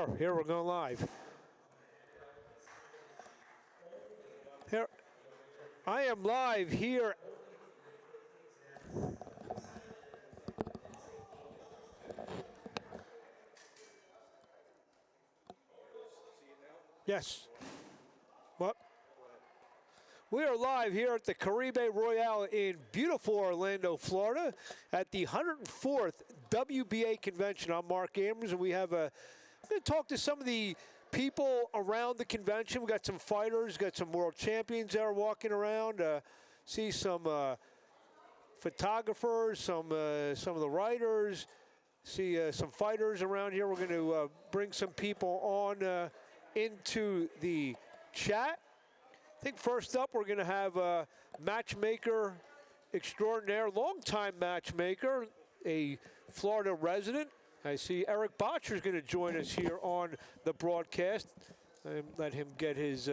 Here, we're going live. Here, I am live here. Yes. What? We are live here at the Caribe Royale in beautiful Orlando, Florida, at the 104th WBA Convention. I'm Marc, and we have I'm going to talk to some of the people around the convention. We got some fighters, got some world champions that are walking around. See some photographers, some of the writers. See some fighters around here. We're going to bring some people on into the chat. I think first up we're going to have a matchmaker extraordinaire, longtime matchmaker, a Florida resident. I see Eric Bottjer is going to join us here on the broadcast. Let him get his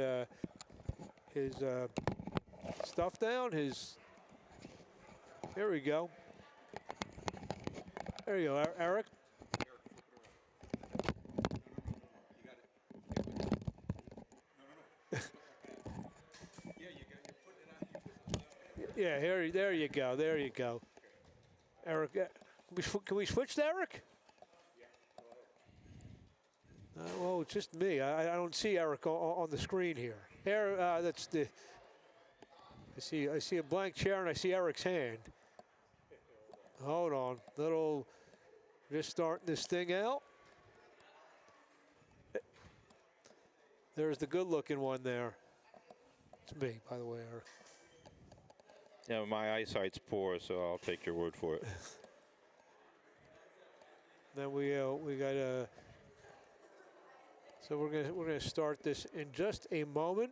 stuff down. There we go. There you go, Eric. Yeah, there you go, there you go. Eric, can we switch to Eric? Well, it's just me. I don't see Eric on the screen here. That's the. I see a blank chair and I see Eric's hand. Hold on, just starting this thing out. There's the good-looking one there. It's me, by the way, Eric. Yeah, my eyesight's poor, so I'll take your word for it. Then we got a. So we're gonna start this in just a moment.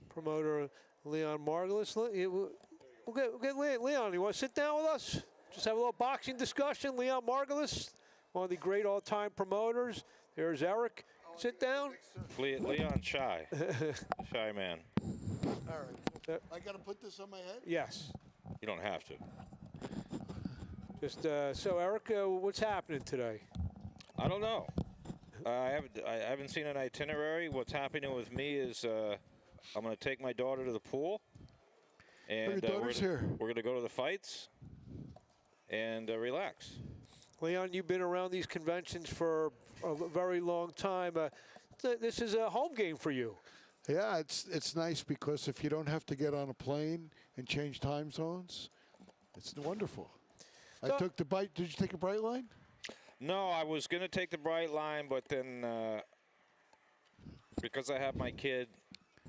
Promoter Leon Margules. We'll get Leon. You want to sit down with us? Just have a little boxing discussion. Leon Margules, one of the great all-time promoters. There's Eric. Sit down. Leon shy. Shy man. All right. I got to put this on my head? Yes. You don't have to. Just so, Eric, what's happening today? I don't know. I haven't seen an itinerary. What's happening with me is I'm going to take my daughter to the pool. And your daughter's here. We're going to go to the fights and relax. Leon, you've been around these conventions for a very long time. This is a home game for you. Yeah, it's nice because if you don't have to get on a plane and change time zones, it's wonderful. I took the Did you take a Bright Line? No, I was going to take the Bright Line, but then because I have my kid,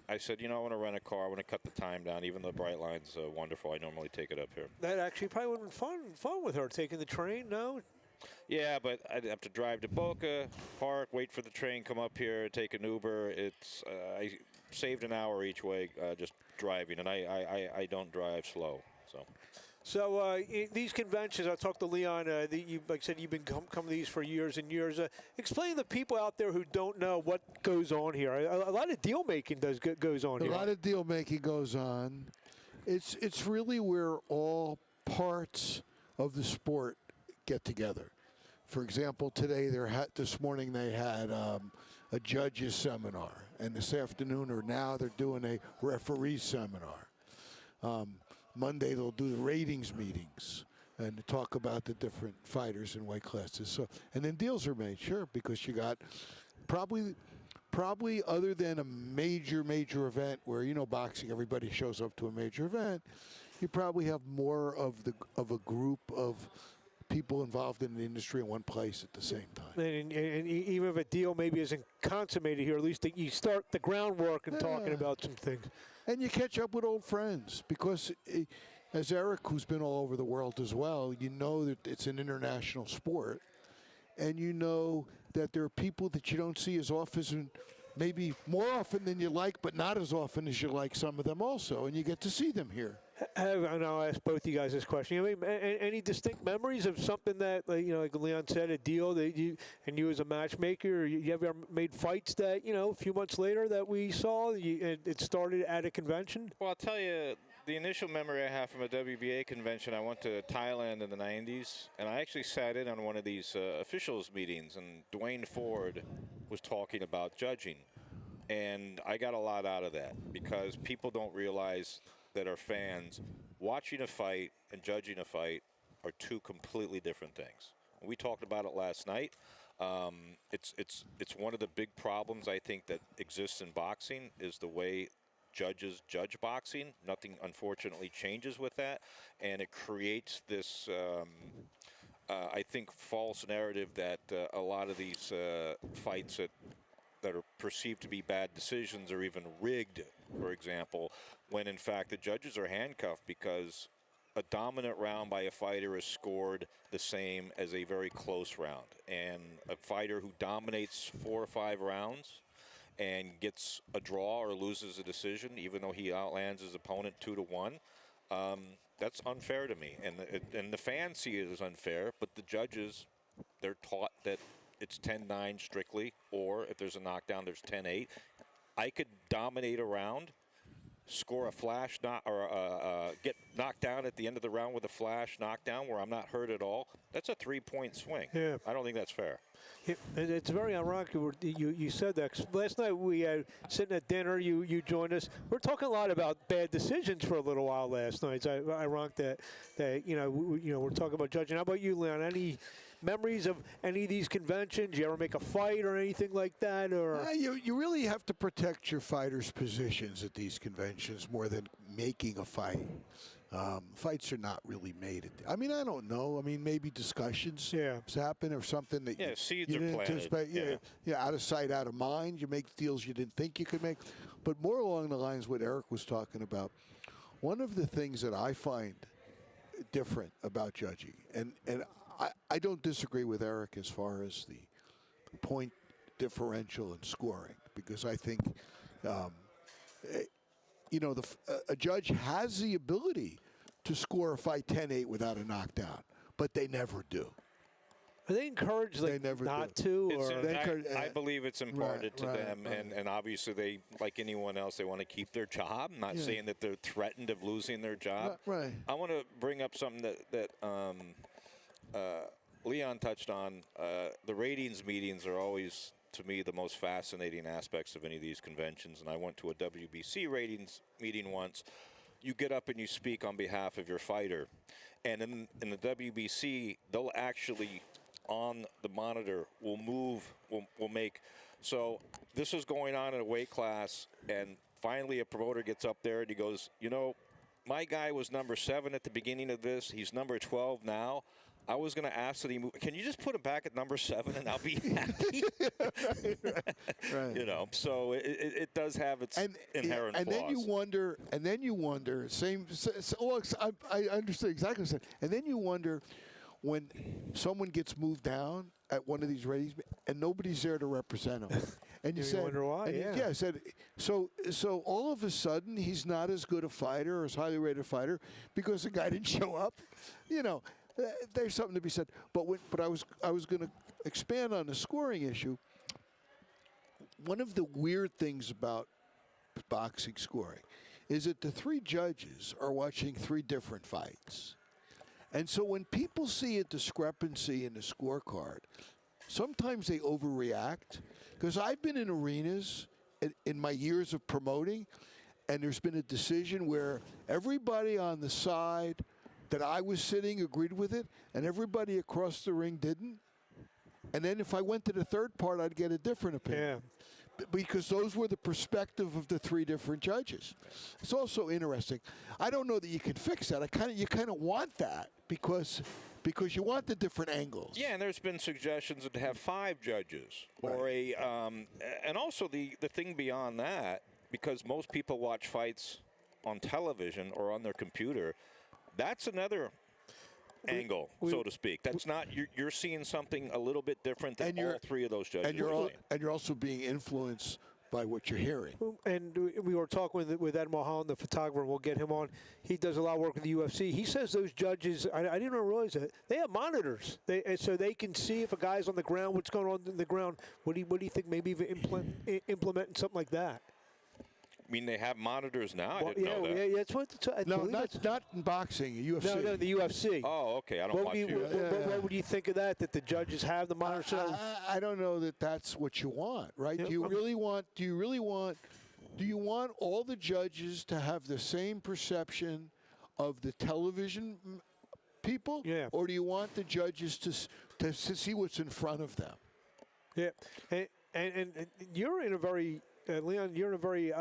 I said, you know, I want to rent a car. I want to cut the time down. Even though the Bright Line's wonderful, I normally take it up here. That actually probably would have been fun with her, taking the train, no? Yeah, but I'd have to drive to Boca, park, wait for the train, come up here, take an Uber. It's I saved an hour each way just driving, and I don't drive slow. So these conventions, I talked to Leon. Like I said, you've been coming to these for years and years. Explain to the people out there who don't know what goes on here. A lot of deal making goes on here. A lot of deal making goes on. It's really where all parts of the sport get together. For example, this morning they had a judges seminar, and this afternoon or now they're doing a referee seminar. Monday they'll do the ratings meetings and talk about the different fighters and weight classes. So, and then deals are made, sure, because you got probably other than a major event where, you know, boxing, everybody shows up to a major event, you probably have more of a group of people involved in the industry in one place at the same time. And even if a deal maybe isn't consummated here, at least you start the groundwork and talking about some things. And you catch up with old friends because, as Eric, who's been all over the world as well, you know that it's an international sport. And you know that there are people that you don't see as often, maybe more often than you like, but not as often as you like some of them also. And you get to see them here. And I'll ask both you guys this question. I mean, any distinct memories of something that, you know, like Leon said, a deal that you as a matchmaker, you ever made fights that, you know, a few months later that we saw, it started at a convention? Well, I'll tell you, The initial memory I have from a WBA convention, I went to Thailand in the 90s, and I actually sat in on one of these officials meetings, and Dwayne Ford was talking about judging. And I got a lot out of that because people don't realize that our fans, watching a fight and judging a fight are two completely different things. We talked about it last night. It's one of the big problems I think that exists in boxing is the way judges judge boxing. Nothing, unfortunately, changes with that, and it creates this, I think, false narrative that a lot of these fights that are perceived to be bad decisions or even rigged, for example, when in fact the judges are handcuffed because a dominant round by a fighter is scored the same as a very close round. And a fighter who dominates 4 or 5 rounds and gets a draw or loses a decision, even though he outlands his opponent 2-1, that's unfair to me. And the fans see it as unfair, but the judges, they're taught that it's 10-9 strictly, or if there's a knockdown, there's 10-8. I could dominate a round, score a flash get knocked down at the end of the round with a flash knockdown where I'm not hurt at all. That's a 3-point swing. Yeah. I don't think that's fair. It's very ironic you said that. 'Cause last night we had sitting at dinner. You joined us. We're talking a lot about bad decisions for a little while last night. It's ironic that we're talking about judging. How about you, Leon? Any memories of any of these conventions? You ever make a fight or anything like that? Or You really have to protect your fighters' positions at these conventions more than making a fight. Fights are not really made. I mean, I don't know. I mean, maybe discussions happen or something that seeds you are didn't planted. anticipate. Yeah, out of sight, out of mind. You make deals you didn't think you could make. But more along the lines of what Eric was talking about, one of the things that I find different about judging, and I don't disagree with Eric as far as the point differential in scoring, because I think a judge has the ability to score a fight 10-8 without a knockdown, but they never do. are they encouraged They never not do. to? Or I believe it's imparted to them, right. and obviously they, like anyone else, they want to keep their job. I'm not saying that they're threatened of losing their job. Right. I want to bring up something that Leon touched on. The ratings meetings are always, to me, the most fascinating aspects of any of these conventions, and I went to a WBC ratings meeting once. You get up and you speak on behalf of your fighter, and in the WBC, they'll actually, on the monitor, will make. So this is going on in a weight class, and finally a promoter gets up there and he goes, my guy was number 7 at the beginning of this. He's number 12 now. I was going to ask that he move. Can you just put him back at number 7 and I'll be happy? right. So it does have its inherent and flaws. Then you wonder. I understand exactly what you're saying. And then you wonder when someone gets moved down at one of these ratings and nobody's there to represent him. And you wonder why? I said, so all of a sudden he's not as good a fighter or as highly rated fighter because the guy didn't show up. There's something to be said. But I was going to expand on the scoring issue. One of the weird things about boxing scoring is that the 3 judges are watching 3 different fights. And so when people see a discrepancy in the scorecard, sometimes they overreact. Because I've been in arenas in my years of promoting, and there's been a decision where everybody on the side that I was sitting agreed with it, and everybody across the ring didn't. And then if I went to the third part, I'd get a different opinion. Because those were the perspective of the 3 different judges. It's also interesting. I don't know that you can fix that. You kind of want that because you want the different angles. Yeah, and there's been suggestions to have 5 judges, or and also the thing beyond that, because most people watch fights on television or on their computer. That's another angle, so to speak. That's not you're seeing something a little bit different than all 3 of those judges. And you're also being influenced by what you're hearing. And we were talking with Ed Mulholland, the photographer, and we'll get him on. He does a lot of work with the UFC. He says those judges, I didn't realize that, they have monitors. So they can see if a guy's on the ground, what's going on in the ground. What do you think, maybe even implementing something like that? mean, they have monitors now. Well, I didn't know that. yeah, that's what. I No, believe not in boxing. UFC. No, the UFC. Oh, okay. I don't watch you. What would you think of that? That the judges have the monitor? I don't know that that's what you want, right? Yeah, Do you want all the judges to have the same perception of the television people? Yeah. Or do you want the judges to see what's in front of them? Yeah, and you're in a very Leon. You're in a very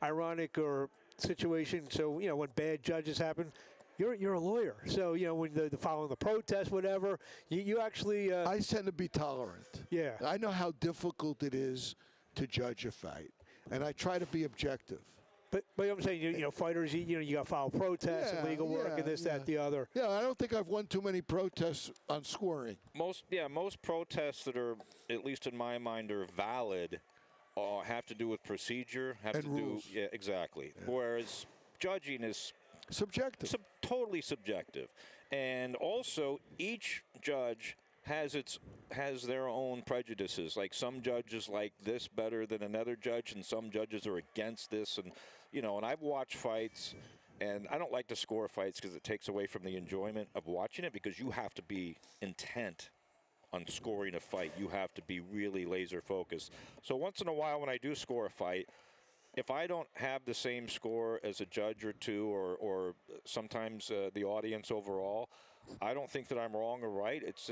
ironic or situation. So when bad judges happen, you're a lawyer. So when the following the protest, whatever, you actually. I tend to be tolerant. Yeah. I know how difficult it is to judge a fight, and I try to be objective. But I'm saying, fighters, you got to file protests and legal work and this, that, the other. Yeah, I don't think I've won too many protests on scoring. Most protests that are, at least in my mind, are valid, have to do with procedure, And rules. Yeah, exactly. Yeah. Whereas judging is subjective, totally subjective, and also each judge has their own prejudices. Like some judges like this better than another judge, and some judges are against this. And and I've watched fights, and I don't like to score fights because it takes away from the enjoyment of watching it, because you have to be intent on scoring a fight. You have to be really laser focused. So once in a while when I do score a fight, if I don't have the same score as a judge or two, or sometimes the audience overall, I don't think that I'm wrong or right. It's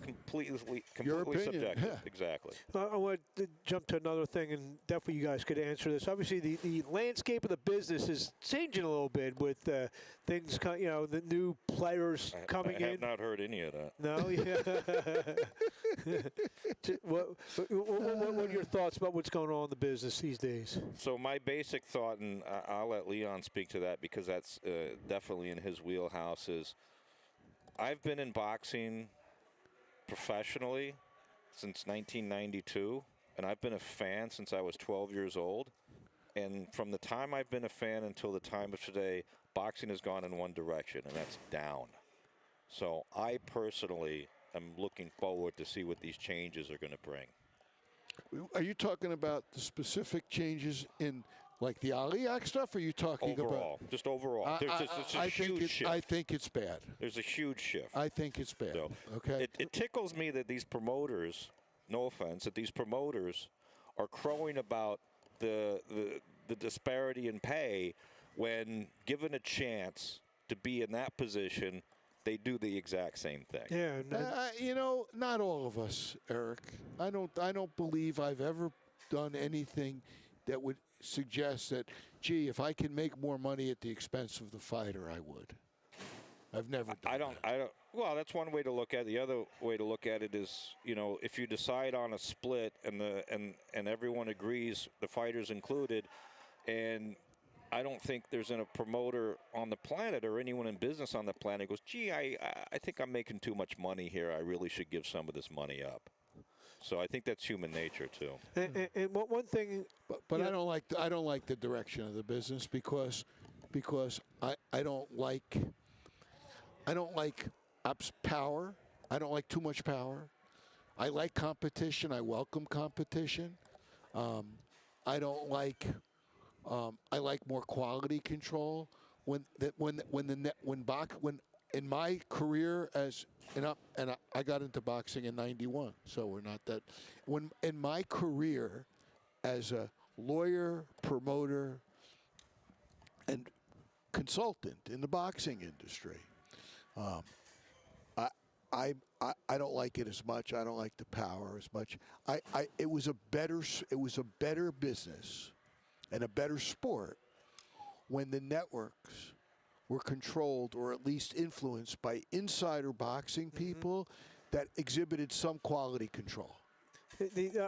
completely subjective. Yeah. Exactly. I want to jump to another thing, and definitely you guys could answer this. Obviously, the landscape of the business is changing a little bit with things, the new players coming in. I have not heard any of that. No? Yeah. What are your thoughts about what's going on in the business these days? So my basic thought, and I'll let Leon speak to that because that's definitely in his wheelhouse, is I've been in boxing professionally since 1992, and I've been a fan since I was 12 years old. And from the time I've been a fan until the time of today, boxing has gone in one direction, and that's down. So I personally am looking forward to see what these changes are going to bring. Are you talking about the specific changes in like the Aliak stuff, or are you talking overall, about? Just overall. There's a huge shift. I think it's bad. There's a huge shift. I think it's bad. So okay. It tickles me that these promoters, no offense, that these promoters are crowing about the disparity in pay when given a chance to be in that position, they do the exact same thing. Yeah. Not all of us, Eric. I don't believe I've ever done anything that would suggest that, gee, if I can make more money at the expense of the fighter, I would. I've never done I don't. Well, that's one way to look at it. The other way to look at it is, if you decide on a split and everyone agrees, the fighters included, and I don't think there's a promoter on the planet or anyone in business on the planet goes, gee, I think I'm making too much money here. I really should give some of this money up. So I think that's human nature too. And one thing, but I don't like the direction of the business because I don't like power. I don't like too much power. I like competition. I welcome competition. I don't like. I like more quality control. When in my career I got into boxing in '91, so we're not that. When in my career as a lawyer, promoter, and consultant in the boxing industry, I don't like it as much. I don't like the power as much. It was a better business and a better sport when the networks were controlled or at least influenced by insider boxing people that exhibited some quality control.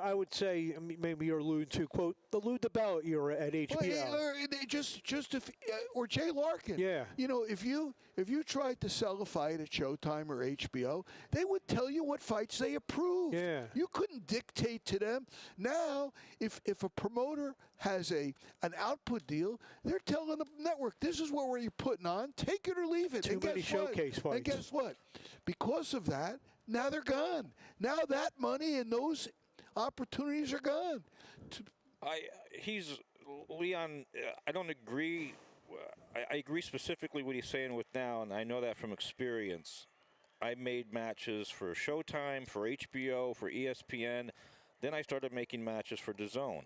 I would say, maybe you're alluding to, quote, the Lou DeBell era at HBO. Or Jay Larkin. Yeah. If you tried to sell a fight at Showtime or HBO, they would tell you what fights they approved. Yeah. You couldn't dictate to them. Now, if a promoter has an output deal, they're telling the network, this is what we're putting on. Take it or leave it. Too many showcase fights. And guess what? Because of that, now they're gone. Now that money and those opportunities are gone. Leon, I don't agree. I agree specifically what he's saying with now, and I know that from experience. I made matches for Showtime, for HBO, for ESPN. Then I started making matches for DAZN.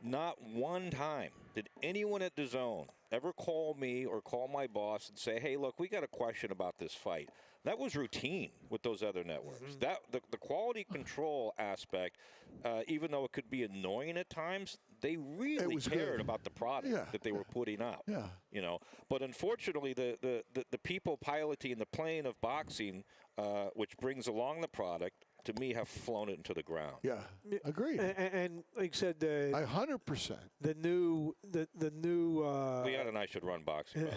Not one time did anyone at DAZN ever call me or call my boss and say, hey, look, we got a question about this fight. That was routine with those other networks. That the quality control aspect, even though it could be annoying at times, they really cared about the product that they were putting out. Yeah. You know, but unfortunately, the people piloting the plane of boxing, which brings along the product, to me, have flown it into the ground. Yeah, agreed. And like I said, 100%. the new Leon and I should run boxing.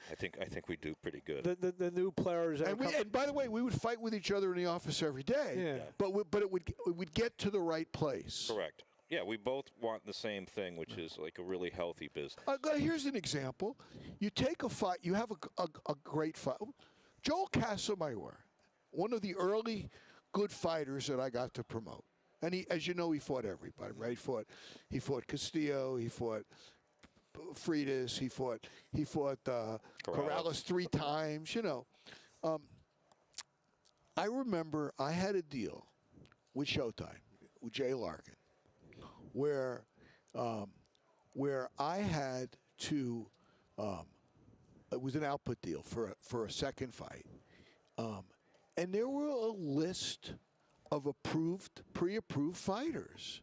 I think we do pretty good. the new players. And by the way, we would fight with each other in the office every day. Yeah. But it would get to the right place. Correct. Yeah, we both want the same thing, which is like a really healthy business. Here's an example. You take a fight. You have a great fight. Joel Casamayor, one of the early good fighters that I got to promote. And he, as you know, he fought everybody, right? He fought Castillo, he fought Freitas, he fought Corrales 3 times, you know. I remember I had a deal with Showtime, with Jay Larkin, where I had to, it was an output deal for a second fight. And there were a list of pre-approved fighters.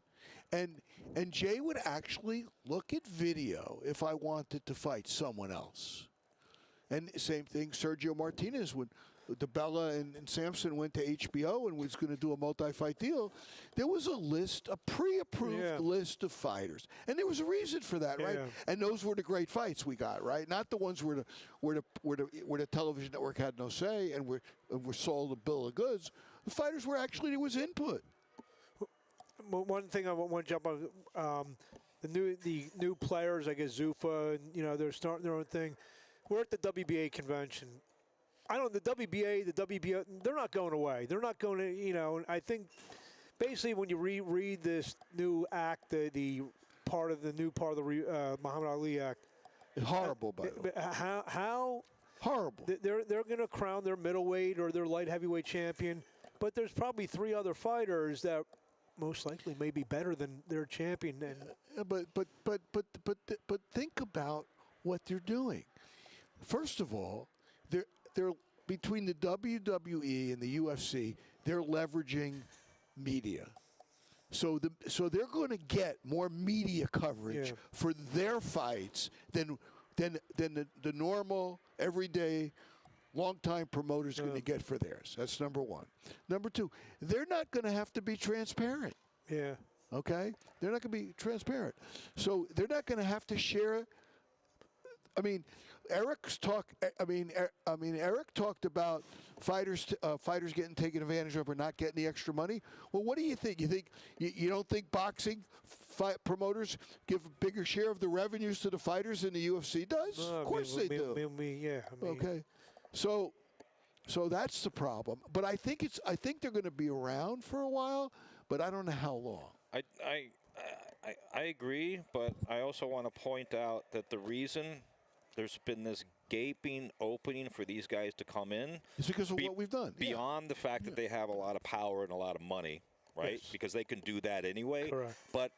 And Jay would actually look at video if I wanted to fight someone else. And same thing, Sergio Martinez, when DeBella and Sampson went to HBO and was going to do a multi-fight deal, there was a pre-approved list of fighters. And there was a reason for that, right? Yeah. And those were the great fights we got, right? Not the ones where the television network had no say and were sold a bill of goods. The fighters were actually, there was input. One thing I want to jump on, the new players, I guess Zuffa, and you know, they're starting their own thing. We're at the WBA convention. The WBA, they're not going away. They're not going to, you know, I think basically when you read this new act, the new part of the Muhammad Ali Act. Horrible, by the way. How horrible. They're going to crown their middleweight or their light heavyweight champion, but there's probably 3 other fighters that most likely may be better than their champion. And but think about what they're doing. First of all, they're between the WWE and the UFC, they're leveraging media. So they're going to get more media coverage for their fights than the normal, everyday, long-time promoter's going to get for theirs. That's number one. Number two, they're not going to have to be transparent. Yeah. Okay? They're not going to be transparent. So they're not going to have to share. I mean, Eric talked about fighters getting taken advantage of or not getting the extra money. Well, what do you think? You don't think boxing promoters give a bigger share of the revenues to the fighters than the UFC does? Of course they do. Okay, so that's the problem. But I think they're going to be around for a while, but I don't know how long. I agree, but I also want to point out that the reason there's been this gaping opening for these guys to come in is because of what we've done. Beyond the fact that they have a lot of power and a lot of money, right? Yes. Because they can do that anyway. Correct. But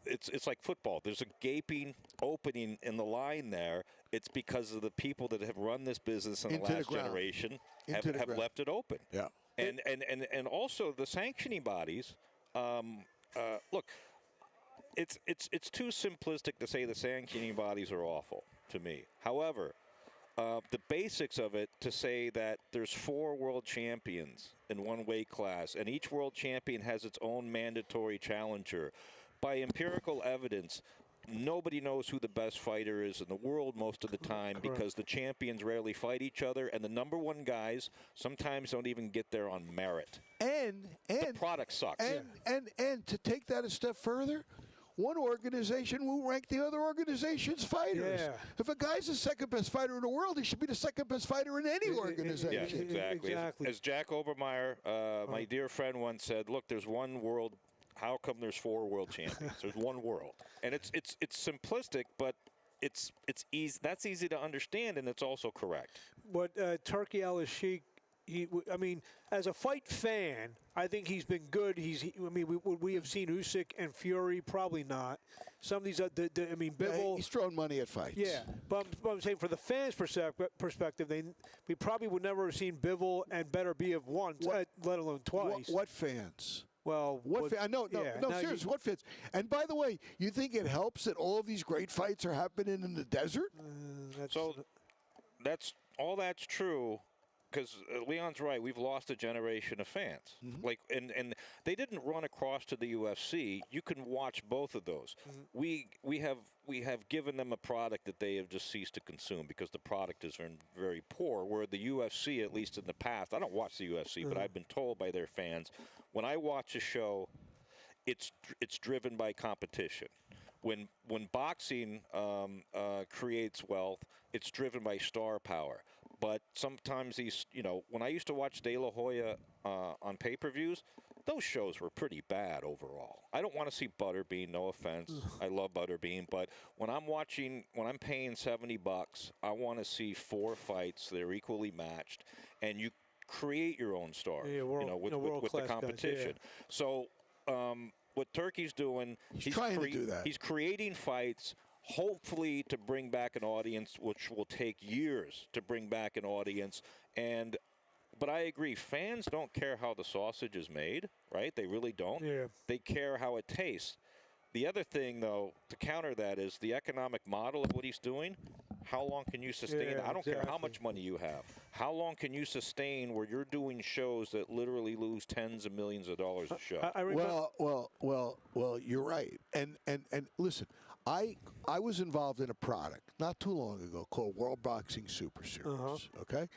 it's like football. There's a gaping opening in the line there. It's because of the people that have run this business in the last generation have left it open. Yeah. And also the sanctioning bodies. Look, it's too simplistic to say the sanctioning bodies are awful to me. However, the basics of it to say that there's 4 world champions in one weight class, and each world champion has its own mandatory challenger. By empirical evidence, nobody knows who the best fighter is in the world most of the time because the champions rarely fight each other, and the number 1 guys sometimes don't even get there on merit. And the product sucks. And to take that a step further, one organization will rank the other organization's fighters. Yeah. If a guy's the second best fighter in the world, he should be the second best fighter in any organization. Yeah, exactly. As Jack Obermeyer, my dear friend, once said, look, there's one world how come there's 4 world champions? There's one world, and it's simplistic, but it's easy. That's easy to understand, and it's also correct. But Turkey Al-Sheikh, I mean, as a fight fan, I think he's been good. I mean, we have seen Usyk and Fury, probably not. Some of these, I mean, Bivol. He's thrown money at fights. Yeah, but I'm saying for the fans' perspective, we probably would never have seen Bivol and Beterbiev once, let alone twice. What fans? Well, no, seriously, what fans? And by the way, you think it helps that all of these great fights are happening in the desert? That's true. Because Leon's right, we've lost a generation of fans. Mm-hmm. Like, and they didn't run across to the UFC. You can watch both of those. Mm-hmm. We have given them a product that they have just ceased to consume because the product is very poor. Where the UFC, at least in the past, I don't watch the UFC, but I've been told by their fans, when I watch a show, it's driven by competition. When boxing creates wealth, it's driven by star power. But sometimes when I used to watch De La Hoya on pay-per-views, those shows were pretty bad overall. I don't want to see Butterbean, no offense. I love Butterbean, but when I'm paying $70, I want to see 4 fights that are equally matched, and you create your own star, with the competition. Guys, yeah. So what Turkey's doing, he's trying to do that. He's creating fights, hopefully to bring back an audience, which will take years to bring back an audience. But I agree, fans don't care how the sausage is made, right? They really don't. Yeah. They care how it tastes. The other thing, though, to counter that is the economic model of what he's doing. How long can you sustain it? I don't care how much money you have. How long can you sustain where you're doing shows that literally lose tens of millions of dollars a show? Well, you're right. And listen, I was involved in a product not too long ago called World Boxing Super Series. Okay,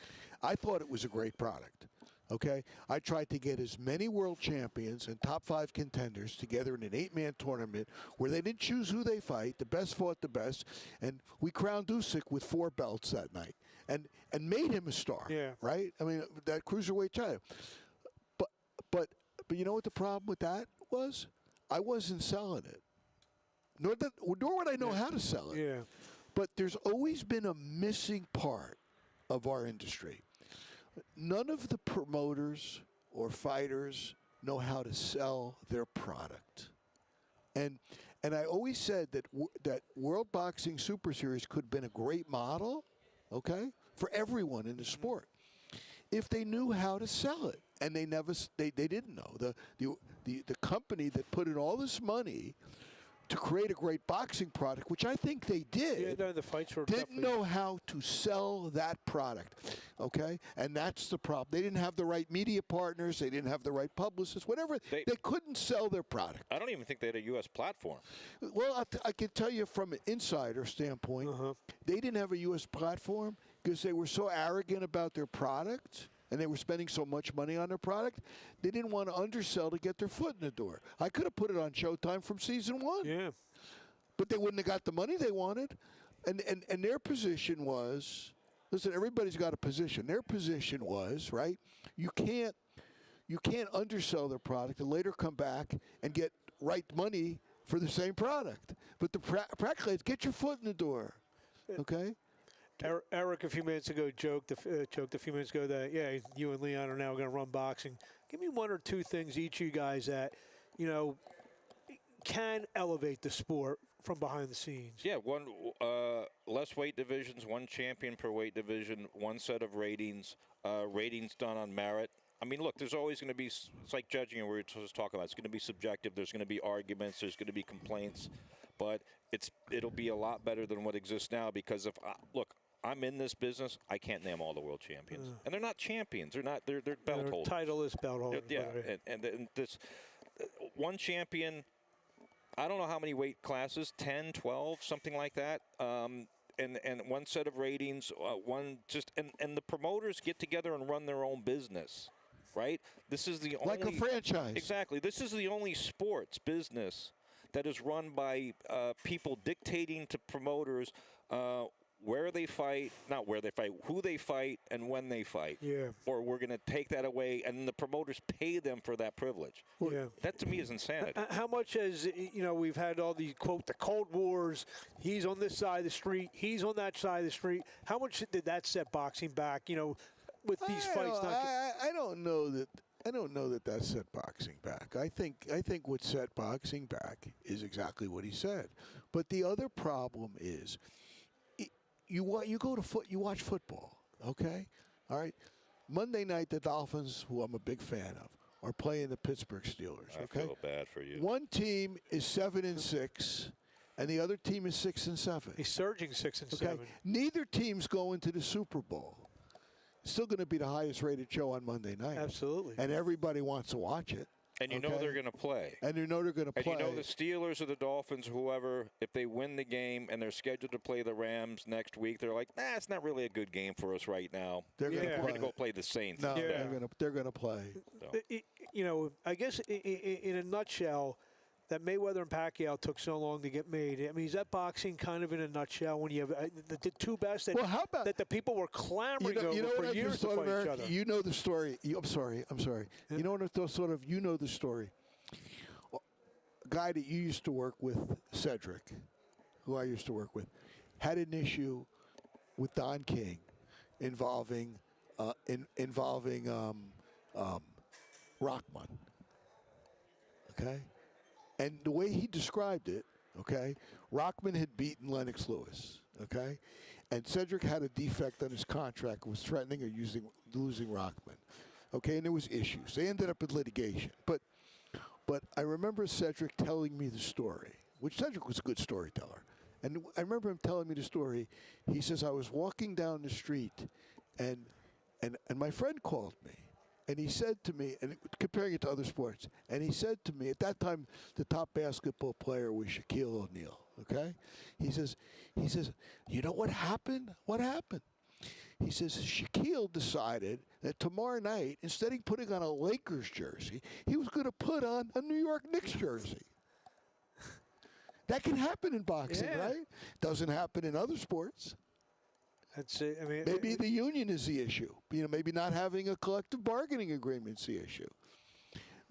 I thought it was a great product. Okay, I tried to get as many world champions and top 5 contenders together in an 8-man tournament where they didn't choose who they fight. The best fought the best, and we crowned Usyk with 4 belts that night, and made him a star. Yeah. Right. I mean, that cruiserweight title. But you know what the problem with that was? I wasn't selling it. Nor would I know how to sell it. Yeah. But there's always been a missing part of our industry. None of the promoters or fighters know how to sell their product. And I always said that World Boxing Super Series could have been a great model, okay, for everyone in the sport, if they knew how to sell it. And they didn't know. The company that put in all this money to create a great boxing product, which I think they did, the fights were didn't know how to sell that product, okay? And that's the problem. They didn't have the right media partners. They didn't have the right publicists, whatever. They couldn't sell their product. I don't even think they had a U.S. platform. Well, I can tell you from an insider standpoint, they didn't have a U.S. platform because they were so arrogant about their product and they were spending so much money on their product, they didn't want to undersell to get their foot in the door. I could have put it on Showtime from season 1. Yeah. But they wouldn't have got the money they wanted. And their position was, listen, everybody's got a position. Their position was, right, you can't undersell their product and later come back and get right money for the same product. But the practically, it's get your foot in the door, okay? Eric a few minutes ago joked a few minutes ago that, you and Leon are now going to run boxing. Give me 1 or 2 things, each of you guys, that, can elevate the sport from behind the scenes. Yeah, one less weight divisions, 1 champion per weight division, 1 set of ratings, ratings done on merit. I mean, look, there's always going to be, it's like judging, and we were just talking about, it's going to be subjective, there's going to be arguments, there's going to be complaints, but it'll be a lot better than what exists now because look, I'm in this business. I can't name all the world champions, and they're not champions. They're not. They're belt holders. Titleless belt holders. Yeah, and this 1 champion. I don't know how many weight classes, 10, 12, something like that. And 1 set of ratings. And the promoters get together and run their own business, right? This is the only, like a franchise. Exactly. This is the only sports business that is run by people dictating to promoters where they fight, not where they fight, who they fight, and when they fight. Yeah. Or we're going to take that away, and the promoters pay them for that privilege. Yeah. That, to me, is insanity. How much has, we've had all these, quote, the Cold Wars, he's on this side of the street, he's on that side of the street. How much did that set boxing back, with these fights? I don't know that that set boxing back. I think what set boxing back is exactly what he said. But the other problem is, you watch football, okay? All right. Monday night, the Dolphins, who I'm a big fan of, are playing the Pittsburgh Steelers. Okay. I feel bad for you. One team is 7-6, and the other team is 6-7. He's surging 6 and Okay. 7. Neither team's going to the Super Bowl. It's still going to be the highest-rated show on Monday night. Absolutely. And everybody wants to watch it. And you know they're going to play. And you know they're going to play. And you know the Steelers or the Dolphins, whoever, if they win the game and they're scheduled to play the Rams next week, they're like, it's not really a good game for us right now. They're going to We're play. going to go play the Saints. No, instead. they're going to play. So. I guess in a nutshell, that Mayweather and Pacquiao took so long to get made. I mean, is that boxing kind of in a nutshell when you have the two best that, how about, that the people were clamoring over for years to fight each other? You know the story. I'm sorry. Yeah. You know the story. A guy that you used to work with, Cedric, who I used to work with, had an issue with Don King involving Rockman. Okay? And the way he described it, okay, Rockman had beaten Lennox Lewis, okay? And Cedric had a defect on his contract, was threatening or losing Rockman. Okay, and there was issues. They ended up in litigation. But I remember Cedric telling me the story, which Cedric was a good storyteller. And I remember him telling me the story. He says, I was walking down the street, and my friend called me. And he said to me, and comparing it to other sports, and he said to me, at that time, the top basketball player was Shaquille O'Neal, okay? He says, you know what happened? What happened? He says, Shaquille decided that tomorrow night, instead of putting on a Lakers jersey, he was going to put on a New York Knicks jersey. That can happen in boxing, right? Doesn't happen in other sports. That's it. I mean, maybe the union is the issue. Maybe not having a collective bargaining agreement is the issue.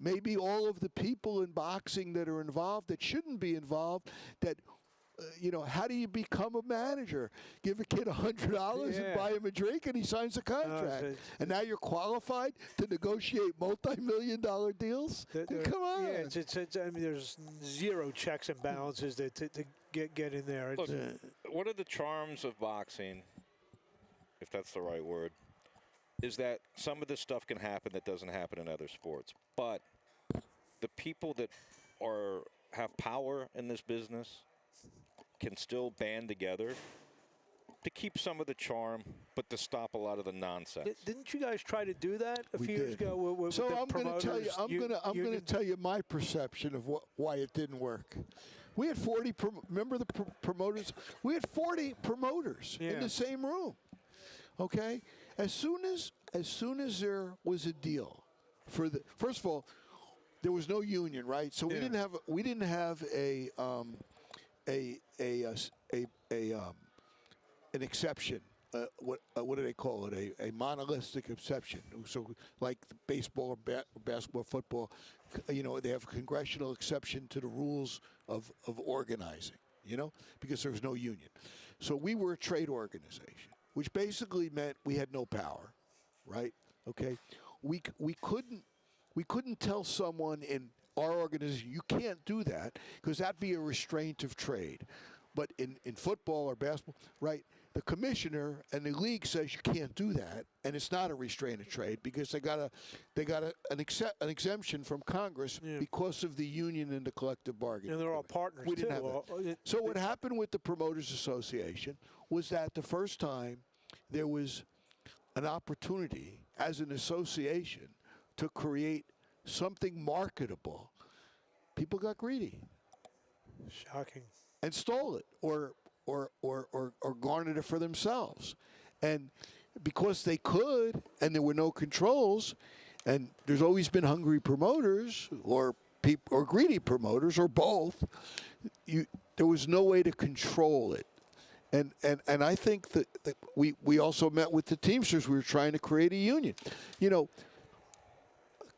Maybe all of the people in boxing that are involved that shouldn't be involved, that, how do you become a manager? Give a kid $100 and buy him a drink and he signs a contract. And now you're qualified to negotiate multi-million-dollar deals? Come on. Yeah, I mean, there's zero checks and balances to get in there. Look, one of the charms of boxing, if that's the right word, is that some of this stuff can happen that doesn't happen in other sports. But the people that have power in this business can still band together to keep some of the charm, but to stop a lot of the nonsense. Didn't you guys try to do that a few years ago? With so the I'm going to tell you. I'm going to tell you my perception of why it didn't work. We had 40. Remember the promoters? We had 40 promoters in the same room. Okay, as soon as there was a deal for the first of all, there was no union, right? So we didn't have an exception. What do they call it? A monolithic exception. So like baseball or basketball, football, they have a congressional exception to the rules of organizing. Because there was no union. So we were a trade organization, which basically meant we had no power, right? Okay, we couldn't tell someone in our organization you can't do that because that'd be a restraint of trade. But in football or basketball, right? The commissioner and the league says you can't do that, and it's not a restraint of trade because they got an exemption from Congress because of the union and the collective bargaining. And they're all partners we didn't too. Have that. So what happened with the Promoters Association was that the first time there was an opportunity as an association to create something marketable, people got greedy. Shocking. And stole it or garnered it for themselves. And because they could and there were no controls, and there's always been hungry promoters or greedy promoters or both, there was no way to control it. And I think that we also met with the Teamsters. We were trying to create a union. You know,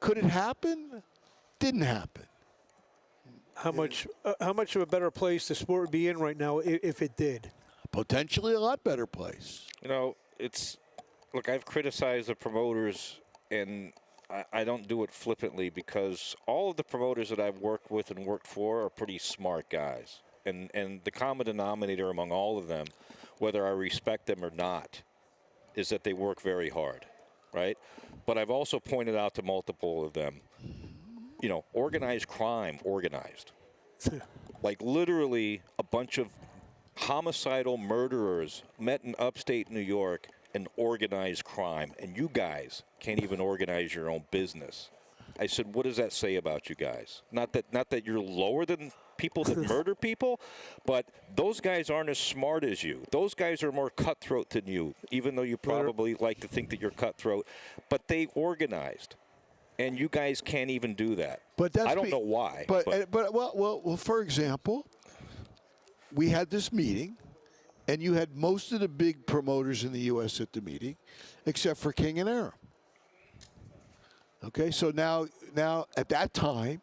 could it happen? Didn't happen. How much of a better place the sport would be in right now if it did? Potentially a lot better place. You know, look, I've criticized the promoters, and I don't do it flippantly, because all of the promoters that I've worked with and worked for are pretty smart guys. And the common denominator among all of them, whether I respect them or not, is that they work very hard, right? But I've also pointed out to multiple of them, you know, organized crime, organized. Like literally a bunch of homicidal murderers met in upstate New York and organized crime, and you guys can't even organize your own business. I said, what does that say about you guys? Not that you're lower than people that murder people, but those guys aren't as smart as you. Those guys are more cutthroat than you, even though you probably like to think that you're cutthroat. But they organized, and you guys can't even do that. But that's I don't know why. But well, for example, we had this meeting, and you had most of the big promoters in the U.S. at the meeting, except for King and Aram. Okay, so now at that time,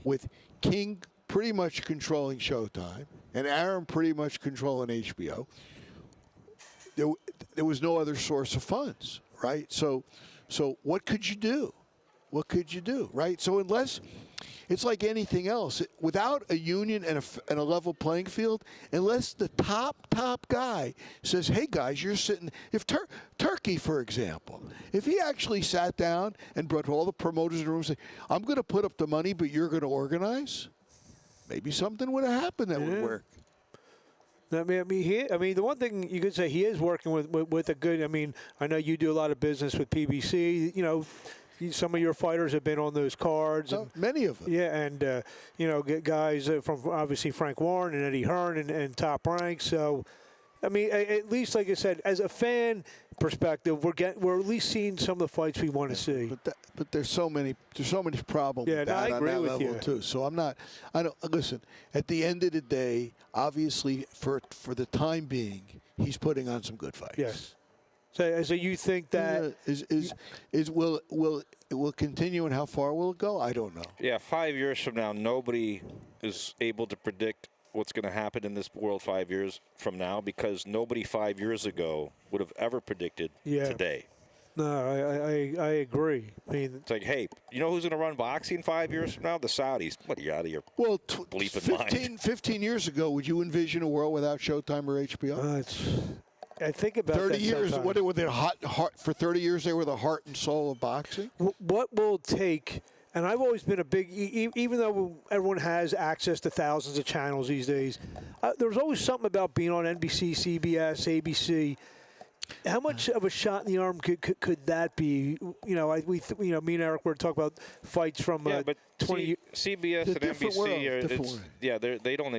with King pretty much controlling Showtime and Aram pretty much controlling HBO, there was no other source of funds, right? So what could you do? What could you do, right? So unless it's like anything else, without a union and a level playing field, unless the top guy says, hey, guys, you're sitting – if Turkey, for example, if he actually sat down and brought all the promoters in the room and said, I'm going to put up the money, but you're going to organize, maybe something would have happened that would work. I mean, the one thing you could say, he is working with a good – I mean, I know you do a lot of business with PBC, you know – some of your fighters have been on those cards. And, many of them. Yeah, and, you know, guys from obviously Frank Warren and Eddie Hearn and Top Rank. So, I mean, at least, like I said, as a fan perspective, we're at least seeing some of the fights we want to see. But there's so many problems with that I agree on that with level you. too. So listen, at the end of the day, obviously for the time being, he's putting on some good fights. Yes. So you think that will it will continue, and how far will it go? I don't know. Yeah, 5 years from now, nobody is able to predict what's going to happen in this world 5 years from now, because nobody 5 years ago would have ever predicted today. No, I agree. I mean, it's like, hey, you know who's going to run boxing 5 years from now? The Saudis. What, are you out of your bleeping mind? 15 years ago, would you envision a world without Showtime or HBO? I think about 30 that years. sometimes. What were they heart for 30 years? They were the heart and soul of boxing. What will it take? And I've always been a big, even though everyone has access to thousands of channels these days, there's always something about being on NBC, CBS, ABC. How much of a shot in the arm could that be? You know, me and Eric were talking about fights from but 20. CBS and NBC they don't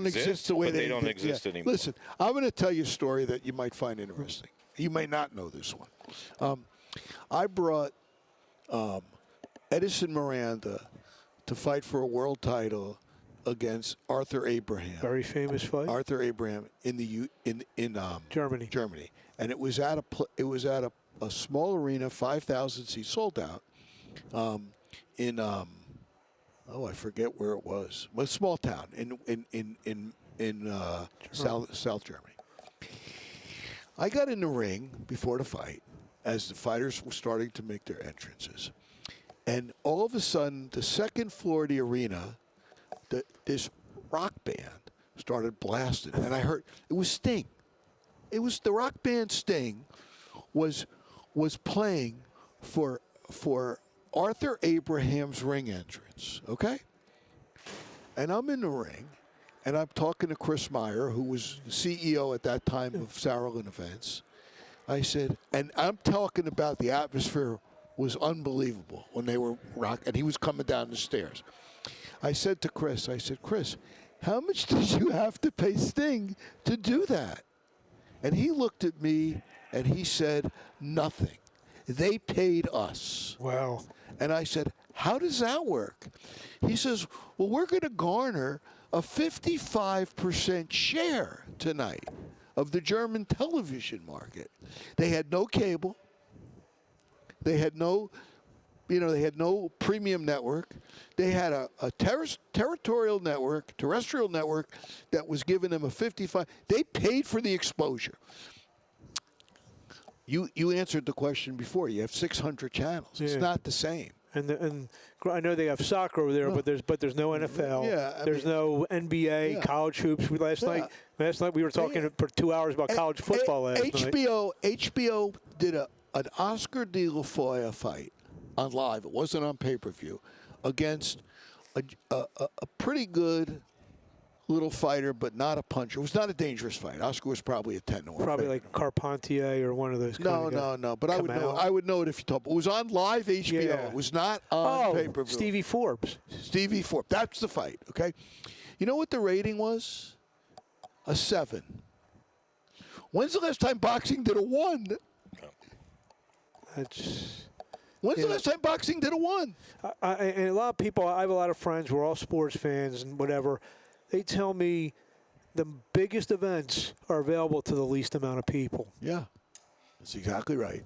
exist the way they don't exist anymore. Listen, I'm going to tell you a story that you might find interesting. You may not know this one. I brought Edison Miranda to fight for a world title against Arthur Abraham. Very famous fight. Arthur Abraham in Germany. Germany, and it was at a small arena, 5,000 seats, sold out. I forget where it was. A small town in South Germany. I got in the ring before the fight, as the fighters were starting to make their entrances, and all of a sudden, the second floor of the arena, this rock band started blasting, and I heard it was Sting. It was the rock band Sting was playing for Arthur Abraham's ring entrance. Okay, and I'm in the ring, and I'm talking to Chris Meyer, who was CEO at that time of Sauerland Events. I said, and I'm talking about the atmosphere was unbelievable when they were rock, and he was coming down the stairs. I said to Chris, Chris, how much did you have to pay Sting to do that? And he looked at me and he said, nothing. They paid us. Wow. And I said, how does that work? He says, well, we're going to garner a 55% share tonight of the German television market. They had no cable. They had no, they had no premium network. They had a terrestrial network that was giving them a 55. They paid for the exposure. You answered the question before. You have 600 channels. It's not the same. And I know they have soccer over there, but there's no NFL. Yeah, there's no NBA, college hoops. Last night we were talking for 2 hours about college football last night. HBO did an Oscar de la Hoya fight on live. It wasn't on pay-per-view against a pretty good little fighter, but not a puncher. It was not a dangerous fight. Oscar was probably a 10-1. Probably like Carpentier or one of those. No. But I would know it if you told me. It was on live HBO. Yeah. It was not on pay-per-view. Stevie Forbes. That's the fight. Okay. You know what the rating was? A 7. When's the last time boxing did a 1? When's the last time boxing did a 1? And a lot of people, I have a lot of friends who are all sports fans and whatever. They tell me the biggest events are available to the least amount of people. Yeah, that's exactly right.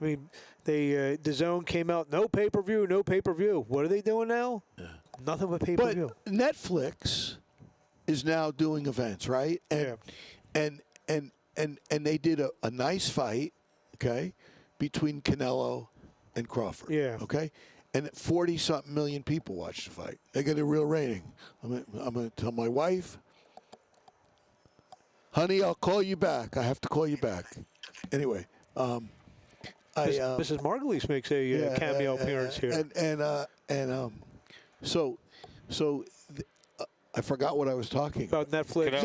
I mean, DAZN came out, no pay-per-view, no pay-per-view. What are they doing now? Yeah. Nothing but pay-per-view. But Netflix is now doing events, right? And they did a nice fight, okay, between Canelo and Crawford. Yeah. Okay. And 40-something million people watched the fight. They get a real rating. I'm going to tell my wife, honey, I'll call you back. I have to call you back. Anyway, Mrs. Margules makes a cameo appearance here. So I forgot what I was talking about. Netflix.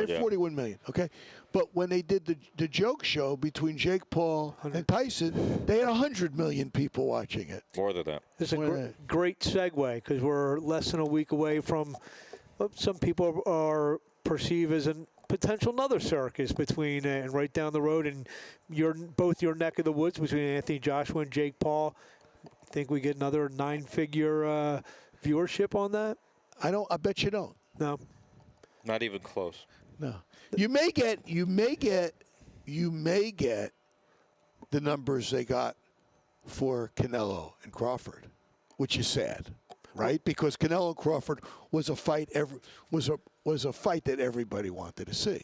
They're 41 million. Okay. But when they did the joke show between Jake Paul and Tyson, they had 100 million people watching it. More than that. This is a great segue because we're less than a week away from what some people are perceive as a potential another circus between and right down the road and both your neck of the woods between Anthony Joshua and Jake Paul. Think we get another 9-figure viewership on that? I bet you don't. No. Not even close. No. You may get the numbers they got for Canelo and Crawford, which is sad, right? Because Canelo and Crawford was a fight was a fight that everybody wanted to see,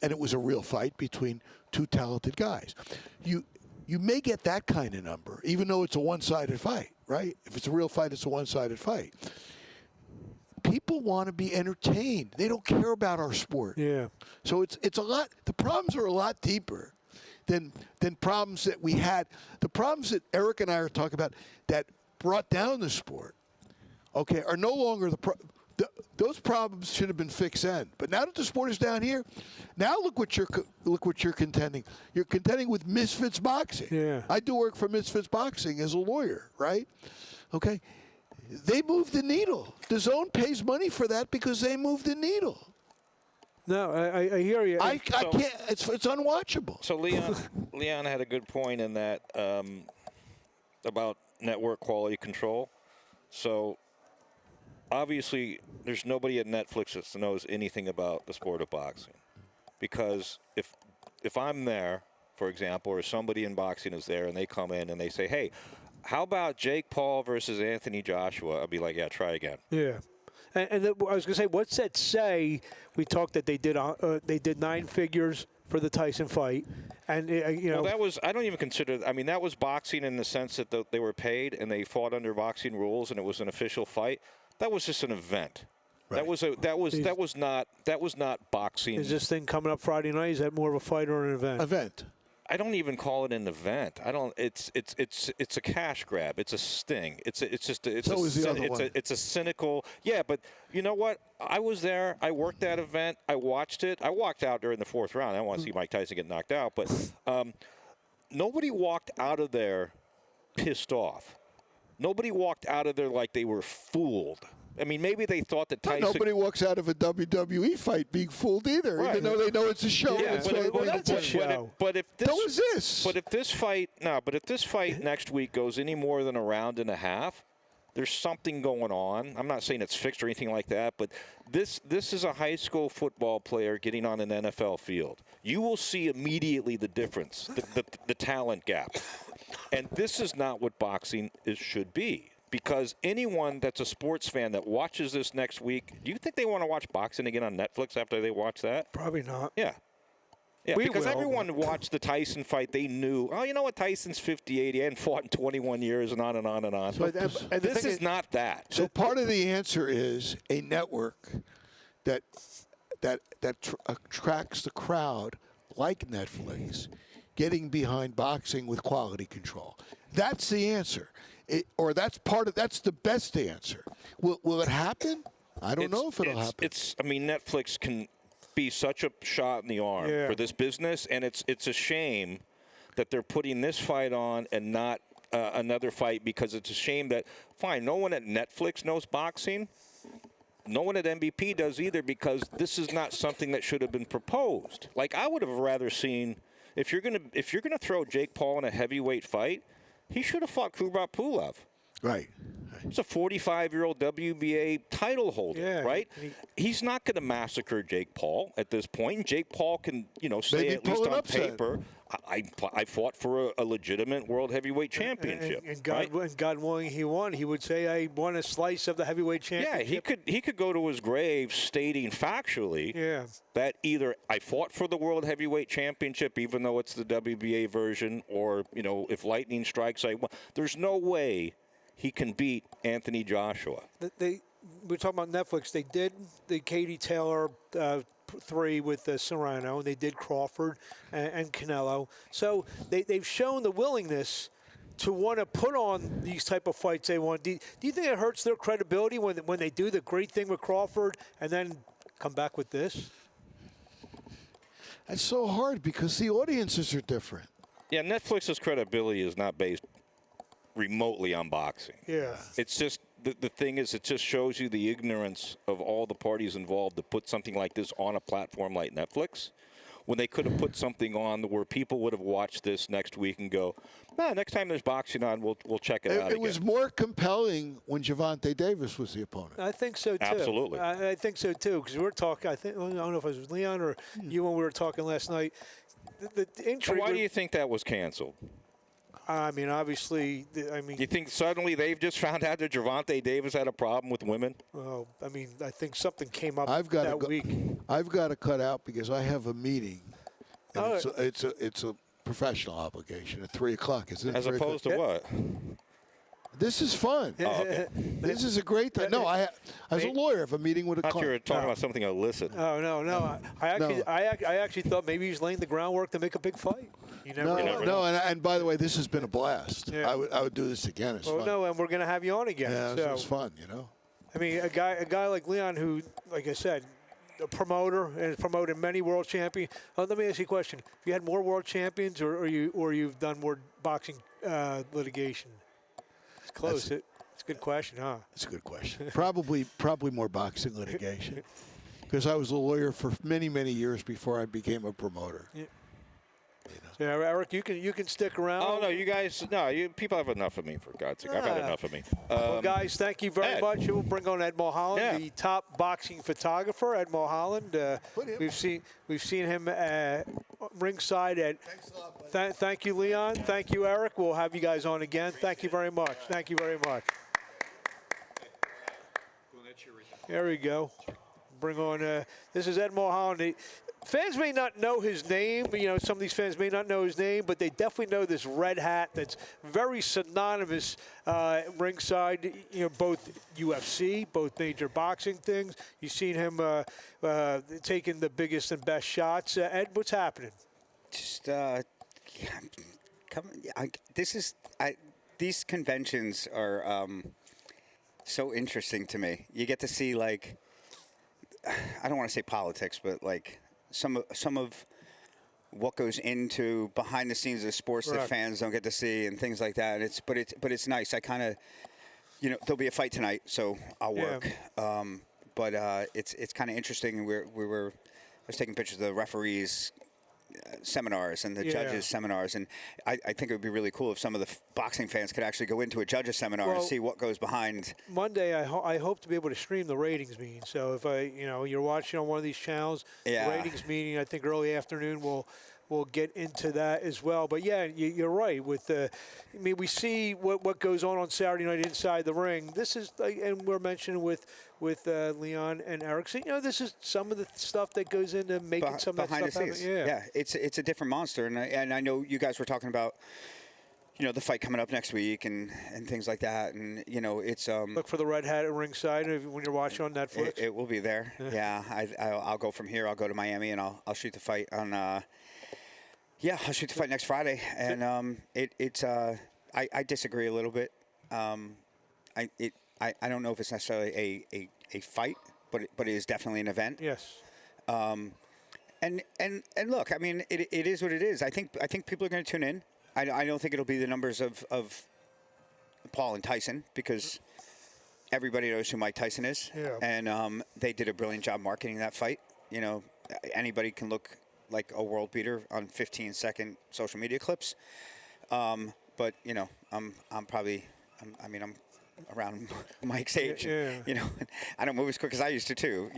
and it was a real fight between two talented guys. You may get that kind of number, even though it's a one-sided fight, right? If it's a real fight, it's a one-sided fight. People want to be entertained. They don't care about our sport. Yeah. So it's a lot. The problems are a lot deeper than problems that we had. The problems that Eric and I are talking about that brought down the sport, okay, are no longer those problems should have been fixed then. But now that the sport is down here, now look what you're contending. You're contending with Misfits Boxing. Yeah. I do work for Misfits Boxing as a lawyer, right? Okay. They moved the needle. DAZN pays money for that because they moved the needle. No, I hear you. I can't. It's unwatchable. So Leon had a good point in that about network quality control. So obviously, there's nobody at Netflix that knows anything about the sport of boxing, because if I'm there, for example, or somebody in boxing is there and they come in and they say, hey, how about Jake Paul versus Anthony Joshua? I'll be like, yeah, try again. Yeah. And I was going to say, what's that say? We talked that they did 9 figures for the Tyson fight. And, Well, that was, I don't even consider, I mean, that was boxing in the sense that they were paid and they fought under boxing rules and it was an official fight. That was just an event. Right. That was not boxing. Is this thing coming up Friday night? Is that more of a fight or an event? Event. I don't even call it an event. I don't. It's a cash grab. It's a sting. It's a cynical. Yeah, but you know what? I was there. I worked that event. I watched it. I walked out during the 4th round. I don't want to see Mike Tyson get knocked out, but nobody walked out of there pissed off. Nobody walked out of there like they were fooled. I mean, maybe they thought that Tyson. Nobody walks out of a WWE fight being fooled either, right, even though they know it's a show. Yeah, that's a show. But if this, so is this. But if this fight next week goes any more than a round and a half, there's something going on. I'm not saying it's fixed or anything like that, but this is a high school football player getting on an NFL field. You will see immediately the difference, the talent gap. And this is not what boxing should be. Because anyone that's a sports fan that watches this next week, do you think they want to watch boxing again on Netflix after they watch that? Probably not. Yeah. Yeah, because everyone watched the Tyson fight. They knew, oh, you know what, Tyson's 58. He hadn't fought in 21 years and on and on and on. So this is not that. So part of the answer is a network that attracts the crowd like Netflix, getting behind boxing with quality control. That's the answer. That's the best answer. Will it happen? I don't know if it'll happen. Netflix can be such a shot in the arm for this business, and it's a shame that they're putting this fight on and not another fight, because it's a shame that, fine, no one at Netflix knows boxing. No one at MVP does either, because this is not something that should have been proposed. Like, I would have rather seen, if you're gonna throw Jake Paul in a heavyweight fight, he should have fought Kubrat Pulev. Right. He's a 45-year-old WBA title holder, right? He's not going to massacre Jake Paul at this point. Jake Paul can, say maybe at least on paper, I fought for a legitimate world heavyweight championship. And God willing, he won. He would say, I won a slice of the heavyweight championship. Yeah, he could go to his grave stating factually that either I fought for the world heavyweight championship, even though it's the WBA version, or, if lightning strikes, I won. There's no way he can beat Anthony Joshua. We're talking about Netflix. They did the Katie Taylor 3 with Serrano, and they did Crawford and Canelo. So they've shown the willingness to want to put on these type of fights they want. Do you think it hurts their credibility when they do the great thing with Crawford and then come back with this? That's so hard because the audiences are different. Yeah, Netflix's credibility is not based remotely on boxing. Yeah. It's just, the thing is, it just shows you the ignorance of all the parties involved to put something like this on a platform like Netflix, when they could have put something on where people would have watched this next week and go, next time there's boxing on, we'll check it out again. It was more compelling when Gervonta Davis was the opponent. I think so, too. Absolutely. I think so, too, because we were talking, I don't know if it was Leon or you when we were talking last night. The intrigue. Why do you think that was canceled? Obviously, You think suddenly they've just found out that Gervonta Davis had a problem with women? Well, I think something came up that week. I've got to cut out because I have a meeting. And it's a professional obligation at 3 o'clock. Isn't it? As opposed to what? This is fun. Oh, okay. This is a great thing. No, as a lawyer, I have a meeting with a client. I thought you were talking about something illicit. Oh, no. I actually thought maybe he's laying the groundwork to make a big fight. You never know. And by the way, this has been a blast. Yeah. I would do this again. It's fun. No, and we're going to have you on again. Yeah, it's fun, a guy like Leon, who, like I said, a promoter and has promoted many world champions. Let me ask you a question: have you had more world champions, or you've done more boxing litigation? It's close. It's a good question, huh? It's a good question. Probably more boxing litigation, because I was a lawyer for many years before I became a promoter. Yeah. So, Eric, you can stick around. Oh no, you guys, people have enough of me, for God's sake. I've had enough of me. Well, guys, thank you very much. We'll bring on Ed Mulholland, the top boxing photographer. Ed Mulholland. We've seen him ringside at. Thanks a lot, buddy. Thank you, Leon. Thank you, Eric. We'll have you guys on again. Thank you very much. Thank you very much. There we go. Bring on. This is Ed Mulholland. Fans may not know his name. Some of these fans may not know his name, but they definitely know this red hat that's very synonymous ringside. Both UFC, both major boxing things. You've seen him taking the biggest and best shots. Ed, what's happening? Just these conventions are so interesting to me. You get to see, like, I don't want to say politics, but like some of what goes into behind the scenes of sports that fans don't get to see and things like that. But it's nice. I kind of, there'll be a fight tonight, so I'll work. But it's kind of interesting. I was taking pictures of the referees, seminars and the judges seminars, and I think it would be really cool if some of the boxing fans could actually go into a judges seminar and see what goes behind. Monday, I hope to be able to stream the ratings meeting. So if you're watching on one of these channels, the ratings meeting, I think early afternoon we'll get into that as well. But yeah, you're right. We see what goes on Saturday night inside the ring. This is, and we're mentioning with Leon and Eric. So, this is some of the stuff that goes into making some of that behind stuff the scenes. happen. Yeah, it's a different monster, and I know you guys were talking about the fight coming up next week and things like that, and it's look for the red hat at ringside when you're watching on Netflix. It will be there. Yeah, I'll go from here. I'll go to Miami and I'll shoot the fight on. Yeah, I'll shoot the fight next Friday, and I disagree a little bit. I don't know if it's necessarily a fight, but it is definitely an event. Yes. And look, I mean, it is what it is. I think people are going to tune in. I don't think it'll be the numbers of Paul and Tyson, because everybody knows who Mike Tyson is. Yeah. And they did a brilliant job marketing that fight. Anybody can look like a world beater on 15-second social media clips. But I'm around Mike's age. Yeah. I don't move as quick as I used to too.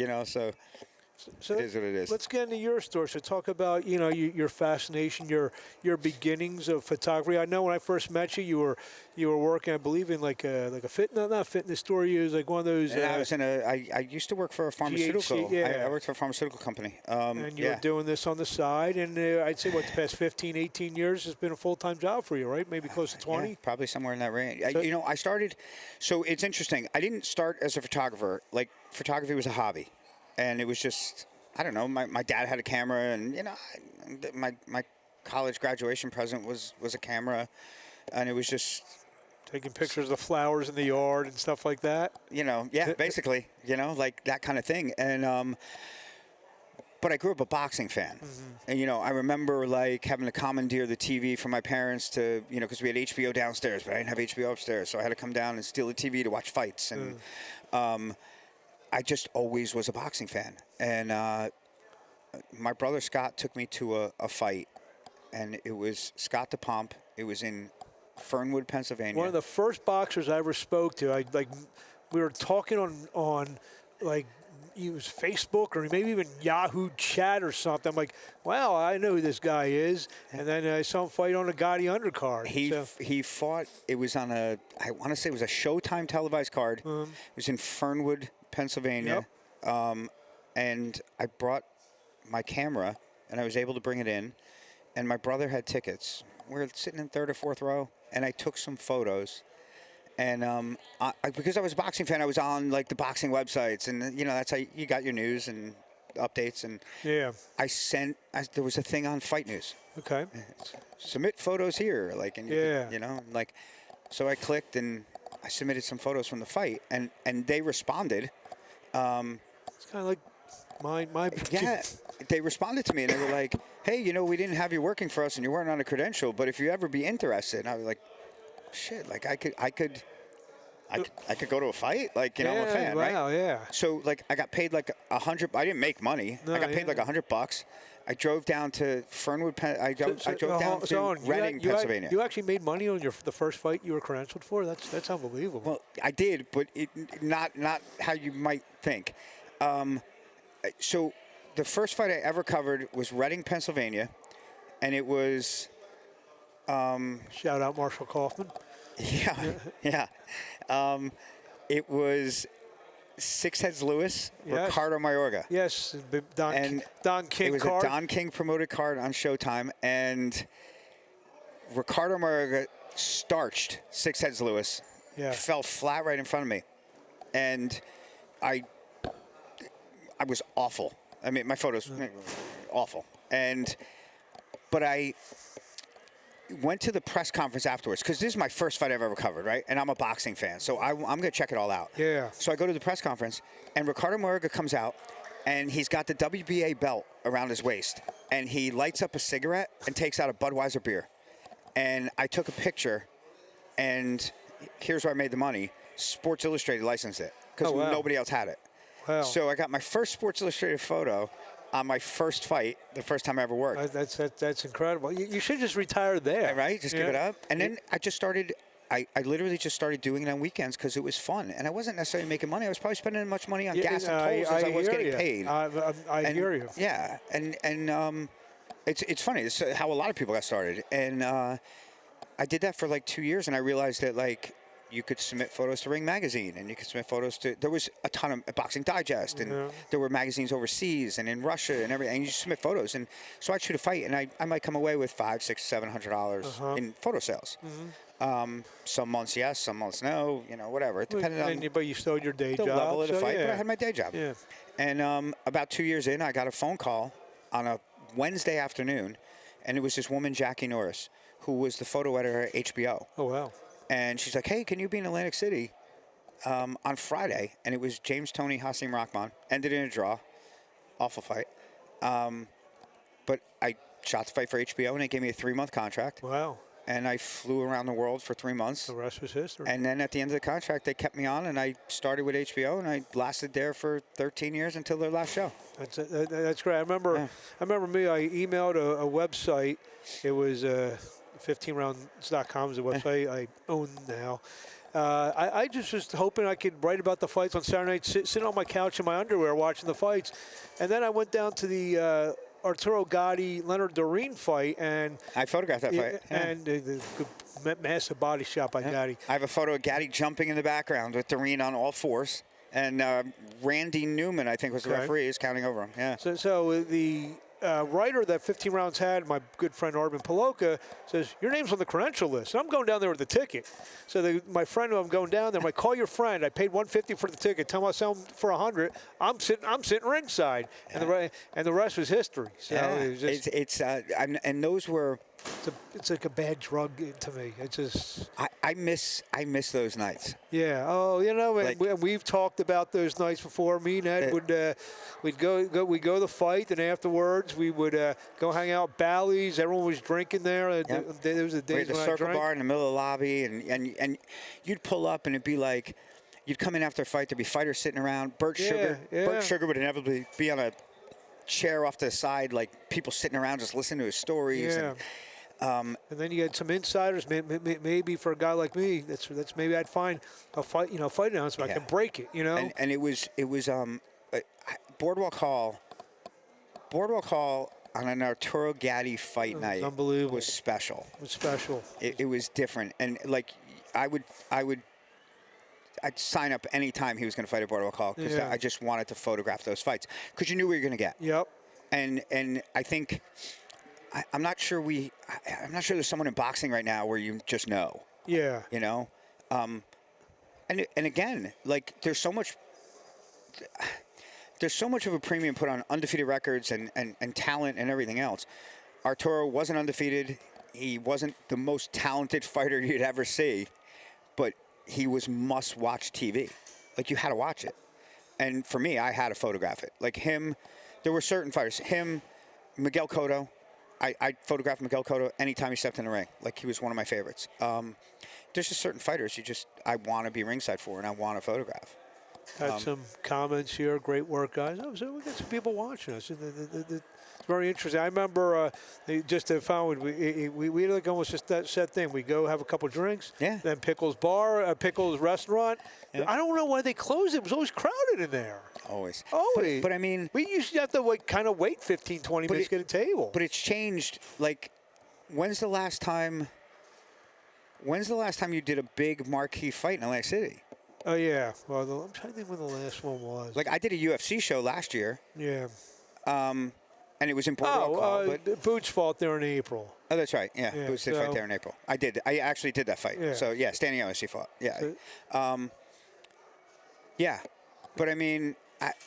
So it is what it is. Let's get into your story. So talk about your fascination, your beginnings of photography. I know when I first met you, you were working, I believe, in like a fitness store. You was like one of those. I used to work for a pharmaceutical. GHC, I worked for a pharmaceutical company. And you were doing this on the side, and I'd say the past 15, 18 years has been a full-time job for you, right? Maybe close to 20. Yeah, probably somewhere in that range. I started. So it's interesting. I didn't start as a photographer. Like, photography was a hobby. And it was just, I don't know, my dad had a camera, and, my college graduation present was a camera, and it was just... Taking pictures of the flowers in the yard and stuff like that? Basically, like that kind of thing. And, but I grew up a boxing fan. Mm-hmm. And, I remember, like, having to commandeer the TV from my parents to, because we had HBO downstairs, but I didn't have HBO upstairs, so I had to come down and steal the TV to watch fights. And, I just always was a boxing fan. And my brother Scott took me to a fight, and it was Scott DePomp. It was in Fernwood, Pennsylvania. One of the first boxers I ever spoke to. We were talking on use Facebook or maybe even Yahoo chat or something. I'm like, wow, I know who this guy is. And then I saw him fight on a Gotti undercard. He fought, it was on I want to say it was a Showtime televised card. It was in Fernwood, Pennsylvania. Yep. And I brought my camera, and I was able to bring it in. And my brother had tickets. We were sitting in third or fourth row, and I took some photos. And because I was a boxing fan, I was on like the boxing websites, and that's how you got your news and updates. And yeah, there was a thing on Fight News. Okay. Submit photos here, so I clicked and I submitted some photos from the fight, and they responded. It's kind of like my yeah. They responded to me and they were like, "Hey, we didn't have you working for us, and you weren't on a credential, but if you ever be interested," and I was like, shit, like I could go to a fight, I'm a fan, right? Wow, yeah. So I got paid like $100. I didn't make money. I got paid like $100. I drove down to Fernwood. I drove down to Reading, Pennsylvania. You actually made money on the first fight you were credentialed for? That's unbelievable. Well, I did, but not how you might think. So the first fight I ever covered was Reading, Pennsylvania, and it was. Shout out Marshall Kaufman. Yeah. It was Six Heads Lewis, yes. Ricardo Mayorga. Yes, Don King card. It was a Don King promoted card on Showtime, and Ricardo Mayorga starched Six Heads Lewis. Yeah. Fell flat right in front of me, and I was awful. I mean, my photos awful, but I went to the press conference afterwards, because this is my first fight I've ever covered, right? And I'm a boxing fan, so I'm going to check it all out. Yeah. So I go to the press conference, and Ricardo Mayorga comes out, and he's got the WBA belt around his waist, and he lights up a cigarette and takes out a Budweiser beer. And I took a picture, and here's where I made the money. Sports Illustrated licensed it, because nobody else had it. Wow. So I got my first Sports Illustrated photo, on my first fight, the first time I ever worked. That's incredible. You should just retire there. Right? Just give it up. And then I just started. I literally just started doing it on weekends because it was fun, and I wasn't necessarily making money. I was probably spending as much money on gas and tolls as I was getting paid. I hear you. Yeah, and it's funny. It's how a lot of people got started, and I did that for like 2 years, and I realized that like you could submit photos to Ring Magazine, and you could submit photos to. There was a ton of Boxing Digest, and there were magazines overseas and in Russia and everything. And you submit photos, and so I'd shoot a fight, and I might come away with $500, $600, $700 in photo sales. Some months yes, some months no, whatever. It depended on but you still had your day the job. level of the fight, but I had my day job. Yeah. And about 2 years in, I got a phone call on a Wednesday afternoon, and it was this woman, Jackie Norris, who was the photo editor at HBO. Oh, wow. And she's like, hey, can you be in Atlantic City on Friday? And it was James Toney, Hasim Rahman. Ended in a draw. Awful fight. But I shot the fight for HBO, and they gave me a 3-month contract. Wow. And I flew around the world for 3 months. The rest was history. And then at the end of the contract, they kept me on, and I started with HBO, and I lasted there for 13 years until their last show. That's great. I remember I emailed a website. It was 15rounds.com is a website I own now. I just was hoping I could write about the fights on Saturday night, sitting on my couch in my underwear watching the fights. And then I went down to the Arturo Gatti, Leonard Doreen fight, and I photographed that fight. And the massive body shot by Gatti. I have a photo of Gatti jumping in the background with Doreen on all fours, and Randy Newman, I think, was the referee, is counting over him. Yeah. So the writer that 15 Rounds had, my good friend Arvin Paloka, says, your name's on the credential list. And I'm going down there with the ticket. So my friend who I'm going down there, I'm like, call your friend. I paid $150 for the ticket. Tell him I'll sell him for $100. I'm sitting ringside. And the rest was history. So it was just, and those were. It's like a bad drug to me. It's just. I miss those nights. Yeah. Oh, we've talked about those nights before. Me and Ed we'd go to the fight, and afterwards we would go hang out at Bally's. Everyone was drinking there. There was a days when I circle drank. bar in the middle of the lobby, and you'd pull up, and it'd be like, you'd come in after a fight. There'd be fighters sitting around. Bert Sugar would inevitably be on a chair off to the side, like people sitting around just listening to his stories. Yeah. And then you had some insiders. Maybe for a guy like me, that's maybe I'd find a fight announcement. I can break it. And it was Boardwalk Hall on an Arturo Gatti fight night. Unbelievable. Was special. It was special. It was different, and like I'd sign up any time he was going to fight at Boardwalk Hall because I just wanted to photograph those fights because you knew what you were going to get. Yep. And I think. I'm not sure there's someone in boxing right now where you just know. Yeah. And again, like there's so much of a premium put on undefeated records and talent and everything else. Arturo wasn't undefeated. He wasn't the most talented fighter you'd ever see, but he was must-watch TV. Like you had to watch it. And for me, I had to photograph it. Like him, there were certain fighters. Him, Miguel Cotto. I photographed Miguel Cotto anytime he stepped in the ring. Like, he was one of my favorites. There's just certain fighters I want to be ringside for and I want to photograph. Had some comments here. Great work, guys. So we got some people watching us. It's very interesting. I remember just to find we like almost just that set thing. We go have a couple drinks. Yeah. Then Pickles Bar, Pickles Restaurant. Yeah. I don't know why they closed it. It was always crowded in there. Always. But I mean, we used to have to kind of wait 15, 20 minutes to get a table. But it's changed. Like, when's the last time you did a big marquee fight in Atlantic City? Oh, yeah. Well, I'm trying to think when the last one was. Like, I did a UFC show last year. Yeah. And it was in Boardwalk Hall. But Boots fought there in April. Oh, that's right. Yeah, Boots did fight there in April. I did. I actually did that fight. Yeah. So, yeah, Standing OSC fought. Yeah. Yeah. But, I mean,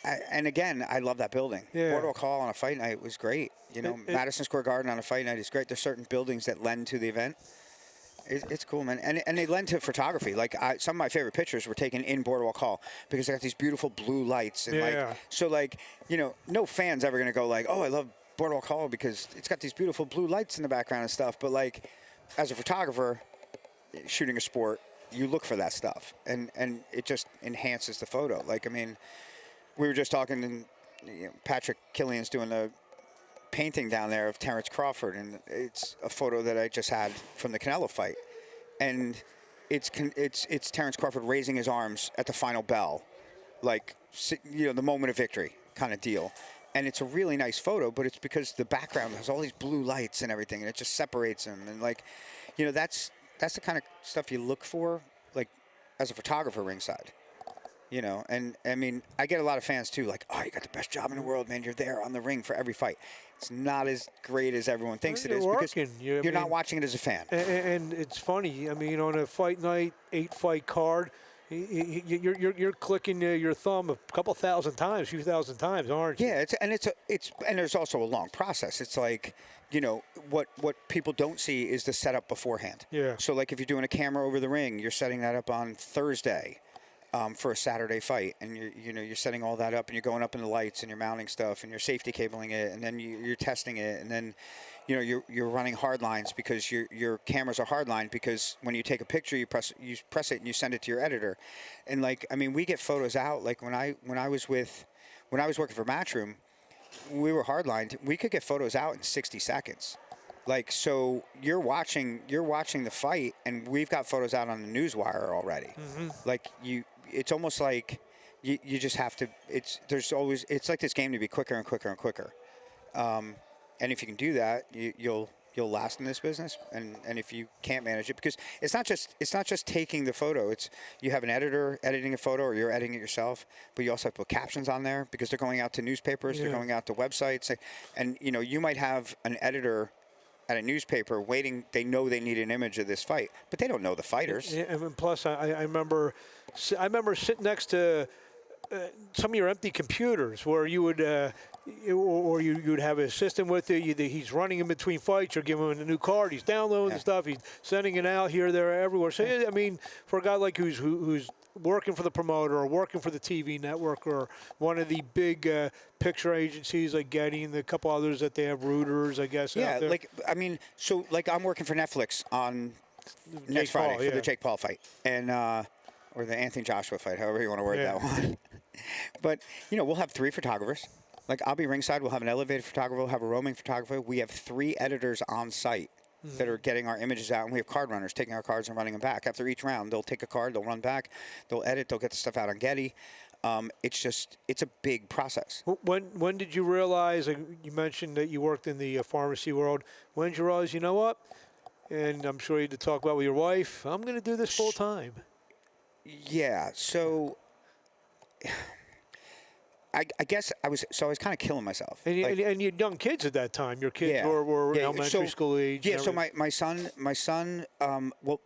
and again, I love that building. Yeah. Boardwalk Hall on a fight night was great. Madison Square Garden on a fight night is great. There's certain buildings that lend to the event. It's cool, man. And they lend to photography. Like, some of my favorite pictures were taken in Boardwalk Hall because they got these beautiful blue lights. And no fan's ever going to go like, oh, I love Boardwalk Hall because it's got these beautiful blue lights in the background and stuff. But, like, as a photographer shooting a sport, you look for that stuff. And it just enhances the photo. Like, I mean, we were just talking Patrick Killian's doing the painting down there of Terrence Crawford, and it's a photo that I just had from the Canelo fight, and it's Terrence Crawford raising his arms at the final bell, like the moment of victory kind of deal. And it's a really nice photo, but it's because the background has all these blue lights and everything, and it just separates them. And that's the kind of stuff you look for, like as a photographer ringside. And I mean, I get a lot of fans too, like, oh, you got the best job in the world, man. You're there on the ring for every fight. It's not as great as everyone thinks it is because you're not watching it as a fan. And it's funny. I mean, on a fight night, 8-fight card, you're clicking your thumb a couple thousand times, a few thousand times, aren't you? Yeah, and there's also a long process. It's like, what people don't see is the setup beforehand. Yeah. So like if you're doing a camera over the ring, you're setting that up on Thursday. For a Saturday fight, and you're setting all that up, and you're going up in the lights, and you're mounting stuff, and you're safety cabling it, and then you're testing it, and then you're running hard lines because your cameras are hard lined because when you take a picture, you press it and you send it to your editor, and like I mean we get photos out like when I was working for Matchroom, we were hard lined. We could get photos out in 60 seconds. Like, so you're watching the fight, and we've got photos out on the newswire already. Mm-hmm. Like it's almost like you just have to. It's like this game to be quicker and quicker and quicker. And if you can do that, you'll last in this business. And if you can't manage it, because it's not just taking the photo. It's you have an editor editing a photo, or you're editing it yourself. But you also have to put captions on there because they're going out to newspapers, they're going out to websites, and you might have an editor at a newspaper waiting. They know they need an image of this fight, but they don't know the fighters. Yeah, and plus, I remember sitting next to some of your empty computers where you would, or you'd have an assistant with you. He's running in between fights. You're giving him a new card. He's downloading the stuff. He's sending it out here, there, everywhere. So I mean, for a guy like who's working for the promoter or working for the TV network or one of the big picture agencies like Getty and the couple others that they have, Reuters, I guess. Yeah, like I mean, so like I'm working for Netflix on next Friday for the Jake Paul fight and or the Anthony Joshua fight, however you want to word that one. But we'll have 3 photographers. Like I'll be ringside. We'll have an elevated photographer. We'll have a roaming photographer. We have 3 editors on site. Mm-hmm. That are getting our images out, and we have card runners taking our cards and running them back. After each round, they'll take a card, they'll run back, they'll edit, they'll get the stuff out on Getty. It's a big process. When did you realize, you mentioned that you worked in the pharmacy world, when did you realize, you know what, and I'm sure you had to talk about with your wife, I'm going to do this full time? Yeah, so I guess I was kind of killing myself. And you had young kids at that time. Your kids were elementary school age. Yeah. So my son. Well,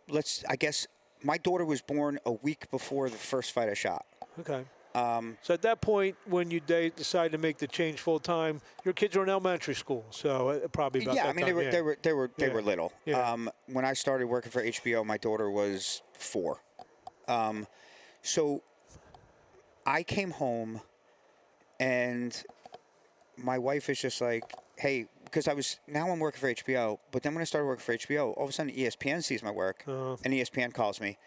I guess my daughter was born a week before the first fight I shot. Okay. So at that point, when you decided to make the change full time, your kids were in elementary school. So probably about that time. They were little. Yeah. When I started working for HBO, my daughter was 4. So I came home. And my wife is just like, hey, because now I'm working for HBO, but then when I started working for HBO, all of a sudden ESPN sees my work, and ESPN calls me,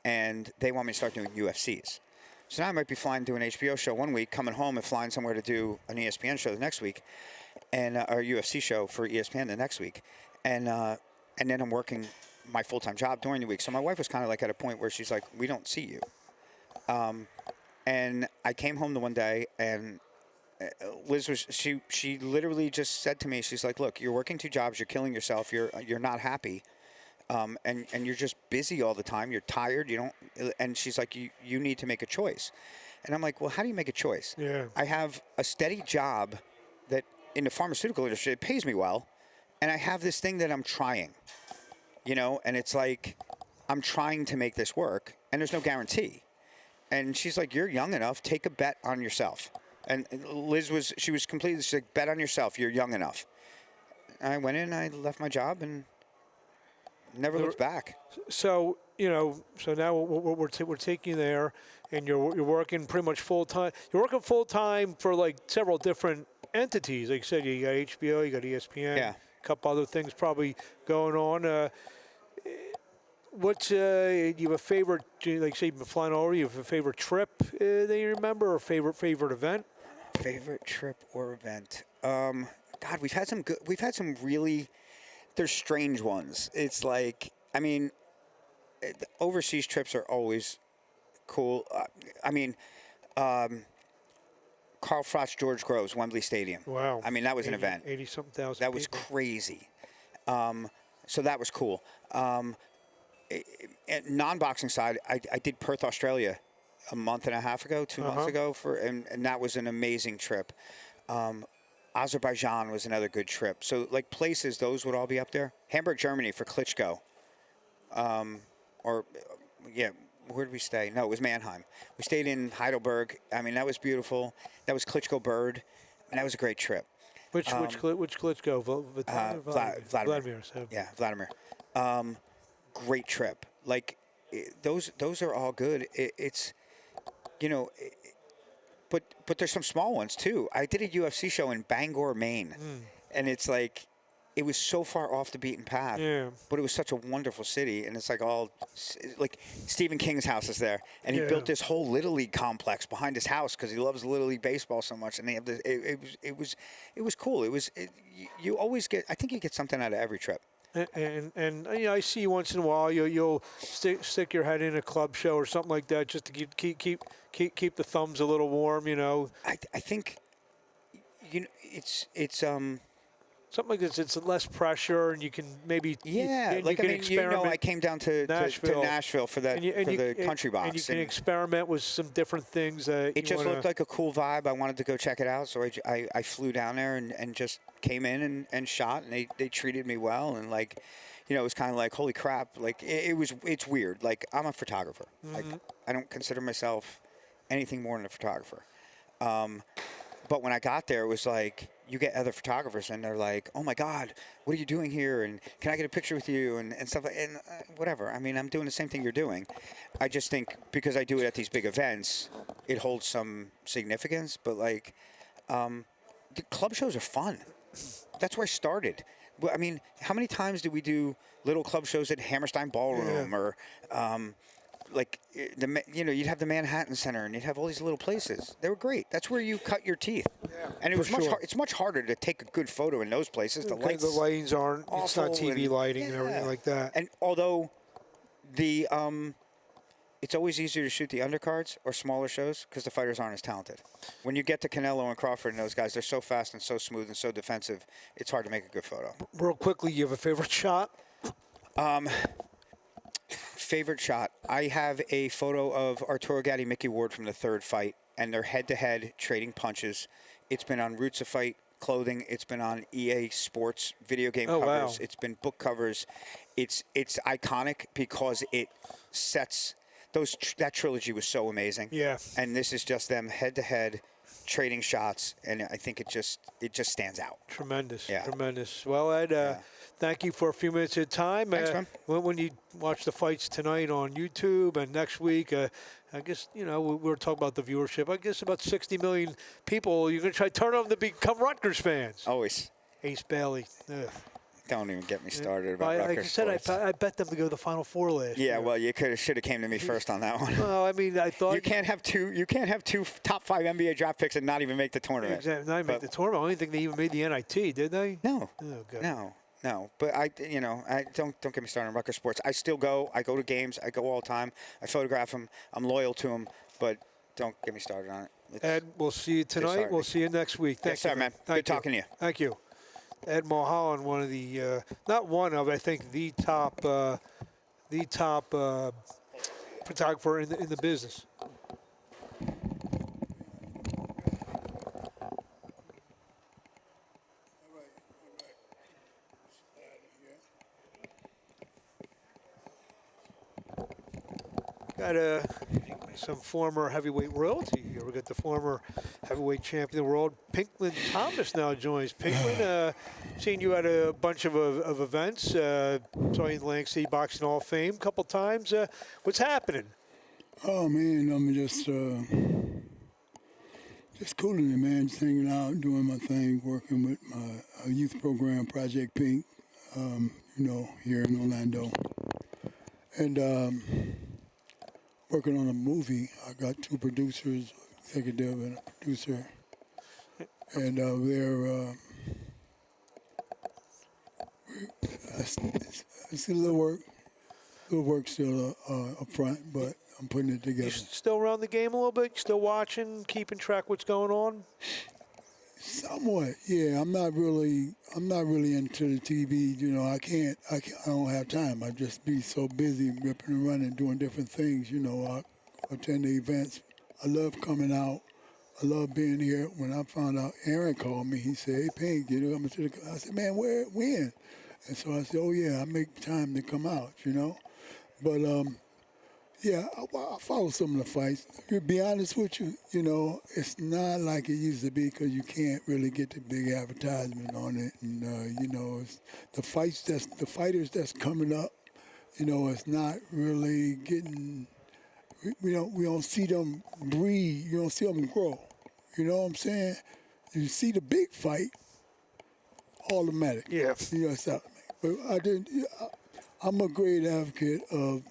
and they want me to start doing UFCs. So now I might be flying to an HBO show one week, coming home and flying somewhere to do an ESPN show the next week, and or a UFC show for ESPN the next week, and then I'm working my full-time job during the week. So my wife was kind of like at a point where she's like, we don't see you. And I came home the one day, and Liz she literally just said to me, she's like, look, you're working 2 jobs, you're killing yourself, you're not happy, and you're just busy all the time, you're tired, and she's like, you need to make a choice. And I'm like, well, how do you make a choice? Yeah. I have a steady job that in the pharmaceutical industry, it pays me well, and I have this thing that I'm trying, and it's like, I'm trying to make this work, and there's no guarantee. And she's like, you're young enough, take a bet on yourself. And Liz was completely, she's like, bet on yourself, you're young enough. I went in, I left my job, and never looked back. So, so now we're taking you there, and you're working pretty much full-time. You're working full-time for, like, several different entities. Like you said, you got HBO, you got ESPN, a couple other things probably going on. What's you have a favorite? Like say you've been flying over. You have a favorite trip that you remember, or favorite event? Favorite trip or event? God, we've had some good. We've had some really. There's strange ones. It's like, I mean, overseas trips are always cool. Carl Frost, George Groves, Wembley Stadium. Wow. I mean, that was an event. 80-something thousand That was people. crazy. So that was cool. Non-boxing side, I did Perth, Australia, a month and a half ago, 2 months ago, and that was an amazing trip. Azerbaijan was another good trip. So, like, places, those would all be up there. Hamburg, Germany for Klitschko. Where did we stay? No, it was Mannheim. We stayed in Heidelberg. I mean, that was beautiful. That was Klitschko Bird, and that was a great trip. Which Klitschko? Vladimir. So. Yeah, Vladimir. Great trip. Like, those are all good. It's, you know, but there's some small ones too. I did a UFC show in Bangor, Maine, and it's like, it was so far off the beaten path. Yeah. But it was such a wonderful city, and it's like like Stephen King's house is there, and he built this whole Little League complex behind his house because he loves Little League baseball so much. And they have it was cool. You always get. I think you get something out of every trip. And you know, I see you once in a while. You'll stick your head in a club show or something like that just to keep the thumbs a little warm. You know. I think, you know, it's something like this. It's less pressure, and you can maybe I came down to Nashville for the country box, and you can experiment with some different things. It just looked like a cool vibe. I wanted to go check it out, so I flew down there and just came in and shot, and they treated me well, and like, you know, it was kind of like, holy crap, like it's weird. Like, I'm a photographer. Like, I don't consider myself anything more than a photographer. But when I got there, it was like, you get other photographers, and they're like, oh, my God, what are you doing here? And can I get a picture with you? And stuff like that. And whatever. I mean, I'm doing the same thing you're doing. I just think because I do it at these big events, it holds some significance. But, like, the club shows are fun. That's where I started. I mean, how many times did we do little club shows at Hammerstein Ballroom or like, you'd have the Manhattan Center, and you'd have all these little places. They were great. That's where you cut your teeth. Yeah, and it's much harder to take a good photo in those places. The lights aren't. It's not TV lighting and everything like that. And although it's always easier to shoot the undercards or smaller shows because the fighters aren't as talented. When you get to Canelo and Crawford and those guys, they're so fast and so smooth and so defensive. It's hard to make a good photo. Real quickly, you have a favorite shot? Favorite shot. I have a photo of Arturo Gatti, Mickey Ward from the third fight, and they're head-to-head trading punches. It's been on Roots of Fight clothing. It's been on EA Sports video game covers. Wow. It's been book covers. It's iconic because it sets that trilogy was so amazing. Yeah. And this is just them head-to-head trading shots, and I think it just stands out. Tremendous. Yeah. Tremendous. Well, Ed, thank you for a few minutes of time. Thanks, man. When you watch the fights tonight on YouTube and next week, I guess, you know, we were talking about the viewership. I guess about 60 million people. You're going to try to turn them to become Rutgers fans. Always. Ace Bailey. Ugh. Don't even get me started about Rutgers. Like I said, I bet them to go to the Final Four last year. Yeah, well, you should have came to me first on that one. Well, I mean, I thought you can't have two top 5 NBA draft picks and not even make the tournament. Exactly, not make the tournament. I don't think they even made the NIT, did they? No. Oh, God. No. But I don't get me started on Rutgers sports. I still go. I go to games. I go all the time. I photograph them. I'm loyal to them. But don't get me started on it. Ed, we'll see you tonight. We'll see you next week. Yes, sir, man. Good talking to you. Thank you. Ed Mulholland, one of the, not one of, I think the top photographer in the business. Got some former heavyweight royalty here. We got the former heavyweight champion of the world, Pinklon Thomas, now joins. Pinklon, seen you at a bunch of events. Saw you in the Atlantic City Boxing Hall of Fame a couple times. What's happening? Oh man, I'm just cooling it, man. Just hanging out, doing my thing, working with my youth program, Project Pink. Here in Orlando, and working on a movie. I got 2 producers, executive and a producer. and they're it's a little work still up front, but I'm putting it together. You still around the game a little bit? Still watching, keeping track what's going on? Somewhat, yeah. I'm not really into the TV. You know, I don't have time. I just be so busy ripping and running, doing different things. You know, I attend the events. I love coming out. I love being here. When I found out, Aaron called me. He said, "Hey, Pink, you know, I said, "Man, when?" And so I said, "Oh yeah, I make time to come out." You know, but yeah, I follow some of the fights. To be honest with you, you know, it's not like it used to be because you can't really get the big advertisement on it. And, you know, it's the fighters that's coming up, you know, it's not really getting, we don't see them breed. You don't see them grow. You know what I'm saying? You see the big fight, automatic. Yeah. You know, it's automatic. But I'm a great advocate of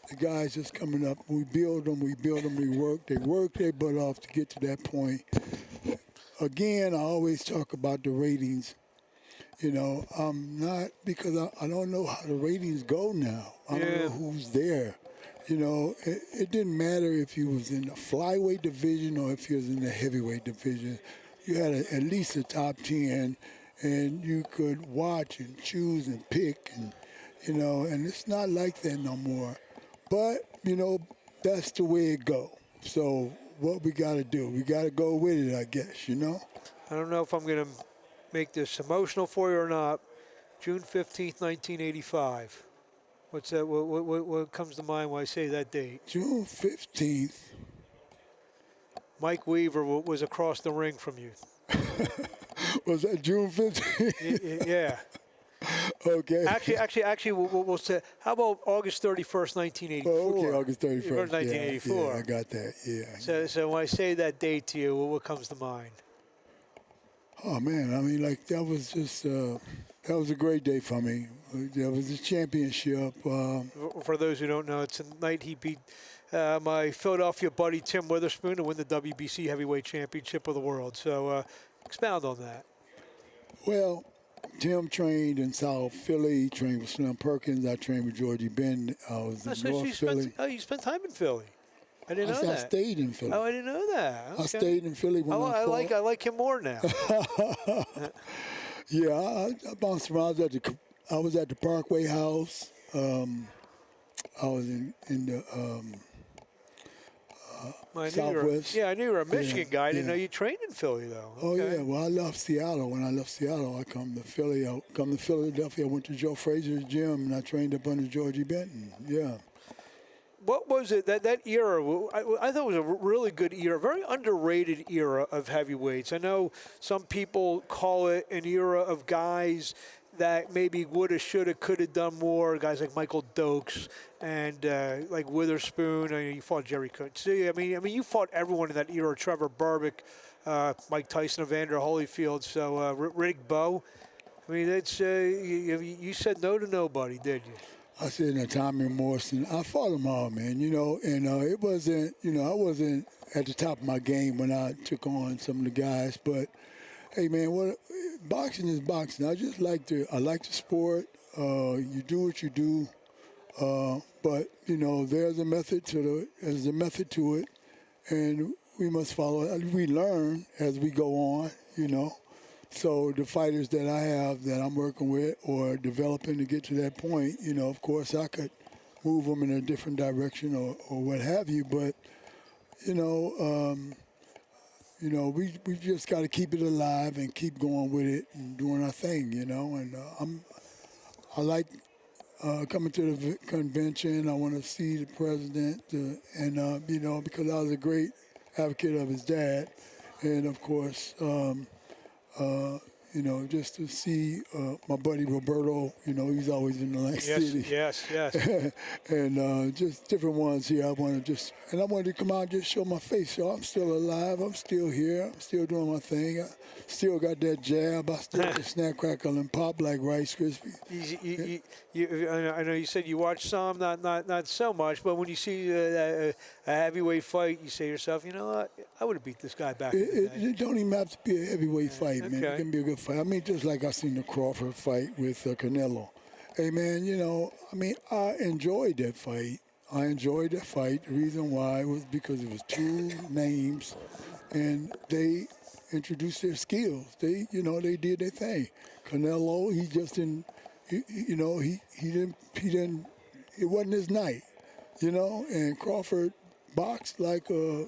the guys just coming up. We build them, we work. They work their butt off to get to that point. Again, I always talk about the ratings. You know, I'm not, because I don't know how the ratings go now. I don't know who's there. You know, it didn't matter if you was in the flyweight division or if you was in the heavyweight division. You had at least a top 10, and you could watch and choose and pick, and you know, and it's not like that no more. But, you know, that's the way it go. So what we got to do, we got to go with it, I guess, you know? I don't know if I'm going to make this emotional for you or not. June 15th, 1985. What's that? What comes to mind when I say that date? June 15th. Mike Weaver was across the ring from you. Was that June 15th? Yeah. Okay. Actually, we'll say, how about August 31st, 1984? Oh, okay, August 31st. 1984. Yeah, I got that, yeah. So when I say that date to you, what comes to mind? Oh, man, I mean, like, that was just, that was a great day for me. That was a championship. For those who don't know, it's the night he beat my Philadelphia buddy Tim Witherspoon to win the WBC Heavyweight Championship of the world. So expound on that. Well, Tim trained in South Philly. He trained with Slim Perkins. I trained with Georgie Benton. I was in North Philly. You spent time in Philly. I didn't know that. I stayed in Philly. Oh, I didn't know that. Okay. I stayed in Philly when I fought. I like him more now. Yeah, I bounced around. I was at the Parkway House. I was in the Southwest. I knew you were a Michigan guy. I didn't know you trained in Philly, though. Oh, Okay. yeah. Well, I left Seattle. When I left Seattle, I come to Philly. I come to Philadelphia. I went to Joe Frazier's gym, and I trained up under Georgie Benton. Yeah. What was it, that era? I thought it was a really good era, very underrated era of heavyweights. I know some people call it an era of guys that maybe woulda, shoulda, coulda done more. Guys like Michael Dokes and like Witherspoon. I mean, you fought Jerry Coetzee. I mean, you fought everyone in that era. Trevor Berbick, Mike Tyson, Evander Holyfield. So Riddick Bowe. I mean, that's you said no to nobody, did you? I said, Tommy Morrison. I fought them all, man. You know, and it wasn't. You know, I wasn't at the top of my game when I took on some of the guys, but. Hey man, boxing is boxing. I like the sport. You do what you do, but you know there's a method to it, and we must follow it. We learn as we go on, you know. So the fighters that I have that I'm working with or developing to get to that point, you know, of course I could move them in a different direction or what have you, but you know. You know, we just got to keep it alive and keep going with it and doing our thing, you know. And I like coming to the convention. I want to see the president, and you know, because I was a great advocate of his dad, and of course, you you know, just to see my buddy Roberto. You know, he's always in the Atlantic City. Yes. And just different ones here. I wanted to come out and just show my face. So I'm still alive. I'm still here. I'm still doing my thing. I still got that jab. I still can snap, crackle, and pop like Rice Krispies. I know you said you watch some, not so much, but when you see a heavyweight fight, you say to yourself, you know what, I would have beat this guy back in the day. It don't even have to be a heavyweight fight, man. It can be a good fight. I mean, just like I seen the Crawford fight with Canelo. Hey, man, you know, I mean, I enjoyed that fight. The reason why was because it was two names, and they introduced their skills. They did their thing. Canelo, he just didn't, he didn't. It wasn't his night, you know. And Crawford boxed like a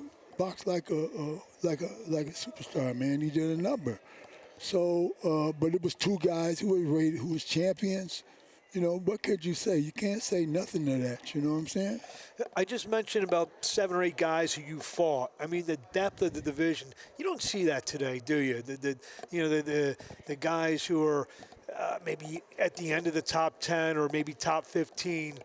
superstar, man. He did a number. So, but it was two guys who were rated, who was champions. You know, what could you say? You can't say nothing to that. You know what I'm saying? I just mentioned about 7 or 8 guys who you fought. I mean, the depth of the division. You don't see that today, do you? The guys who are maybe at the end of the top 10 or maybe top 15.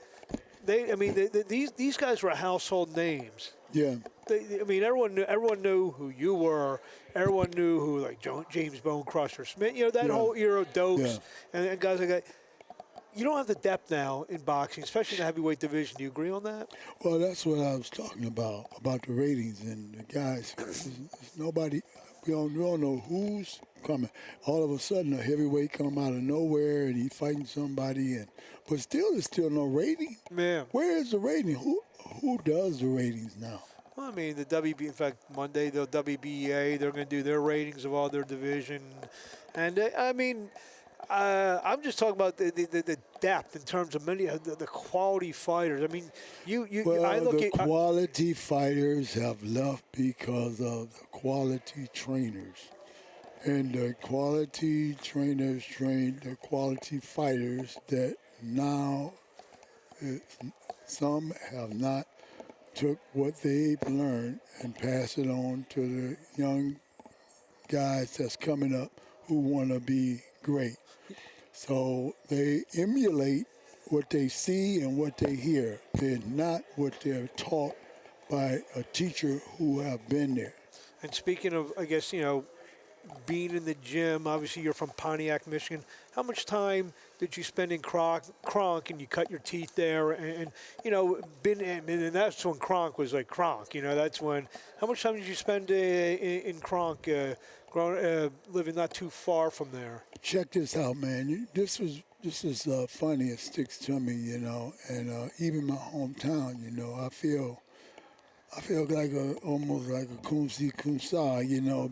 These guys were household names. Yeah. Everyone knew who you were. Everyone knew who, like James Bone Crusher Smith. You know, that whole era of Dokes and guys like that. You don't have the depth now in boxing, especially in the heavyweight division. Do you agree on that? Well, that's what I was talking about the ratings and the guys. Nobody, we don't know who's coming. All of a sudden, a heavyweight come out of nowhere and he's fighting somebody, but there's still no rating. Yeah. Where is the rating? Who does the ratings now? Well, I mean, the WBA, in fact, Monday, the WBA, they're going to do their ratings of all their division. And, I'm just talking about the depth in terms of many of the quality fighters. I mean, the quality fighters have left because of the quality trainers. And the quality trainers train the quality fighters that now some have not took what they've learned and passed it on to the young guys that's coming up who want to be great. So they emulate what they see and what they hear. They're not what they're taught by a teacher who have been there. And speaking of, I guess, being in the gym, obviously you're from Pontiac, Michigan. How much time did you spend in Kronk and you cut your teeth there? And that's when Kronk was like Kronk. That's when. How much time did you spend in Kronk, living not too far from there? Check this out, man. This is funny. It sticks to me, and even my hometown, I feel like almost like a kumsa,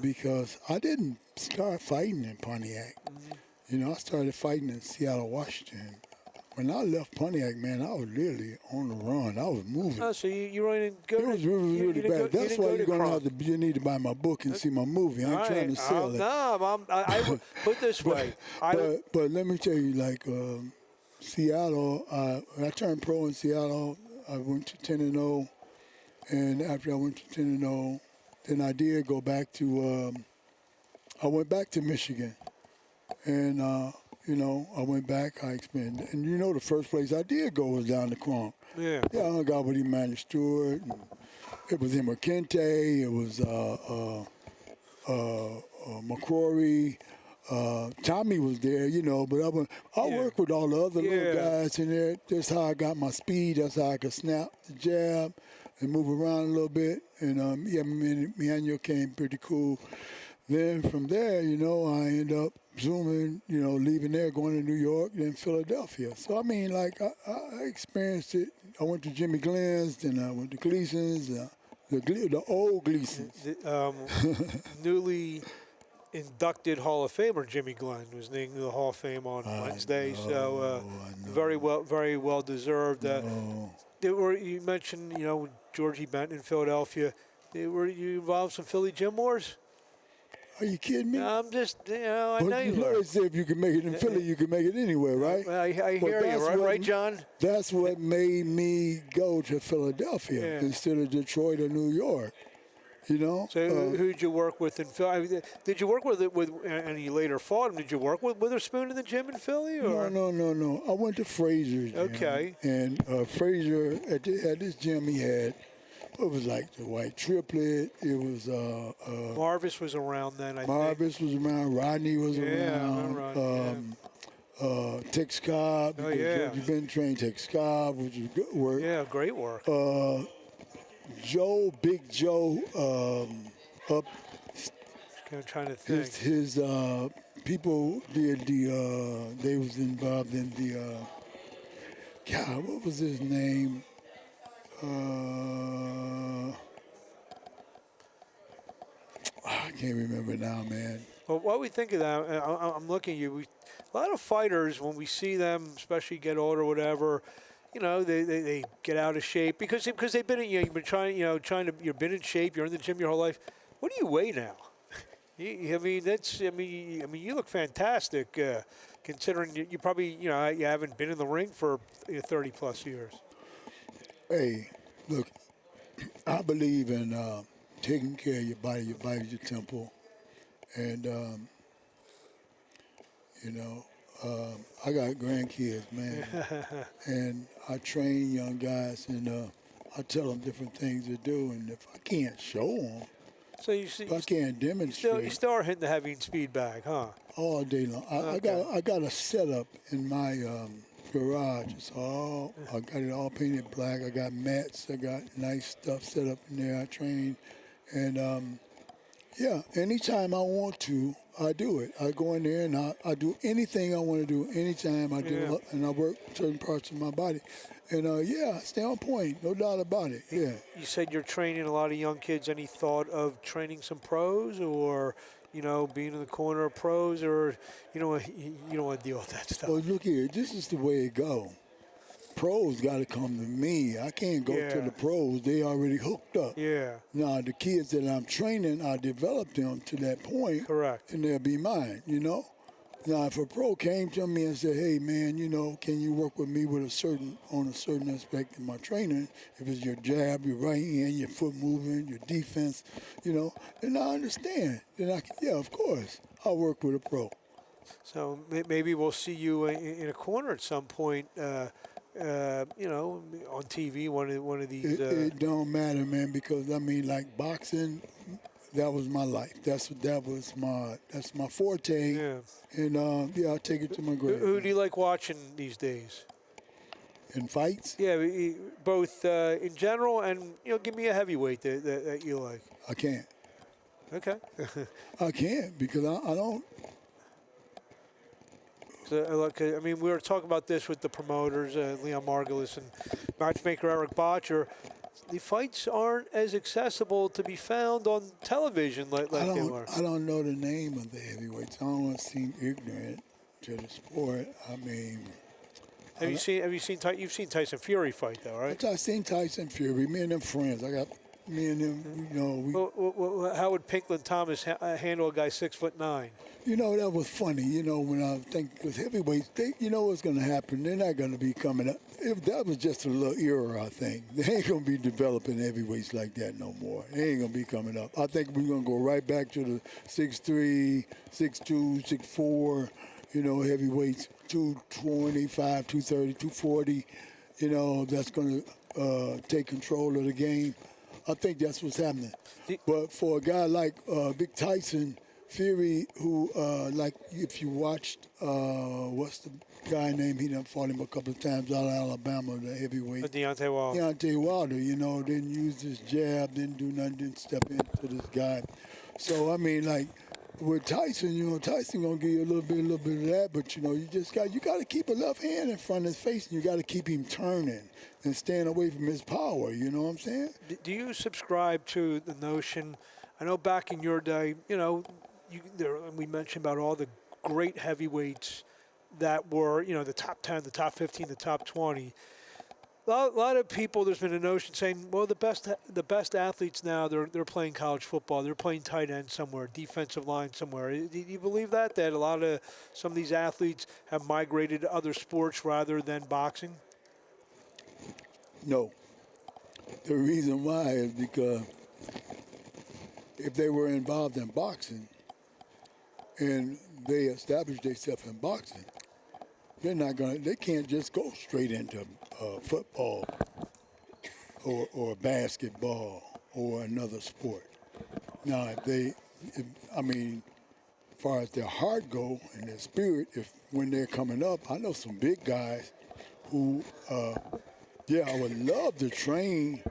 because I didn't start fighting in Pontiac. I started fighting in Seattle, Washington. When I left Pontiac, man, I was literally on the run. I was moving. Oh, so you really didn't go. It was really bad. That's why you need to buy my book and see my movie. I'm trying to sell it. No, I would put it this way. But let me tell you, like Seattle, when I turned pro in Seattle, I went to 10-0. And after I went to 10-0, then I did go back to, I went back to Michigan. And, I went back, I expanded. And the first place I did go was down to Kronk. Yeah. Yeah, I got with Emmanuel Stewart. It was in McKinte. It was McCrory. Tommy was there, but I worked with all the other little guys in there. That's how I got my speed. That's how I could snap the jab and move around a little bit. And, Emmanuel came pretty cool. Then from there, I ended up zooming, leaving there, going to New York, then Philadelphia. So, I experienced it. I went to Jimmy Glenn's, then I went to Gleason's, the old Gleason's. Newly inducted Hall of Famer Jimmy Glenn was named to the Hall of Fame on Wednesday. So, very well deserved. You mentioned, Georgie Benton in Philadelphia. Were you involved in some Philly gym wars? Are you kidding me? I'm just, I know you were. Say if you can make it in Philly, you can make it anywhere, right? I hear you, right, John? That's what made me go to Philadelphia instead of Detroit or New York. You know. So who did you work with in Philly? I mean, did you work with and you later fought him? Did you work with Witherspoon in the gym in Philly? Or? No. I went to Frazier's gym. Okay. And Frazier at this gym he had, it was like the White Triplet. It was Marvis was around then. I think. Marvis was around. Rodney was Yeah, I around. remember Rodney, Tex Cobb. Oh, yeah. George Ben trained Tex Cobb, which was good work. Yeah, great work. Big Joe, up I'm trying to think. his people did they was involved in the, God, what was his name? I can't remember now, man. Well, what we think of that, I'm looking at you. A lot of fighters, when we see them, especially get older or whatever, you know, they get out of shape because they've been you've been trying you've been in shape, you're in the gym your whole life. What do you weigh now? I mean, you look fantastic considering you probably you haven't been in the ring for 30 plus years. Hey, look, I believe in taking care of your body's your temple, and I got grandkids, man, and I train young guys, and I tell them different things to do, and if I can't show them, so if I can't demonstrate. You still are hitting the heavy and speed bag, huh? All day long. I got a setup in my garage. I got it all painted black. I got mats. I got nice stuff set up in there. I train, and anytime I want to, I do it. I go in there and I do anything I want to do anytime I do it, and I work certain parts of my body. And I stay on point, no doubt about it. Yeah. You said you're training a lot of young kids. Any thought of training some pros, or being in the corner of pros, or you don't want to deal with that stuff? Well, look here. This is the way it go. Pros got to come to me. I can't go to the pros. They already hooked up. Yeah. Now, the kids that I'm training, I develop them to that point. Correct. And they'll be mine, Now, if a pro came to me and said, hey, man, can you work with me on a certain aspect of my training? If it's your jab, your right hand, your foot movement, your defense, then I understand. Then of course, I'll work with a pro. So maybe we'll see you in a corner at some point, on TV, one of these. It don't matter, man, because, like boxing, that was my life. That's my forte. Yeah. And I take it to my grave. Who do you like watching these days? In fights? Yeah, both in general and give me a heavyweight that you like. I can't. Okay. I can't because I don't. So, we were talking about this with the promoters, Leon Margules and matchmaker Eric Bottjer. The fights aren't as accessible to be found on television like they were. I don't know the name of the heavyweights. I don't want to seem ignorant to the sport. Have you seen you've seen Tyson Fury fight though, right? I've seen Tyson Fury. Me and them friends. Me and him. How would Pinklon Thomas handle a guy 6'9"? That was funny. When I think because heavyweights, what's going to happen. They're not going to be coming up. If that was just a little era, I think they ain't going to be developing heavyweights like that no more. They ain't going to be coming up. I think we're going to go right back to the 6'3", 6'2", 6'4", heavyweights, 225, 230, 240. That's going to take control of the game. I think that's what's happening. But for a guy like Big Tyson Fury, who, if you watched, what's the guy name? He done fought him a couple of times out of Alabama, the heavyweight. Deontay Wilder. Deontay Wilder, didn't use his jab, didn't do nothing, didn't step into this guy. So, with Tyson, Tyson gonna give you a little bit of that, but you got to keep a left hand in front of his face, and you got to keep him turning and staying away from his power. You know what I'm saying? Do you subscribe to the notion? I know back in your day, we mentioned about all the great heavyweights that were, the top 10, the top 15, the top 20. A lot of people, there's been a notion saying, well, the best athletes now, they're playing college football, they're playing tight end somewhere, defensive line somewhere. Do you believe that some of these athletes have migrated to other sports rather than boxing? No. The reason why is because if they were involved in boxing and they established themselves in boxing, they can't just go straight into football or basketball or another sport. Now, as far as their heart go and their spirit, when they're coming up, I know some big guys who, I would love to train,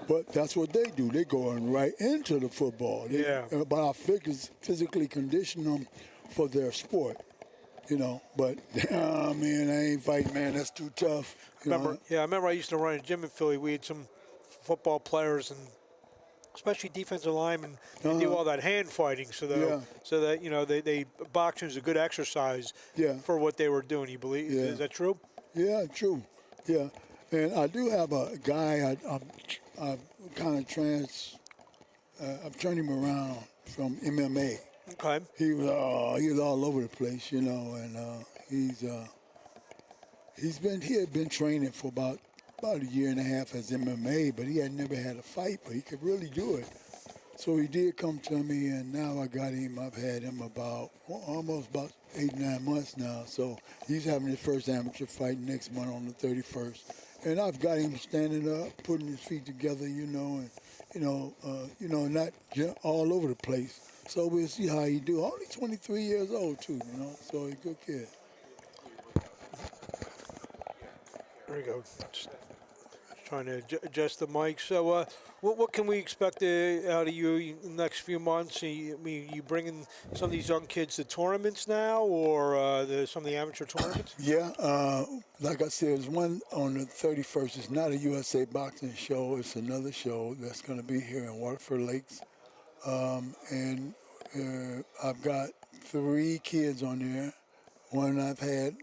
but that's what they do. They're going right into the football. But I physically condition them for their sport, But, man, I ain't fighting, man. That's too tough. I remember I used to run a gym in Philly. We had some football players and especially defensive linemen, they do all that hand fighting, so that they boxing is a good exercise for what they were doing. You believe? Is that true? Yeah, true. Yeah, and I do have a guy. I've kind of I've turned him around from MMA. Okay. He was all over the place, and he had been training for about a year and a half as MMA, but he had never had a fight, but he could really do it. So he did come to me, and now I got him. I've had him almost about 8-9 months now. So he's having his first amateur fight next month on the 31st. And I've got him standing up, putting his feet together, and not all over the place. So we'll see how he do. Only 23 years old too, so he's a good kid. There we go. Just trying to adjust the mic. So, what can we expect out of you in the next few months? You bringing some of these young kids to tournaments now, or some of the amateur tournaments? Yeah, like I said, there's one on the 31st. It's not a USA boxing show. It's another show that's going to be here in Waterford Lakes. And I've got 3 kids on there. One I've had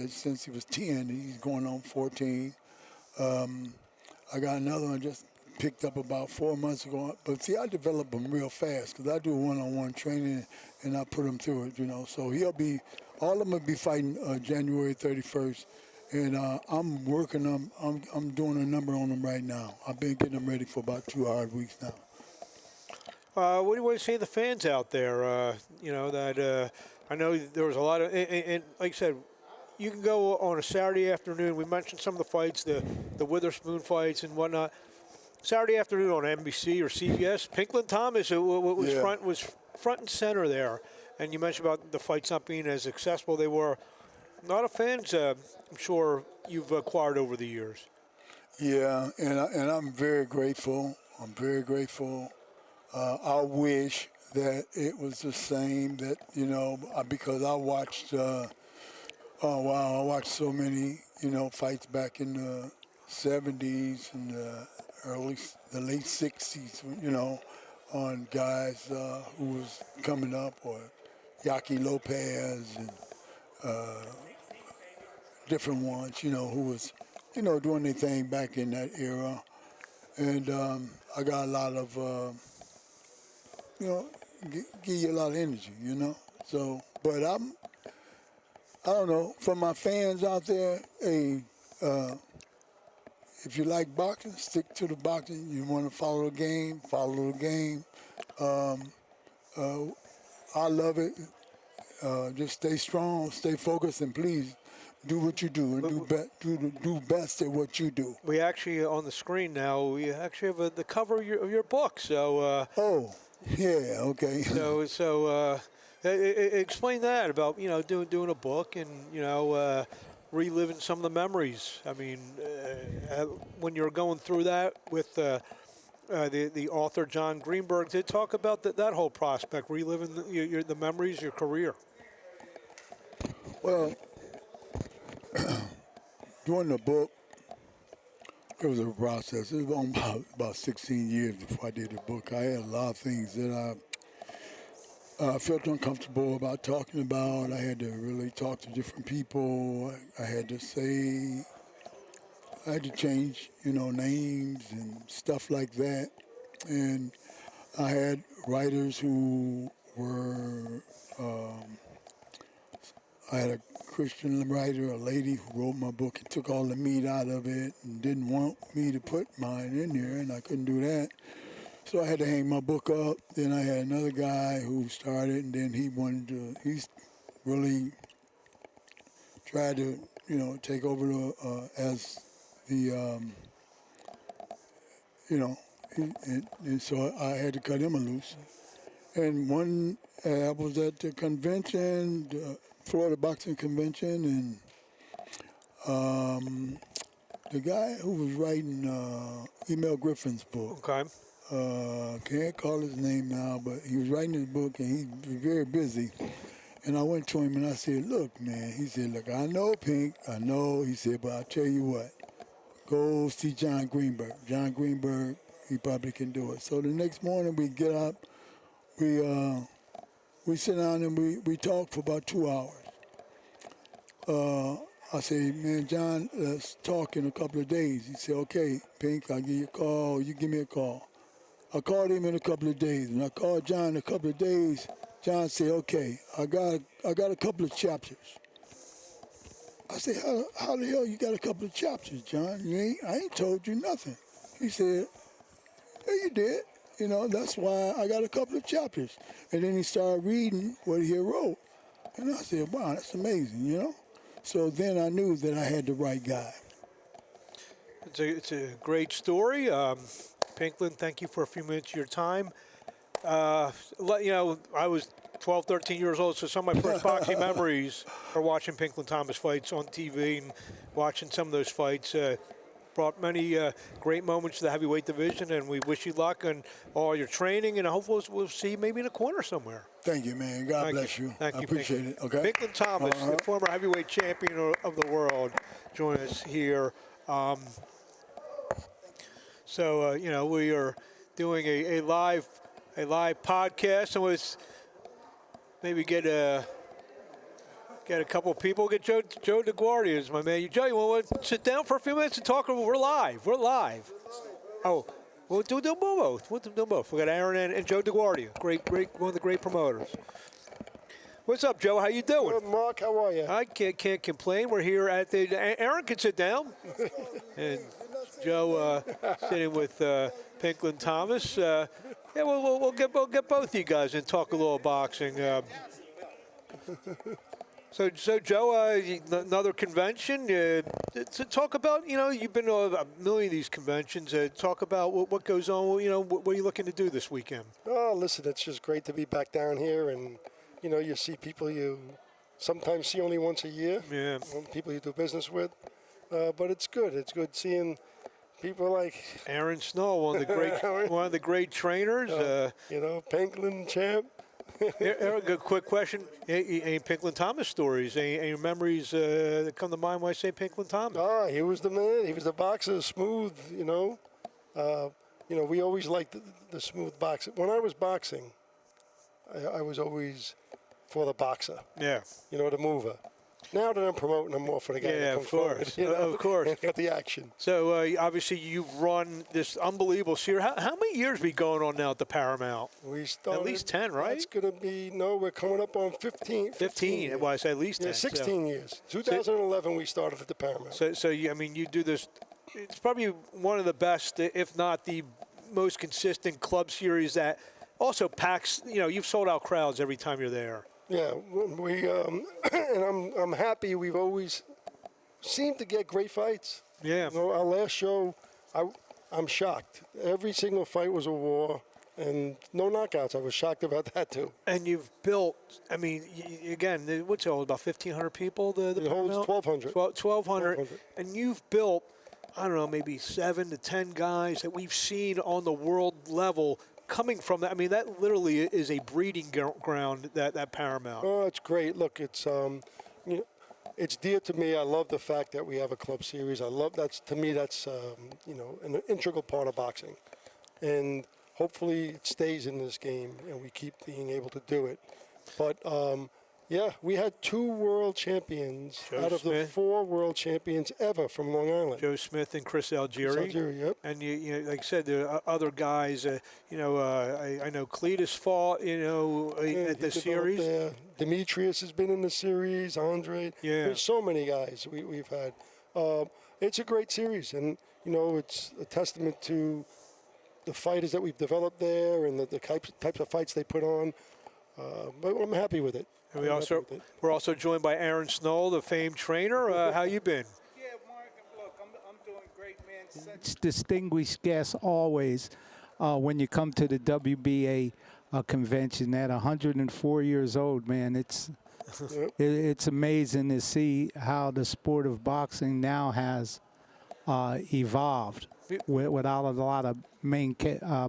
since he was 10. He's going on 14. I got another one just picked up about 4 months ago. But see, I develop them real fast because I do one-on-one training and I put them through it, So all of them will be fighting January 31st. And I'm working them. I'm doing a number on them right now. I've been getting them ready for about 2 hard weeks now. What do you want to say to the fans out there? I know there was a lot of, and like I said, you can go on a Saturday afternoon. We mentioned some of the fights, the Witherspoon fights and whatnot. Saturday afternoon on NBC or CBS, Pinklon Thomas was front and center there. And you mentioned about the fights not being as accessible they were. A lot of fans, I'm sure you've acquired over the years. Yeah, and I'm very grateful. I wish that it was the same, that, because I watched, I watched so many, fights back in the 70s and the late 60s, on guys who was coming up, or Yaki Lopez and different ones, who was, doing their thing back in that era. And I got a lot of, give you a lot of energy, So, but I don't know, for my fans out there, hey, if you like boxing, stick to the boxing. You want to follow the game, follow the game. I love it. Just stay strong, stay focused, and please do what you do and do best at what you do. We actually, on the screen now, we actually have the cover of your book. So. Yeah. Okay. So explain that about doing a book and reliving some of the memories. I mean, when you're going through that with the author John Greenberg, did talk about that whole prospect, reliving the memories, your career. Well, doing the book, it was a process. It was on about 16 years before I did the book. I had a lot of things that I felt uncomfortable about talking about. I had to really talk to different people. I had to change, names and stuff like that. And I had writers who were, I had a Christian writer, a lady who wrote my book and took all the meat out of it and didn't want me to put mine in there, and I couldn't do that. So I had to hang my book up. Then I had another guy who started, and then he's really tried to, take over as the, and so I had to cut him loose. And I was at the convention, the Florida Boxing Convention, and the guy who was writing Emil Griffin's book. Okay. Can't call his name now, but he was writing his book, and he was very busy. And I went to him and I said, look, man. He said, look, I know Pink. I know. He said, but I'll tell you what. Go see John Greenberg. John Greenberg, he probably can do it. So the next morning we get up. We sit down and we talk for about 2 hours. I say, man, John, let's talk in a couple of days. He said, okay, Pink, I'll give you a call. You give me a call. I called him in a couple of days. When I called John in a couple of days, John said, okay, I got a couple of chapters. I said, how the hell you got a couple of chapters, John? I ain't told you nothing. He said, yeah, you did. That's why I got a couple of chapters. And then he started reading what he had wrote. And I said, wow, that's amazing, So then I knew that I had the right guy. It's a great story. Pinklon, thank you for a few minutes of your time. I was 12, 13 years old, so some of my first boxing memories are watching Pinklon Thomas fights on TV and watching some of those fights. Brought many great moments to the heavyweight division, and we wish you luck on all your training, and hopefully we'll see you maybe in a corner somewhere. Thank you, man. God bless you. Thank you. I appreciate it. Okay. Pinklon Thomas, the former heavyweight champion of the world, join us here. We are doing a live podcast, and let's maybe get a couple of people. Get Joe DeGuardia is my man. Joe, you want to sit down for a few minutes and talk? We're live. Oh, we'll do both. We'll do both. We got Aaron and Joe DeGuardia, great, one of the great promoters. What's up, Joe? How you doing? Good, Marc. How are you? I can't complain. We're here at the. Aaron can sit down, and Joe sitting with Pinklon Thomas. We'll get both of you guys and talk a little boxing. So Joe, another convention. To talk about, you've been to a million of these conventions. Talk about what goes on. What are you looking to do this weekend? Oh, listen, it's just great to be back down here, and you see people you sometimes see only once a year. Yeah. People you do business with, but it's good. It's good seeing people like Aaron Snowel, one of the great trainers. Pinklon champ. Eric, a quick question. Any Pinklon Thomas stories? Any memories that come to mind when I say Pinklon Thomas? Oh, he was the man. He was the boxer, smooth, we always liked the smooth boxer. When I was boxing, I was always for the boxer. Yeah. The mover. Now that I'm promoting, I'm more for the guy that comes forward. Of course. And get the action. So, obviously, you've run this unbelievable series. How many years have we going on now at the Paramount? We started. At least 10, right? It's going to be, we're coming up on 15. 15. Well, I say at least 10. Yeah, 16 years. 2011, we started at the Paramount. So you do this. It's probably one of the best, if not the most consistent club series that also packs, you've sold out crowds every time you're there. Yeah, we and I'm happy. We've always seemed to get great fights. Yeah. Our last show, I'm shocked. Every single fight was a war, and no knockouts. I was shocked about that too. And you've built. Again, what's it all about? 1,500 people. It holds 1,200. 1,200. And you've built, I don't know, maybe 7 to 10 guys that we've seen on the world level. Coming from that, that literally is a breeding ground, that Paramount. Oh, it's great. Look, it's it's dear to me. I love the fact that we have a club series. I love that's to me that's an integral part of boxing, and hopefully it stays in this game and we keep being able to do it. But we had 2 world champions out of the 4 world champions ever from Long Island. Joe Smith and Chris Algieri. Chris Algieri, yep. And like I said, there are other guys. I know Cletus fought. At the series. Demetrius has been in the series. Andre. Yeah. There's so many guys we've had. It's a great series, and it's a testament to the fighters that we've developed there and the types of fights they put on. But I'm happy with it. And we're also joined by Aaron Snowel, the famed trainer. How you been? Yeah, Mark, look, I'm doing great, man. Such distinguished guests always when you come to the WBA convention at 104 years old, man. It's amazing to see how the sport of boxing now has evolved without a lot of main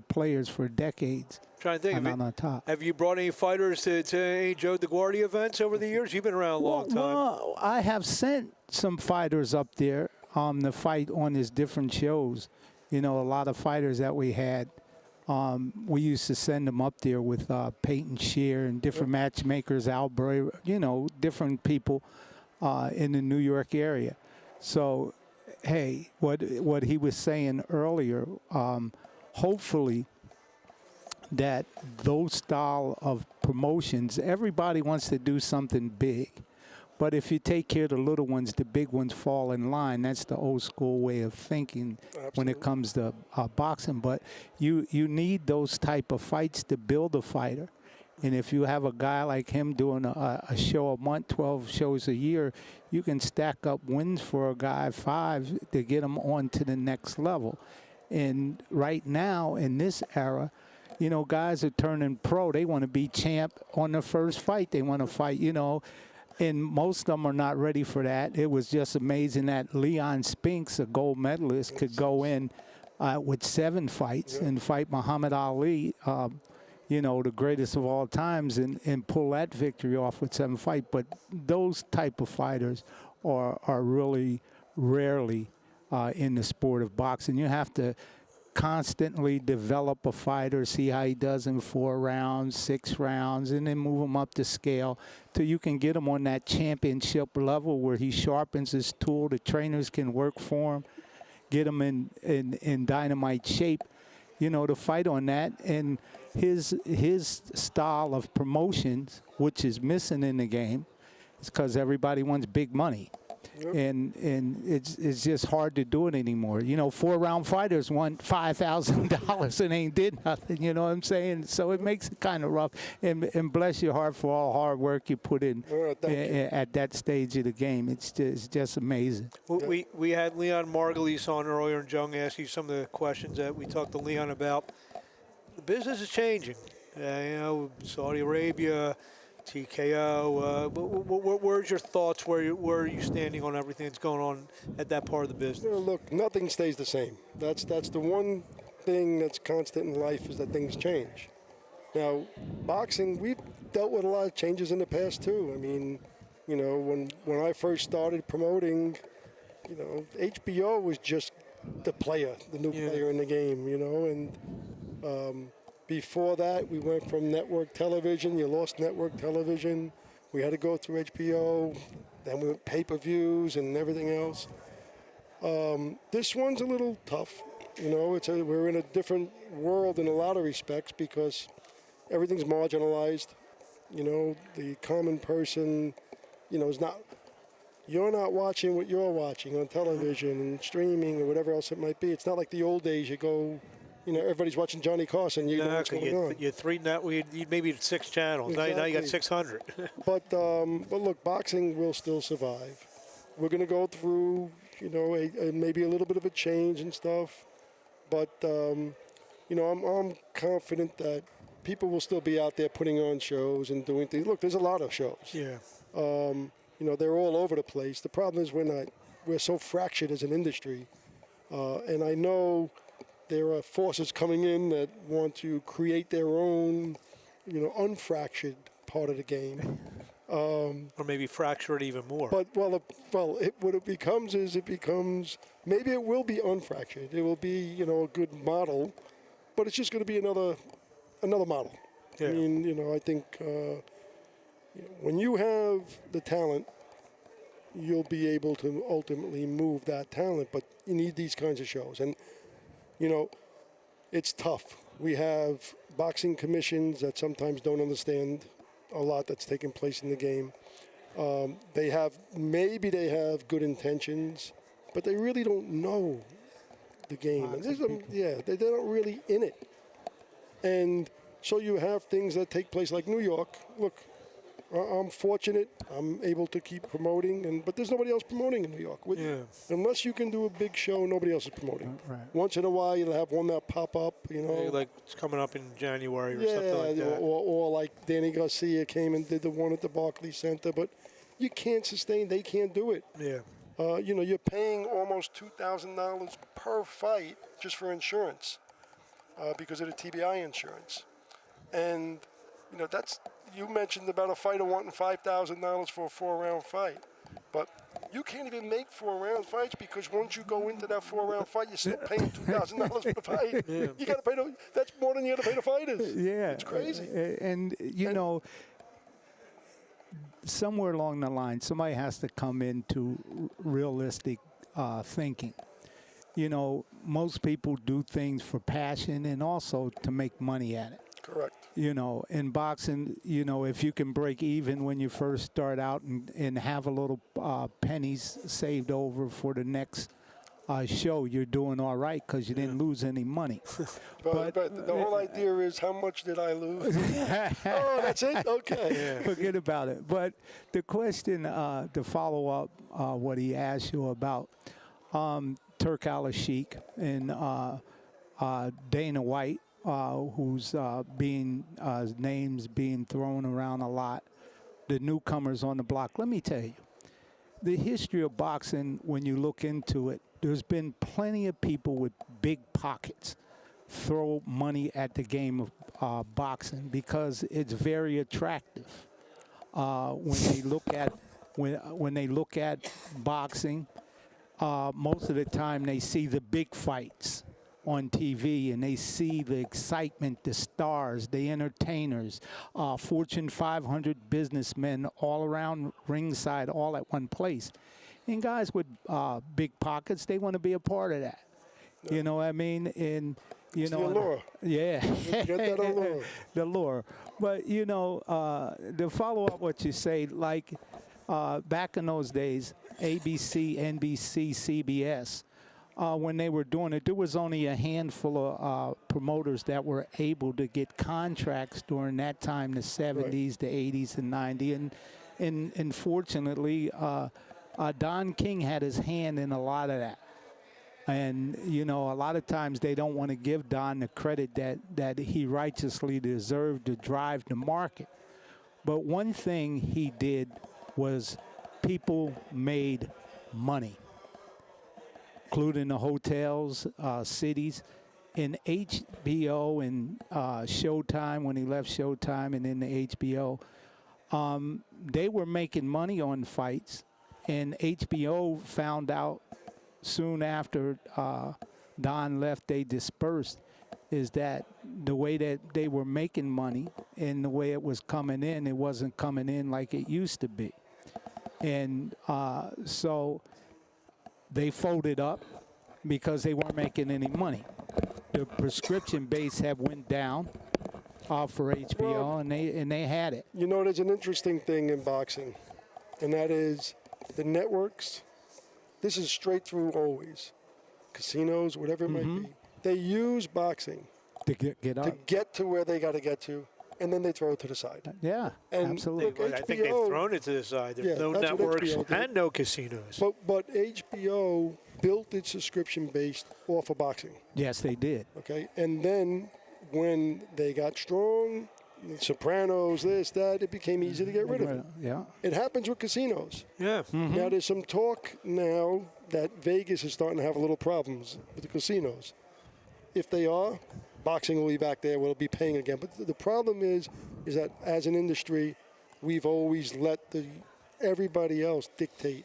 players for decades. Trying to think, on the top. Have you brought any fighters to any Joe DeGuardia events over the years? You've been around a long time. Well, I have sent some fighters up there to fight on his different shows. You know, a lot of fighters that we had, we used to send them up there with Peyton Shear and different matchmakers, Al Bray, you know, different people in the New York area. So, hey, what he was saying earlier, hopefully that those style of promotions, everybody wants to do something big. But if you take care of the little ones, the big ones fall in line. That's the old school way of thinking. Absolutely. When it comes to boxing. But you need those type of fights to build a fighter. And if you have a guy like him doing a show a month, 12 shows a year, you can stack up wins for a guy 5 to get him on to the next level. And right now, in this era, you know, guys are turning pro. They want to be champ on the first fight. They want to fight, you know. And most of them are not ready for that. It was just amazing that Leon Spinks, a gold medalist, could go in with 7 fights and fight Muhammad Ali, you know, the greatest of all times, and pull that victory off with 7 fights. But those type of fighters are really rarely in the sport of boxing. You have to constantly develop a fighter, see how he does in 4 rounds, 6 rounds, and then move him up the scale till you can get him on that championship level where he sharpens his tool. The trainers can work for him, get him in dynamite shape, you know, to fight on that. And his style of promotions, which is missing in the game, is because everybody wants big money. Yep. And it's just hard to do it anymore. You know, 4-round fighters want $5,000 and ain't did nothing. You know what I'm saying? So it makes it kind of rough. And bless your heart for all hard work you put in at that stage of the game. It's just amazing. Well, we had Leon Margules on earlier, and Jung asked you some of the questions that we talked to Leon about. The business is changing. You know, Saudi Arabia, TKO. Where's your thoughts? Where are you standing on everything that's going on at that part of the business? Well, look, nothing stays the same. That's the one thing that's constant in life, is that things change. Now, boxing, we've dealt with a lot of changes in the past too. I mean, you know, when I first started promoting, you know, HBO was just the player, the new player in the game. You know, and before that, we went from network television. You lost network television. We had to go through HBO. Then we went pay-per-views and everything else. This one's a little tough. You know, we're in a different world in a lot of respects because everything's marginalized. You know, the common person, you know, you're not watching what you're watching on television and streaming or whatever else it might be. It's not like the old days. You go, you know, everybody's watching Johnny Carson. You know what's going on. You maybe 6 channels. Exactly. Now you got 600. But look, boxing will still survive. We're going to go through, you know, maybe a little bit of a change and stuff. But, you know, I'm confident that people will still be out there putting on shows and doing things. Look, there's a lot of shows. Yeah. You know, they're all over the place. The problem is we're so fractured as an industry. And I know there are forces coming in that want to create their own, you know, unfractured part of the game. Or maybe fracture it even more. But, what it becomes is maybe it will be unfractured. It will be, you know, a good model, but it's just going to be another model. Yeah. I mean, you know, I think when you have the talent, you'll be able to ultimately move that talent, but you need these kinds of shows. And, you know, it's tough. We have boxing commissions that sometimes don't understand a lot that's taking place in the game. Maybe they have good intentions, but they really don't know the game. And they're not really in it. And so you have things that take place like New York. Look, I'm fortunate. I'm able to keep promoting, but there's nobody else promoting in New York. Unless you can do a big show, nobody else is promoting. Right. Once in a while, you'll have one that pop up, Like it's coming up in January or something like that. Or like Danny Garcia came and did the one at the Barclays Center. But you can't sustain. They can't do it. Yeah. You're paying almost $2,000 per fight just for insurance because of the TBI insurance. And, you mentioned about a fighter wanting $5,000 for a 4-round fight. But you can't even make 4-round fights because once you go into that 4-round fight, you're still paying $2,000 for the fight. Yeah. You got to pay that's more than you got to pay the fighters. Yeah. It's crazy. And somewhere along the line, somebody has to come into realistic thinking. Most people do things for passion and also to make money at it. Correct. In boxing, if you can break even when you first start out and have a little pennies saved over for the next show, you're doing all right because you didn't lose any money. but the whole idea is, how much did I lose? Oh, that's it? Okay. Yeah. Forget about it. But the question to follow up what he asked you about Turk Al-Sheikh and Dana White, whose names being thrown around a lot, the newcomers on the block. Let me tell you, the history of boxing, when you look into it, there's been plenty of people with big pockets throw money at the game of boxing because it's very attractive. When they look at boxing, most of the time they see the big fights on TV, and they see the excitement, the stars, the entertainers, Fortune 500 businessmen all around ringside, all at one place. And guys with big pockets, they want to be a part of that. You know what I mean? And it's the allure. Yeah. Get that allure. The allure. But to follow up what you say, like back in those days, ABC, NBC, CBS. When they were doing it, there was only a handful of promoters that were able to get contracts during that time, the 70s, the 80s, and 90s. And fortunately, Don King had his hand in a lot of that. And, a lot of times they don't want to give Don the credit that he righteously deserved to drive the market. But one thing he did was people made money, including the hotels, cities, in HBO and Showtime, when he left Showtime and then the HBO. They were making money on fights, and HBO found out soon after Don left, they dispersed, is that the way that they were making money and the way it was coming in, it wasn't coming in like it used to be. And so they folded up because they weren't making any money. The prescription base had went down for HBO, and they had it. There's an interesting thing in boxing, and that is the networks. This is straight through always. Casinos, whatever it might be. They use boxing to get to where they got to get to, and then they throw it to the side. Yeah, and absolutely. Look, I think they've thrown it to the side. There's no networks and no casinos. But HBO built its subscription base off of boxing. Yes, they did. Okay, and then when they got strong, Sopranos, this, that, it became easy to get rid of it. Yeah. It happens with casinos. Yeah. Mm-hmm. Now there's some talk now that Vegas is starting to have a little problems with the casinos. If they are, boxing will be back there. We'll be paying again. But the problem is that as an industry, we've always let everybody else dictate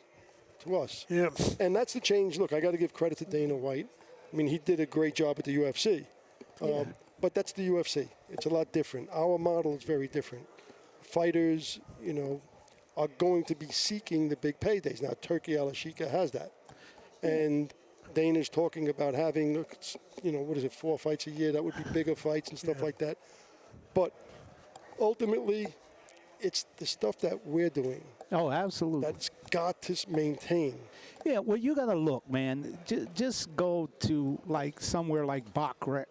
to us. Yeah. And that's the change. Look, I got to give credit to Dana White. I mean, he did a great job at the UFC. But that's the UFC. It's a lot different. Our model is very different. Fighters, are going to be seeking the big paydays. Now, Turkey Al-Sheikh has that. And Dana's talking about having, 4 fights a year. That would be bigger fights and stuff like that. But ultimately, it's the stuff that we're doing. Oh, absolutely. That's got to maintain. Yeah, well, you got to look, man. Just go to like somewhere like Bottjer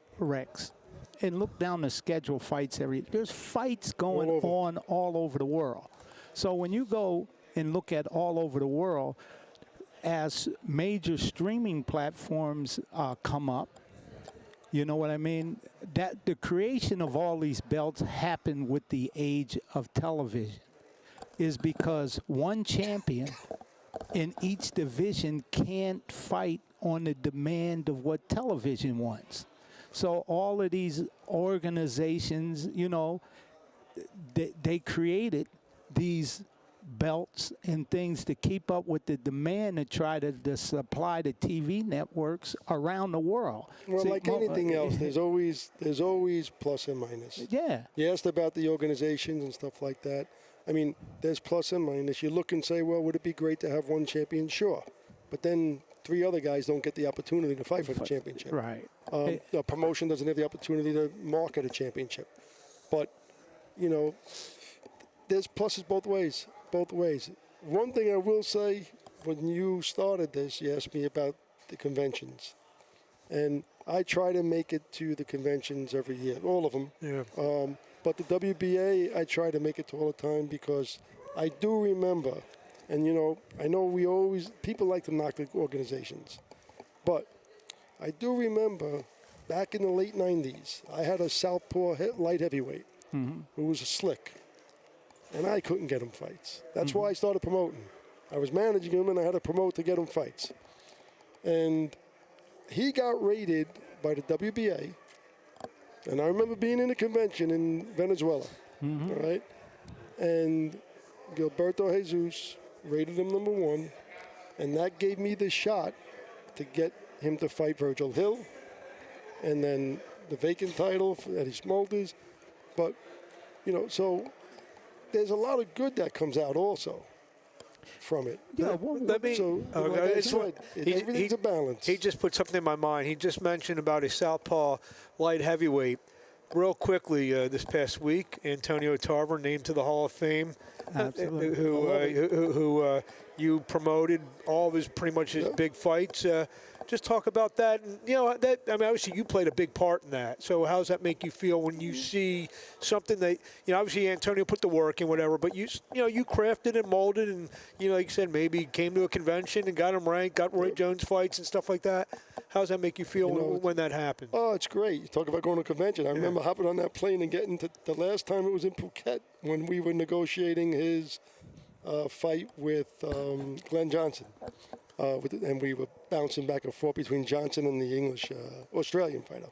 and look down the schedule fights there's fights going on all over the world. So when you go and look at all over the world, as major streaming platforms come up, you know what I mean? That the creation of all these belts happened with the age of television, is because one champion in each division can't fight on the demand of what television wants. So all of these organizations, you know, they created these belts and things to keep up with the demand to try to supply the TV networks around the world. Well, See, like anything else, there's always plus and minus. Yeah. You asked about the organizations and stuff like that. I mean, there's plus and minus. You look and say, well, would it be great to have one champion? Sure. But then 3 other guys don't get the opportunity to fight for the championship. Right. The promotion doesn't have the opportunity to market a championship. But, you know, there's pluses both ways. Both ways. One thing I will say, when you started this, you asked me about the conventions. And I try to make it to the conventions every year, all of them. Yeah. But the WBA, I try to make it to all the time because I do remember, and you know, I know people like to knock the organizations, but I do remember back in the late 90s, I had a southpaw light heavyweight who was a slick, and I couldn't get him fights. That's why I started promoting. I was managing him, and I had to promote to get him fights. And he got rated by the WBA. And I remember being in a convention in Venezuela, all right? And Gilberto Jesus rated him #1, and that gave me the shot to get him to fight Virgil Hill, and then the vacant title for Eddie Smulders. But, you know, so there's a lot of good that comes out also from it. Yeah, let me. So, like I said, everything's a balance. He just put something in my mind. He just mentioned about a southpaw light heavyweight. Real quickly, this past week, Antonio Tarver named to the Hall of Fame. Absolutely. Who you promoted all of his pretty much his big fights. Just talk about that. And, you know, that, I mean, obviously you played a big part in that. So how does that make you feel when you see something that, you know, obviously Antonio put the work in, whatever, but you crafted and molded and, you know, like you said, maybe came to a convention and got him ranked, got Roy Jones fights and stuff like that. How does that make you feel when that happens? Oh, it's great. You talk about going to a convention. I remember hopping on that plane and getting to the last time it was in Phuket when we were negotiating his fight with Glenn Johnson. And we were bouncing back and forth between Johnson and the English, Australian fighter.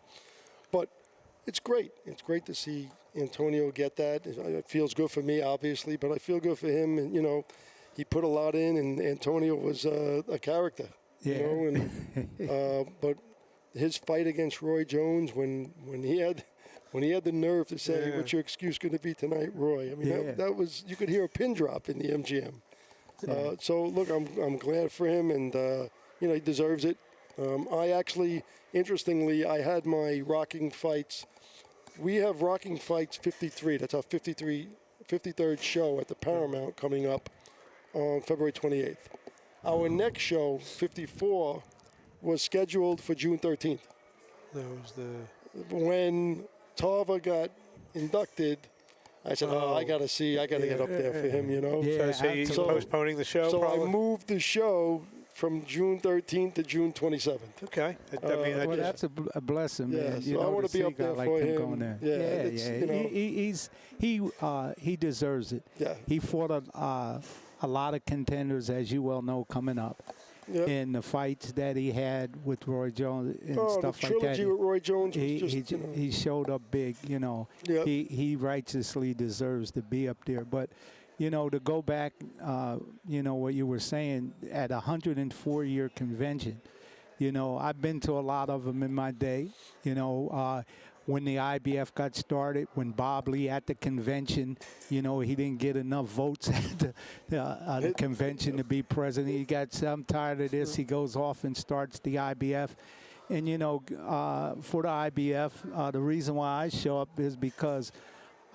But it's great. It's great to see Antonio get that. It feels good for me, obviously, but I feel good for him. And, you know, he put a lot in, and Antonio was a character. Yeah. You know, and, but his fight against Roy Jones, when he had the nerve to say, "What's your excuse going to be tonight, Roy?" I mean, that was, you could hear a pin drop in the MGM. So look, I'm glad for him, and you know, he deserves it. I actually, interestingly, I had my Rocking Fights. We have Rocking Fights 53. That's our 53rd show at the Paramount coming up on February 28th. Our next show, 54, was scheduled for June 13th. That was when Tarver got inducted. I said, I got to get up there for him, you know. Yeah, so you're postponing the show, so probably? I moved the show from June 13th to June 27th. Okay. I mean, well, that's a blessing, yeah, man. so You know, I want to be see a up there guy for like him. Going there. Yeah, You know, he deserves it. Yeah. He fought a lot of contenders, as you well know, coming up. Yep. In the fights that he had with Roy Jones and stuff the like that. trilogy with Roy Jones was just, you know. He showed up big, you know. Yep. He righteously deserves to be up there. But, you know, to go back, you know, what you were saying, at a 104-year convention, you know, I've been to a lot of them in my day, you know. When the IBF got started, when Bob Lee at the convention, you know, he didn't get enough votes at the convention to be president. He got, I'm tired of this. He goes off and starts the IBF. And, you know, for the IBF, the reason why I show up is because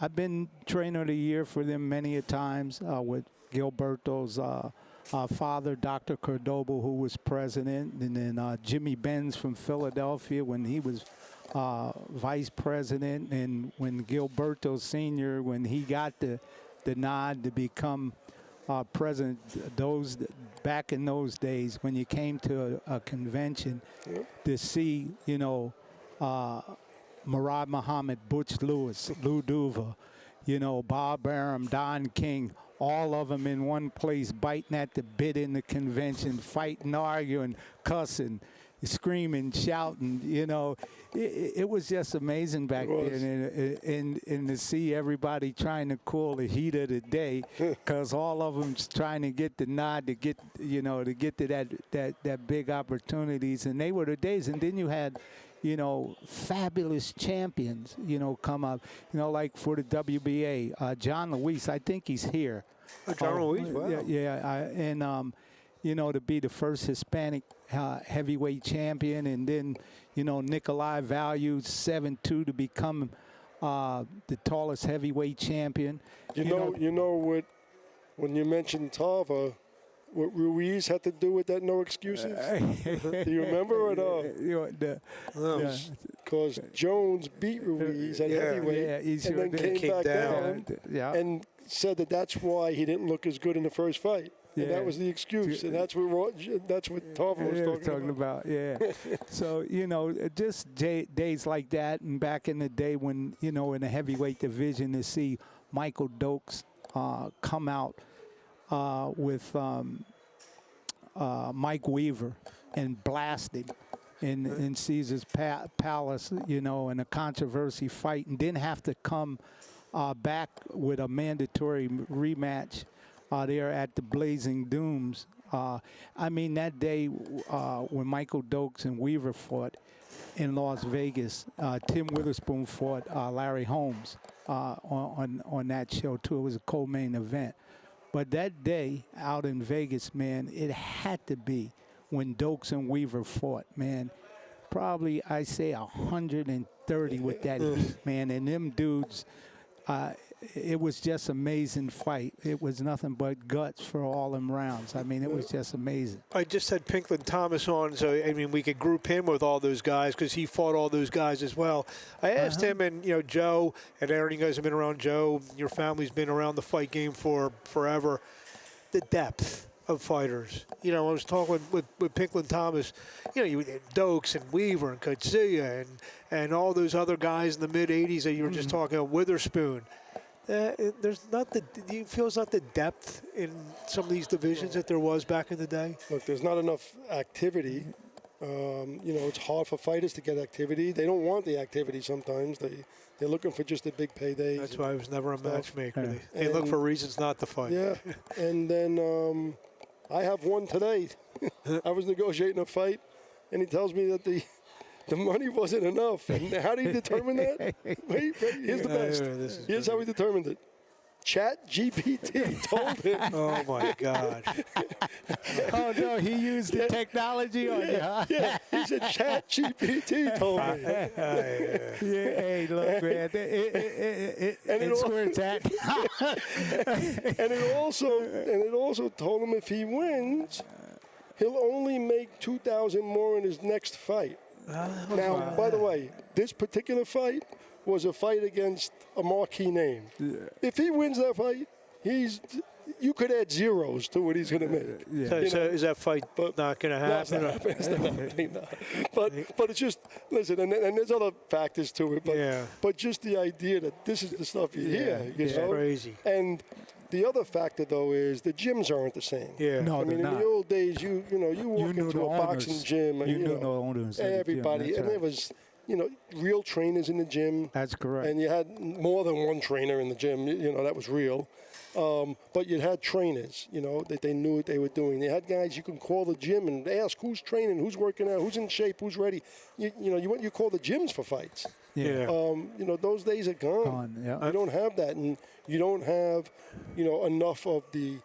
I've been trainer of the year for them many a times with Gilberto's father, Dr. Cordoba, who was president, and then Jimmy Benz from Philadelphia when he was vice president, and when Gilberto Sr., when he got the nod to become president, back in those days when you came to a convention to see, Murad Muhammad, Butch Lewis, Lou Duva, Bob Arum, Don King, all of them in one place, biting at the bit in the convention, fighting, arguing, cussing, screaming, shouting. It was just amazing back then, and to see everybody trying to cool the heat of the day, because all of them's trying to get the nod to get to that big opportunities, and they were the days. And then you had fabulous champions, come up, like for the WBA, John Luis, I think he's here. John Luis, wow. And to be the first Hispanic heavyweight champion, and then, Nikolai valued 7'2" to become the tallest heavyweight champion. You know what, when you mentioned Tava, what Ruiz had to do with that no excuses? Do you remember it? Because Jones beat Ruiz at heavyweight and then came back down and said that that's why he didn't look as good in the first fight. And that was the excuse, and that's what Tava was talking about. So, just days like that, and back in the day when, in the heavyweight division, to see Michael Dokes come out with Mike Weaver and blasted in Caesar's Palace, in a controversy fight, and didn't have to come back with a mandatory rematch there at the Blazing Dooms. That day when Michael Dokes and Weaver fought in Las Vegas, Tim Witherspoon fought Larry Holmes on that show too. It was a co-main event. But that day out in Vegas, man, it had to be when Dokes and Weaver fought, man. Probably, I say, 130 with that heat, man. And them dudes, it was just amazing fight. It was nothing but guts for all them rounds. It was just amazing. I just had Pinklon Thomas on, so we could group him with all those guys because he fought all those guys as well. I asked him, and Joe and Aaron, you guys have been around Joe. Your family's been around the fight game for forever. The depth of fighters. I was talking with Pinklon Thomas. You had Dokes and Weaver and Kutsuya and all those other guys in the mid '80s that you were just talking about, Witherspoon. There's not do you feel it's not the depth in some of these divisions that there was back in the day? Look, there's not enough activity. It's hard for fighters to get activity. They don't want the activity sometimes. They're looking for just the big paydays. That's why I was never a matchmaker. They look for reasons not to fight. Yeah, and then I have one today. I was negotiating a fight, and he tells me that the money wasn't enough. And how do you determine that? Wait, here's the best. Here's how he determined it. ChatGPT told him. Oh, my God. Oh, no, he used the technology on you, huh? Yeah, he said ChatGPT told me. Hey, look, man, it's where it's at. And it also told him if he wins, he'll only make $2,000 more in his next fight. Now, by the way, this particular fight was a fight against a marquee name. Yeah. If he wins that fight, you could add zeros to what he's going to make. Yeah. So is that fight not going to happen? It's not happening. But it's just, listen, and there's other factors to it. But just the idea that this is the stuff you hear. It's crazy. And the other factor, though, is the gyms aren't the same. Yeah. No, in the old days, you walk into a boxing gym, and you knew the owners, everybody, and there was real trainers in the gym. That's correct. And you had more than one trainer in the gym. That was real. But you had trainers, that they knew what they were doing. You had guys you can call the gym and ask who's training, who's working out, who's in shape, who's ready. You call the gyms for fights. Yeah. Those days are gone. Yeah. You don't have that, and you don't have, enough of the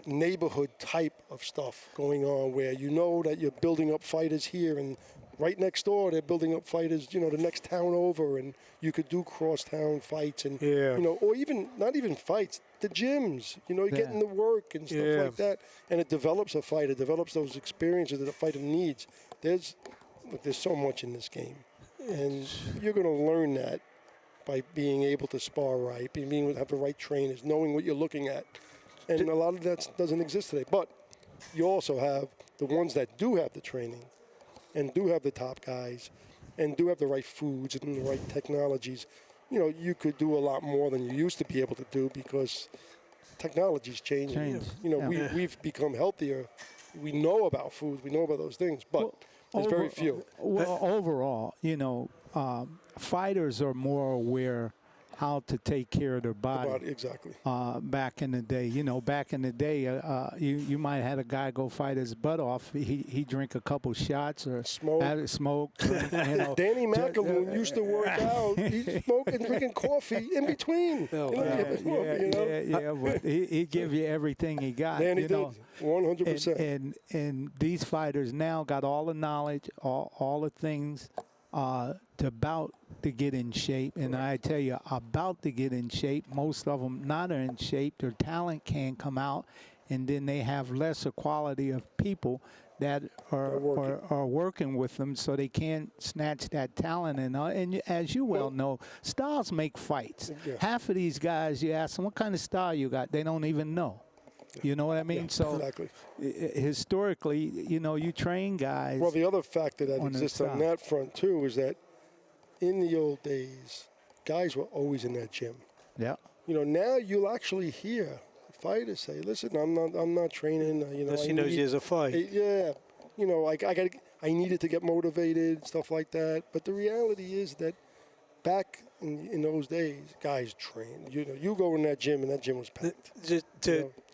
neighborhood type of stuff going on where that you're building up fighters here, and right next door they're building up fighters, the next town over, and you could do cross-town fights, and or even not even fights. the gyms, you know, getting the work and stuff Yeah. like that. And it develops a fighter, develops those experiences that a fighter needs. There's so much in this game. And you're going to learn that by being able to spar right, being able to have the right trainers, knowing what you're looking at. And a lot of that doesn't exist today. But you also have the ones that do have the training and do have the top guys and do have the right foods and the right technologies. You know, you could do a lot more than you used to be able to do because technology's changing. You know, we've become healthier. We know about foods. We know about those things, but there's very few. Well, overall, you know, fighters are more aware how to take care of their body. Exactly. Back in the day, you know, you might have had a guy go fight his butt off. He drink a couple shots or smoke. Drink, you know. Danny McAloon used to work out. He's smoking, drinking coffee in between. But he give you everything he got. Danny you did, know. 100%. And these fighters now got all the knowledge, all the things about to get in shape. And I tell you, about to get in shape, most of them not are in shape. Their talent can't come out, and then they have lesser quality of people that are working with them, so they can't snatch that talent. And as you well know, styles make fights. Yeah. Half of these guys, you ask them, what kind of style you got? They don't even know. You know what I mean? Yeah, so exactly. Historically, you know, you train guys. Well, the other factor that on exists their on style. that front, too, is that in the old days, guys were always in that gym. Yeah. You know, now you'll actually hear fighters say, "Listen, I'm not training. You know, Unless he knows he has a fight. Yeah, you know, I needed to get motivated, stuff like that. But the reality is that back in those days, guys trained. You know, you go in that gym and that gym was packed. You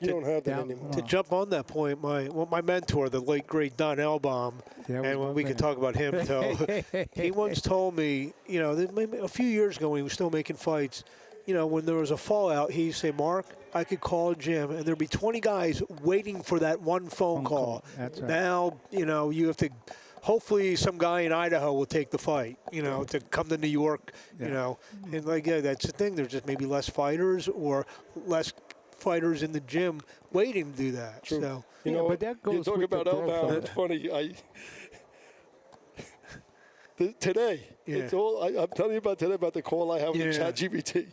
don't have that anymore. To jump on that point, my mentor, the late great Don Elbaum, and when we could talk about him too, he once told me, you know, maybe a few years ago when he was still making fights, you know, when there was a fallout, he'd say, Mark, I could call a gym and there'd be 20 guys waiting for that one phone call. That's right. Now, you know, you have to. Hopefully some guy in Idaho will take the fight, you know, to come to New York, you know. And, that's the thing. There's just maybe less fighters or less fighters in the gym waiting to do that. True. So, You know, but that goes you talk with the about growth Elbow. of It's funny. Today, I'm telling you about today about the call I have with ChatGPT.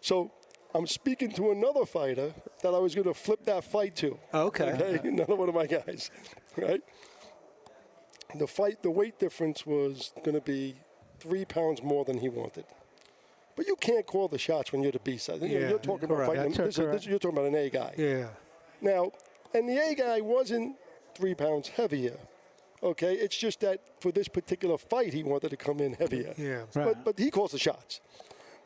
So I'm speaking to another fighter that I was going to flip that fight to. Okay. Another one of my guys, right? The weight difference was going to be 3 pounds more than he wanted. But you can't call the shots when you're the B side. You're talking about fighting. You're talking about an A guy. Yeah. Now, and the A guy wasn't 3 pounds heavier. Okay, it's just that for this particular fight, he wanted to come in heavier. Yeah. Right. But he calls the shots.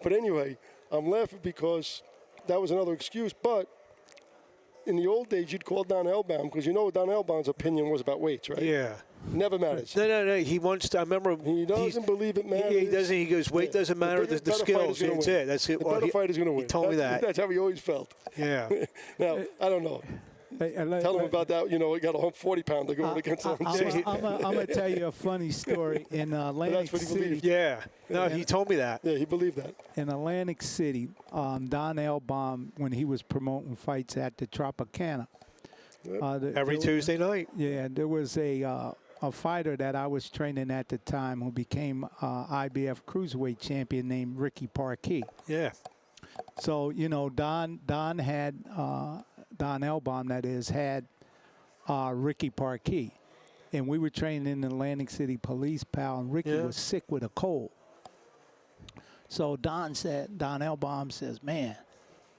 But anyway, I'm laughing because that was another excuse. But in the old days, you'd call Don Elbaum because you know what Don Elbaum's opinion was about weights, right? Yeah. Never matters. No. He wants to. I remember He doesn't believe it matters. He doesn't. He goes, weight doesn't matter. The better skills. fighter's gonna That's win. it. That's it. The better fighter's going to win. He told me that. That's how he always felt. Yeah. Now, I don't know. Tell him about that. You know, he got a 40-pounder going against him. I'm going to tell you a funny story. In Atlantic what he City, believed. Yeah. No, he told me that. Yeah, he believed that. in Atlantic City, Don Elbaum, when he was promoting fights at the Tropicana. Every Tuesday night. Yeah, there was a fighter that I was training at the time who became IBF cruiserweight champion named Ricky Parkey. Yeah. So, you know, Don Elbaum, that is, had Ricky Parkey. And we were training in the Atlantic City Police, pal, and Ricky was sick with a cold. So Don Elbaum says, man,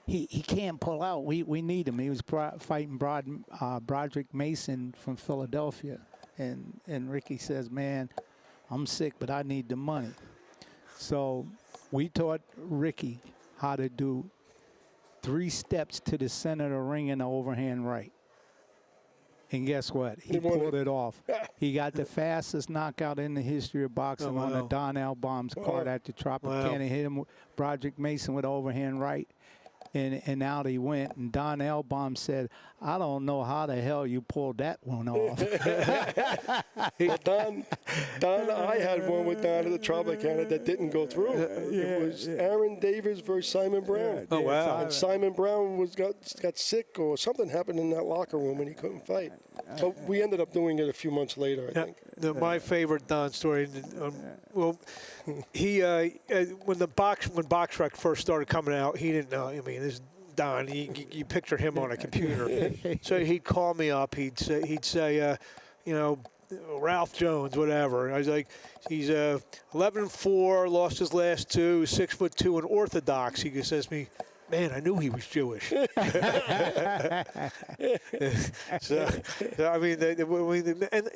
he can't pull out. We need him. He was fighting Broderick Mason from Philadelphia. And Ricky says, man, I'm sick, but I need the money. So we taught Ricky how to do 3 steps to the center of the ring in the overhand right. And guess what? He pulled it off. He got the fastest knockout in the history of boxing on the Don Elbaum's card at the Tropicana. Hit him, Broderick Mason with overhand right. and out he went. And Don Elbaum said, "I don't know how the hell you pulled that one off." Well, Don, I had one with Don at the Tropicana that didn't go through. It was Aaron Davis versus Simon Brown. Oh, wow. And Simon Brown got sick or something happened in that locker room and he couldn't fight. But we ended up doing it a few months later, I think. My favorite Don story. Well, he when BoxRec first started coming out, he didn't know. I mean, this Don. You picture him on a computer. So he'd call me up. He'd say, you know, Ralph Jones, whatever. I was like, he's 11-4, lost his last two, 6'2", and Orthodox. He says to me, "Man, I knew he was Jewish." so I mean, and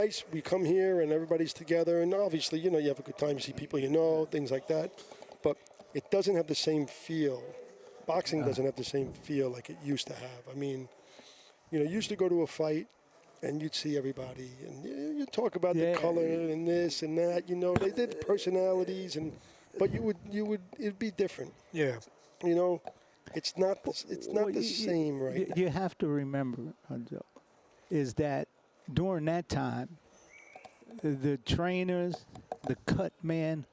nice. We come here and everybody's together, and obviously, you know, you have a good time. You see people you know, things like that. But it doesn't have the same feel. Boxing doesn't have the same feel like it used to have. I mean, you know, you used to go to a fight, and you'd see everybody, and you talk about the color and this and that. You know, they did personalities, but it'd be different. yeah. You know, it's not the same right now. You have to remember, Joe, is that during that time, the trainers, the cut men,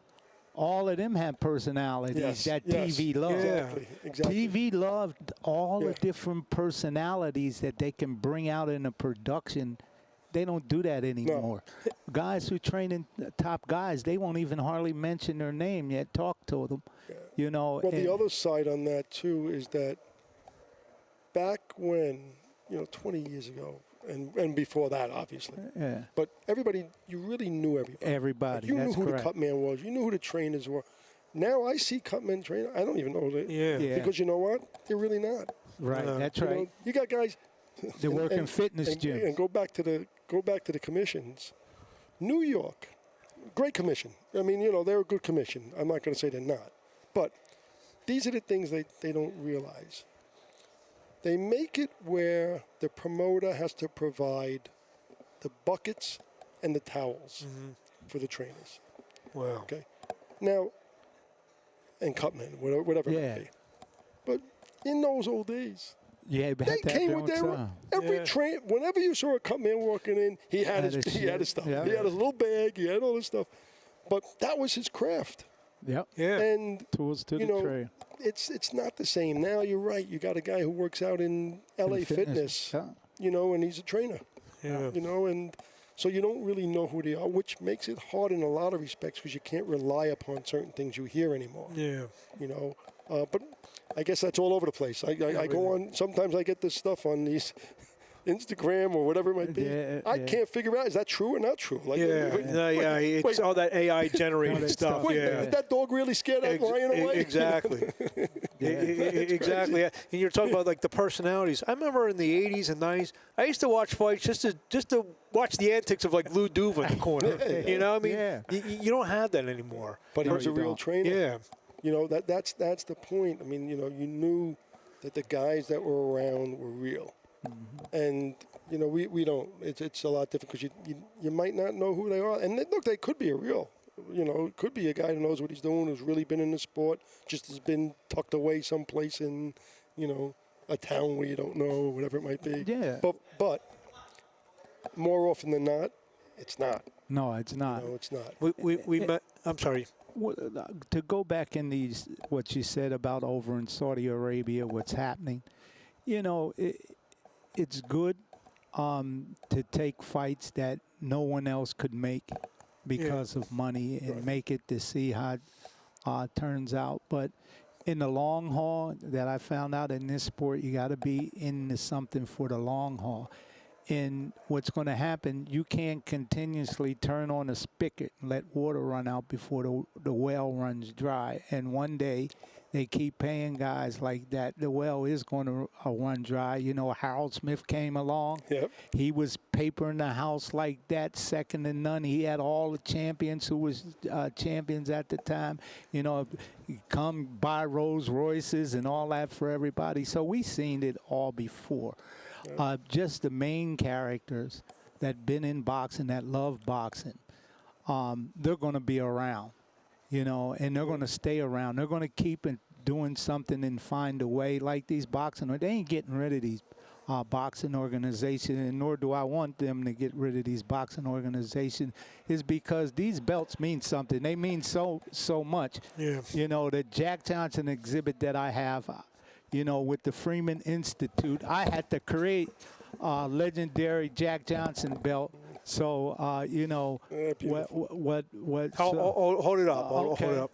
all of them had personalities that TV loved. Exactly. TV loved all the different personalities that they can bring out in a production. They don't do that anymore. No. Guys who train in top guys, they won't even hardly mention their name yet, talk to them. Yeah. You know. Well, the other side on that, too, is that back when, 20 years ago, and before that, obviously. Yeah. But everybody, you really knew everybody. Everybody, like you that's knew who correct. the cut man was. You knew who the trainers were. Now I see cut men train. I don't even know who they Yeah. Because you know what? They're really not. Right, that's right. Know, you got guys. They work in fitness gyms. And go back to the commissions. New York, great commission. I mean, they're a good commission. I'm not going to say they're not. But these are the things they don't realize. They make it where the promoter has to provide the buckets and the towels for the trainers. Wow. Okay. Now, and cutmen, whatever it might be. But in those old days, they came with every train. Whenever you saw a cutman walking in, he had his stuff. Yeah. He had his little bag. He had all this stuff. But that was his craft. Yep. Yeah. And tools to the trade. It's not the same. Now you're right. You got a guy who works out in LA Fitness, and he's a trainer. Yeah. And so you don't really know who they are, which makes it hard in a lot of respects because you can't rely upon certain things you hear anymore. Yeah. But I guess that's all over the place. I go on. Sometimes I get this stuff on these Instagram or whatever it might be. I can't figure out, is that true or not true? Like, it's all that AI generated stuff. Is that dog really scared of lion away? Exactly. Exactly. And you're talking about like the personalities. I remember in the 80s and 90s, I used to watch fights just to watch the antics of like Lou Duva in the corner. You don't have that anymore. But he was a real trainer. Yeah. That's the point. I mean, you knew that the guys that were around were real. And we don't. It's a lot different because you might not know who they are. And they could be a real. It could be a guy who knows what he's doing, who's really been in the sport, just has been tucked away someplace in, a town where you don't know, whatever it might be. Yeah. But more often than not, it's not. No, it's not. It's not. We met. I'm sorry. To go back in what you said about over in Saudi Arabia, what's happening, it's good to take fights that no one else could make because of money and make it to see how it turns out. But in the long haul, that I found out in this sport, you got to be into something for the long haul. And what's going to happen, you can't continuously turn on a spigot and let water run out before the well runs dry. And one day, they keep paying guys like that. The well is going to run dry. You know, Harold Smith came along. Yep. He was papering the house like that, second to none. He had all the champions who was champions at the time. You know, come buy Rolls Royces and all that for everybody. So we seen it all before. Just the main characters that been in boxing, that love boxing, they're going to be around, you know, and they're going to stay around. They're going to keep doing something and find a way. Like these boxing, they ain't getting rid of these boxing organizations, and nor do I want them to get rid of these boxing organizations, is because these belts mean something. They mean so much. Yeah. You know, the Jack Johnson exhibit that I have, you know, with the Freeman Institute, I had to create a legendary Jack Johnson belt. So, you know, what Hold it up. Hold it up.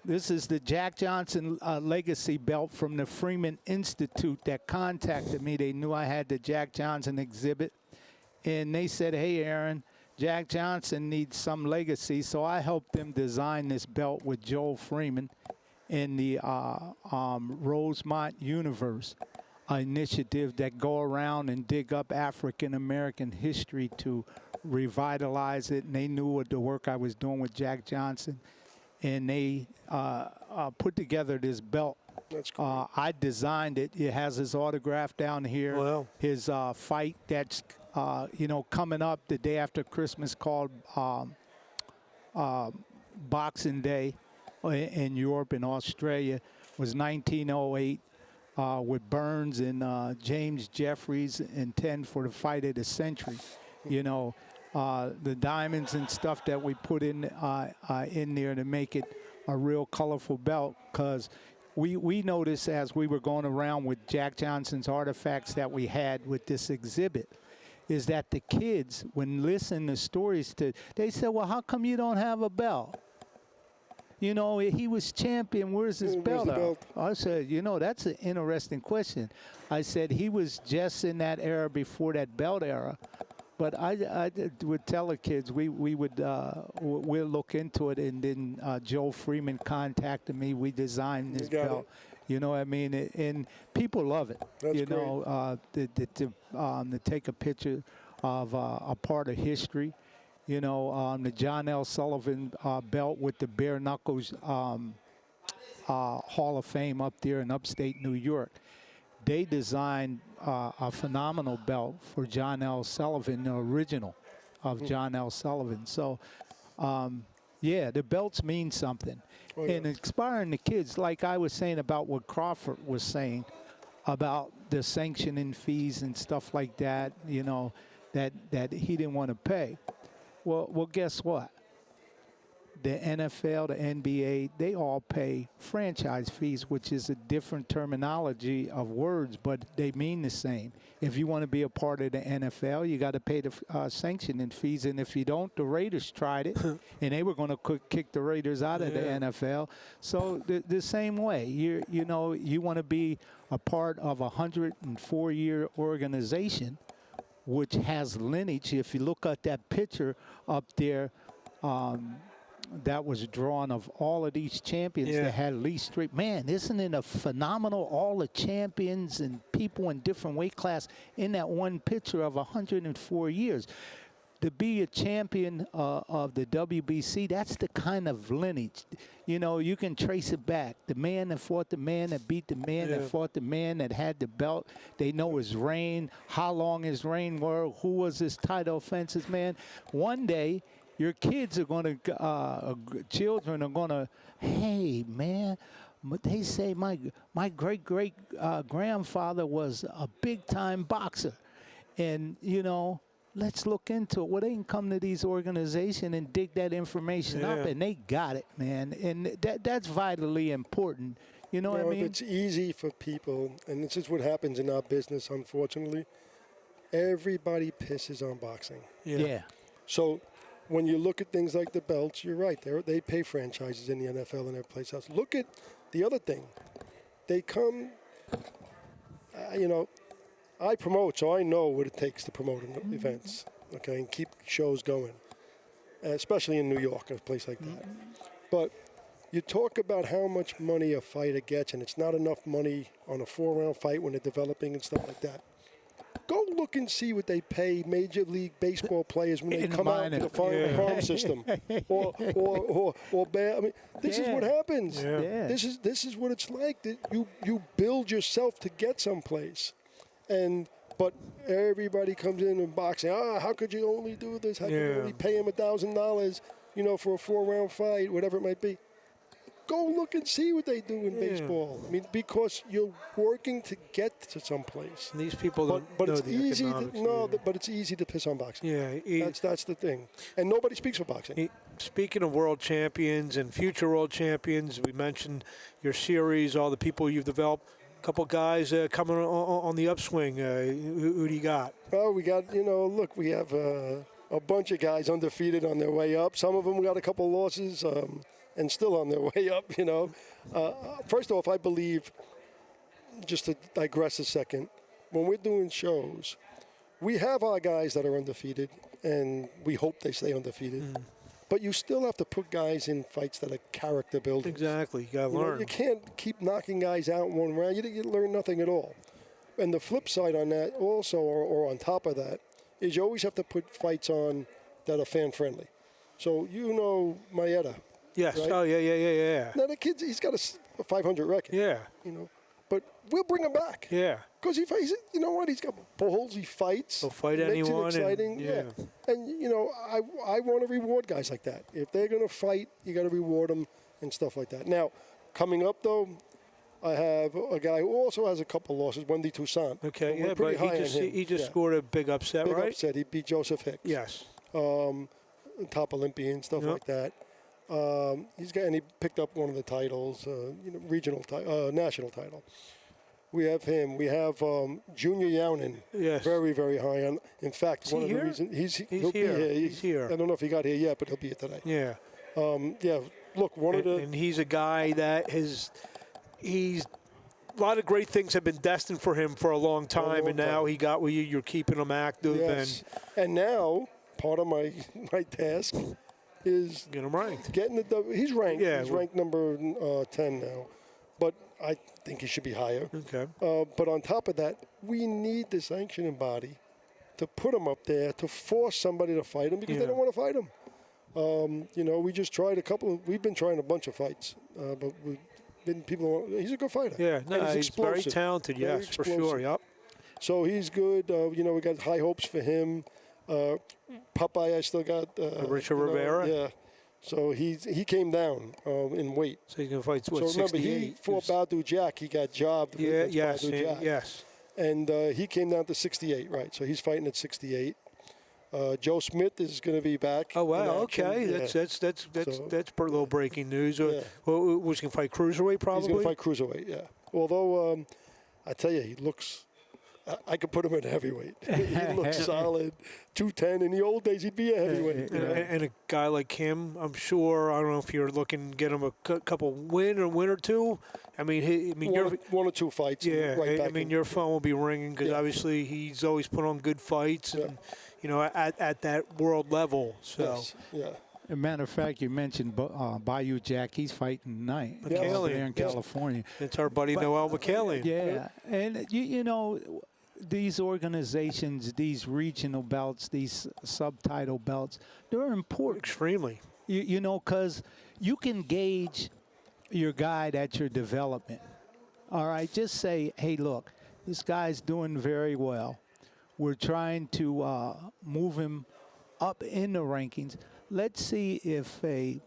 This is the Jack Johnson legacy belt from the Freeman Institute that contacted me. They knew I had the Jack Johnson exhibit. And they said, hey, Aaron, Jack Johnson needs some legacy. So I helped them design this belt with Joel Freeman in the Rosemont Universe initiative that go around and dig up African-American history to revitalize it. And they knew what the work I was doing with Jack Johnson. And they put together this belt. That's cool. I designed it. It has his autograph down here. Wow. His fight that's, you know, coming up the day after Christmas called Boxing Day in Europe and Australia was 1908 with Burns and James Jeffries intend for the fight of the century. You know, the diamonds and stuff that we put in there to make it a real colorful belt, because we noticed as we were going around with Jack Johnson's artifacts that we had with this exhibit, is that the kids, when listening to stories, they said, well, how come you don't have a belt? You know, he was champion. Where's his belt? I said, you know, that's an interesting question. I said he was just in that era before that belt era. But I would tell the kids we'll look into it, and then Joe Freeman contacted me. We designed this belt. You know what I mean? And people love it. That's you know, to take a picture of a part of history. You know, the John L. Sullivan belt with the bare knuckles Hall of Fame up there in upstate New York. They designed a phenomenal belt for John L. Sullivan, the original of John L. Sullivan. So, yeah, the belts mean something. Oh, yeah. And inspiring the kids, like I was saying about what Crawford was saying about the sanctioning fees and stuff like that, you know, that he didn't want to pay. Well, guess what? The NFL, the NBA, they all pay franchise fees, which is a different terminology of words, but they mean the same. If you want to be a part of the NFL, you got to pay the sanctioning fees, and if you don't, the Raiders tried it, and they were going to kick the Raiders out of the NFL. So the same way, you know, you want to be a part of a 104-year organization, which has lineage. If you look at that picture up there, that was drawn of all of these champions that had at least three. Man, isn't it a phenomenal, all the champions and people in different weight class in that one picture of 104 years. To be a champion of the WBC, that's the kind of lineage. You know, you can trace it back. The man that fought the man that beat the man that fought the man that had the belt. They know his reign, how long his reign were, who was his title offenses, man. One day, your kids are going to, children are going to, hey, man, but they say my great-great-grandfather was a big-time boxer. And, you know, let's look into it. Well, they can come to these organizations and dig that information up, and they got it, man. And that's vitally important. You know what I mean? It's easy for people, and this is what happens in our business, unfortunately. Everybody pisses on boxing. Yeah. So when you look at things like the belts, you're right. They pay franchises in the NFL and their place else. Look at the other thing. They come, you know, I promote, so I know what it takes to promote events, okay, and keep shows going, especially in New York, a place like that. But you talk about how much money a fighter gets, and it's not enough money on a 4-round fight when they're developing and stuff like that. Go look and see what they pay Major League Baseball players when they come out to the farm system, or I mean, this is what happens. Yeah. This is what it's like. That you build yourself to get someplace, but everybody comes in boxing. How could you only do this? How could you only pay him $1,000? For a 4-round fight, whatever it might be. Go look and see what they do in baseball. I mean, because you're working to get to someplace. And these people don't but know it's the easy. economics. But it's easy to piss on boxing. Yeah, that's the thing. And nobody speaks for boxing. Speaking of world champions and future world champions, we mentioned your series, all the people you've developed. A couple guys coming on the upswing. Who do you got? Oh, we got, look, we have a bunch of guys undefeated on their way up. Some of them got a couple losses. And still on their way up, First off, I believe, just to digress a second, when we're doing shows, we have our guys that are undefeated, and we hope they stay undefeated. But you still have to put guys in fights that are character building. Exactly. You got to learn. You can't keep knocking guys out in one round. You learn nothing at all. And the flip side on that also, or on top of that, is you always have to put fights on that are fan-friendly. So Maeda. Yes. Right? Oh, yeah. Now, the kid, he's got a 500 record. Yeah. But we'll bring him back. Yeah. Because he's, he's got balls, he fights. He'll fight makes anyone. It exciting. And, I want to reward guys like that. If they're going to fight, you got to reward them and stuff like that. Now, coming up, though, I have a guy who also has a couple losses, Wendy Toussaint. Okay, but but he just scored a big upset, big right? upset. He beat Joseph Hicks. Yes. Top Olympian, stuff like that. He picked up one of the titles, regional national title. We have him. We have Junior Yaunin. Yes. Very, very high on. In fact, one of the reasons he'll be here. He's here. I don't know if he got here yet, but he'll be here today. Yeah. Look, and he's a guy that he's a lot of great things have been destined for him for a long time, and now he got with you. You're keeping him active, and now part of my task is get him ranked. He's ranked. Yeah, he's ranked number 10 now, but I think he should be higher. Okay. But on top of that, we need the sanctioning body to put him up there to force somebody to fight him because they don't want to fight him. We just tried we've been trying a bunch of fights, but he's a good fighter. Yeah, no, he's very talented, very for sure, yep. So he's good. We got high hopes for him. Popeye, I still got. Richard Rivera? Yeah. So he came down in weight. So he's going to fight, So remember, 68? he fought Badu Jack. He got jobbed. Yes. And he came down to 68, right. So he's fighting at 68. Joe Smith is going to be back. Oh, wow, okay. Yeah. That's a little breaking news. Was he going to fight cruiserweight, probably? He's going to fight cruiserweight, yeah. Although, I tell you, he looks... I could put him at heavyweight. He looks solid, 210. In the old days, he'd be a heavyweight. And a guy like him, I'm sure. I don't know if you're looking to get him a couple win or two. I mean, one or two fights. Yeah, right back your phone will be ringing because obviously he's always put on good fights and at that world level. So. Yes. Yeah. As a matter of fact, you mentioned Bayou Jack. He's fighting tonight over there in California. It's our buddy Noel McCallion. Yeah, and these organizations, these regional belts, these subtitle belts, they're important. Extremely. Because you can gauge your guy at your development. All right, just say, hey, look, this guy's doing very well. We're trying to move him up in the rankings. Let's see if a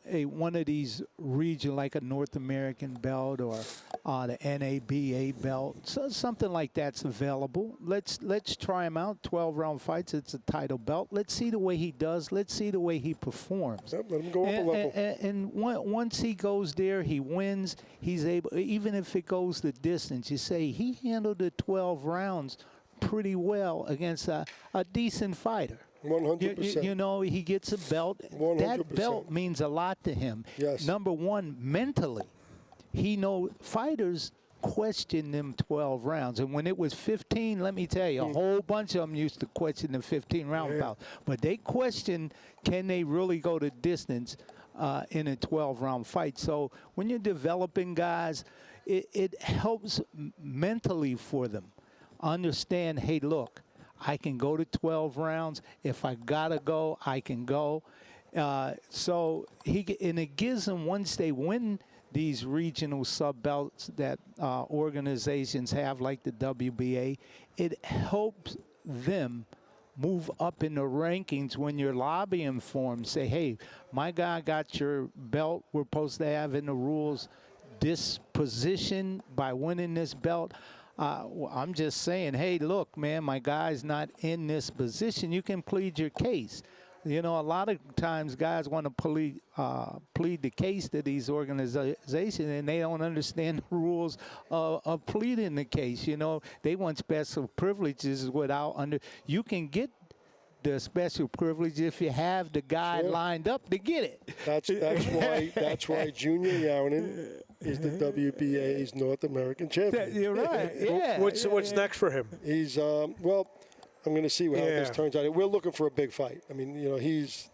one of these region, like a North American belt or the NABA belt, something like that's available. Let's try him out. 12-round fights. It's a title belt. Let's see the way he does. Let's see the way he performs. Yep, let him go up a level. And once he goes there, he wins. He's able, even if it goes the distance. You say he handled the 12 rounds pretty well against a decent fighter. 100%. He gets a belt. 100%. That belt means a lot to him. Yes. Number one, mentally, fighters question them 12 rounds. And when it was 15, let me tell you, a whole bunch of them used to question the 15-round bout. But they question, can they really go the distance in a 12-round fight? So when you're developing guys, it helps mentally for them. Understand, hey, look, I can go to 12 rounds. If I got to go, I can go. So it gives them, once they win these regional sub-belts that organizations have, like the WBA, it helps them move up in the rankings when you're lobbying for them. Say, hey, my guy got your belt. We're supposed to have in the rules this position by winning this belt. I'm just saying, hey, look, man, my guy's not in this position. You can plead your case. You know, a lot of times guys want to plead the case to these organizations, and they don't understand the rules of pleading the case. You know, they want special privileges you can get the special privilege if you have the guy lined up to get it. That's why Junior Yaunin is the WBA's North American champion. You're right. Yeah. What's next for him? He's well, I'm going to see how this turns out. We're looking for a big fight. I mean, you know, he's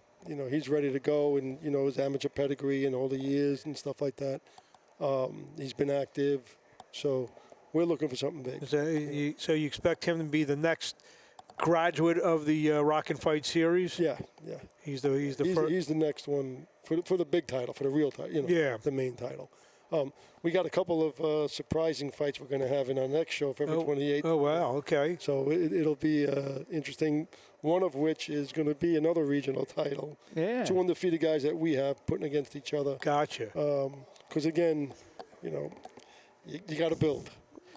ready to go, and you know, his amateur pedigree and all the years and stuff like that. He's been active, so we're looking for something big. So you expect him to be the next graduate of the Rock and Fight series? Yeah. He's the first. He's the next one for the big title, for the real title. You know, the main title. We got a couple of surprising fights we're going to have in our next show, February 28th. Oh, wow, okay. So it'll be interesting, one of which is going to be another regional title. Yeah. Two undefeated guys that we have putting against each other. Gotcha. Because, again, you know, you got to build.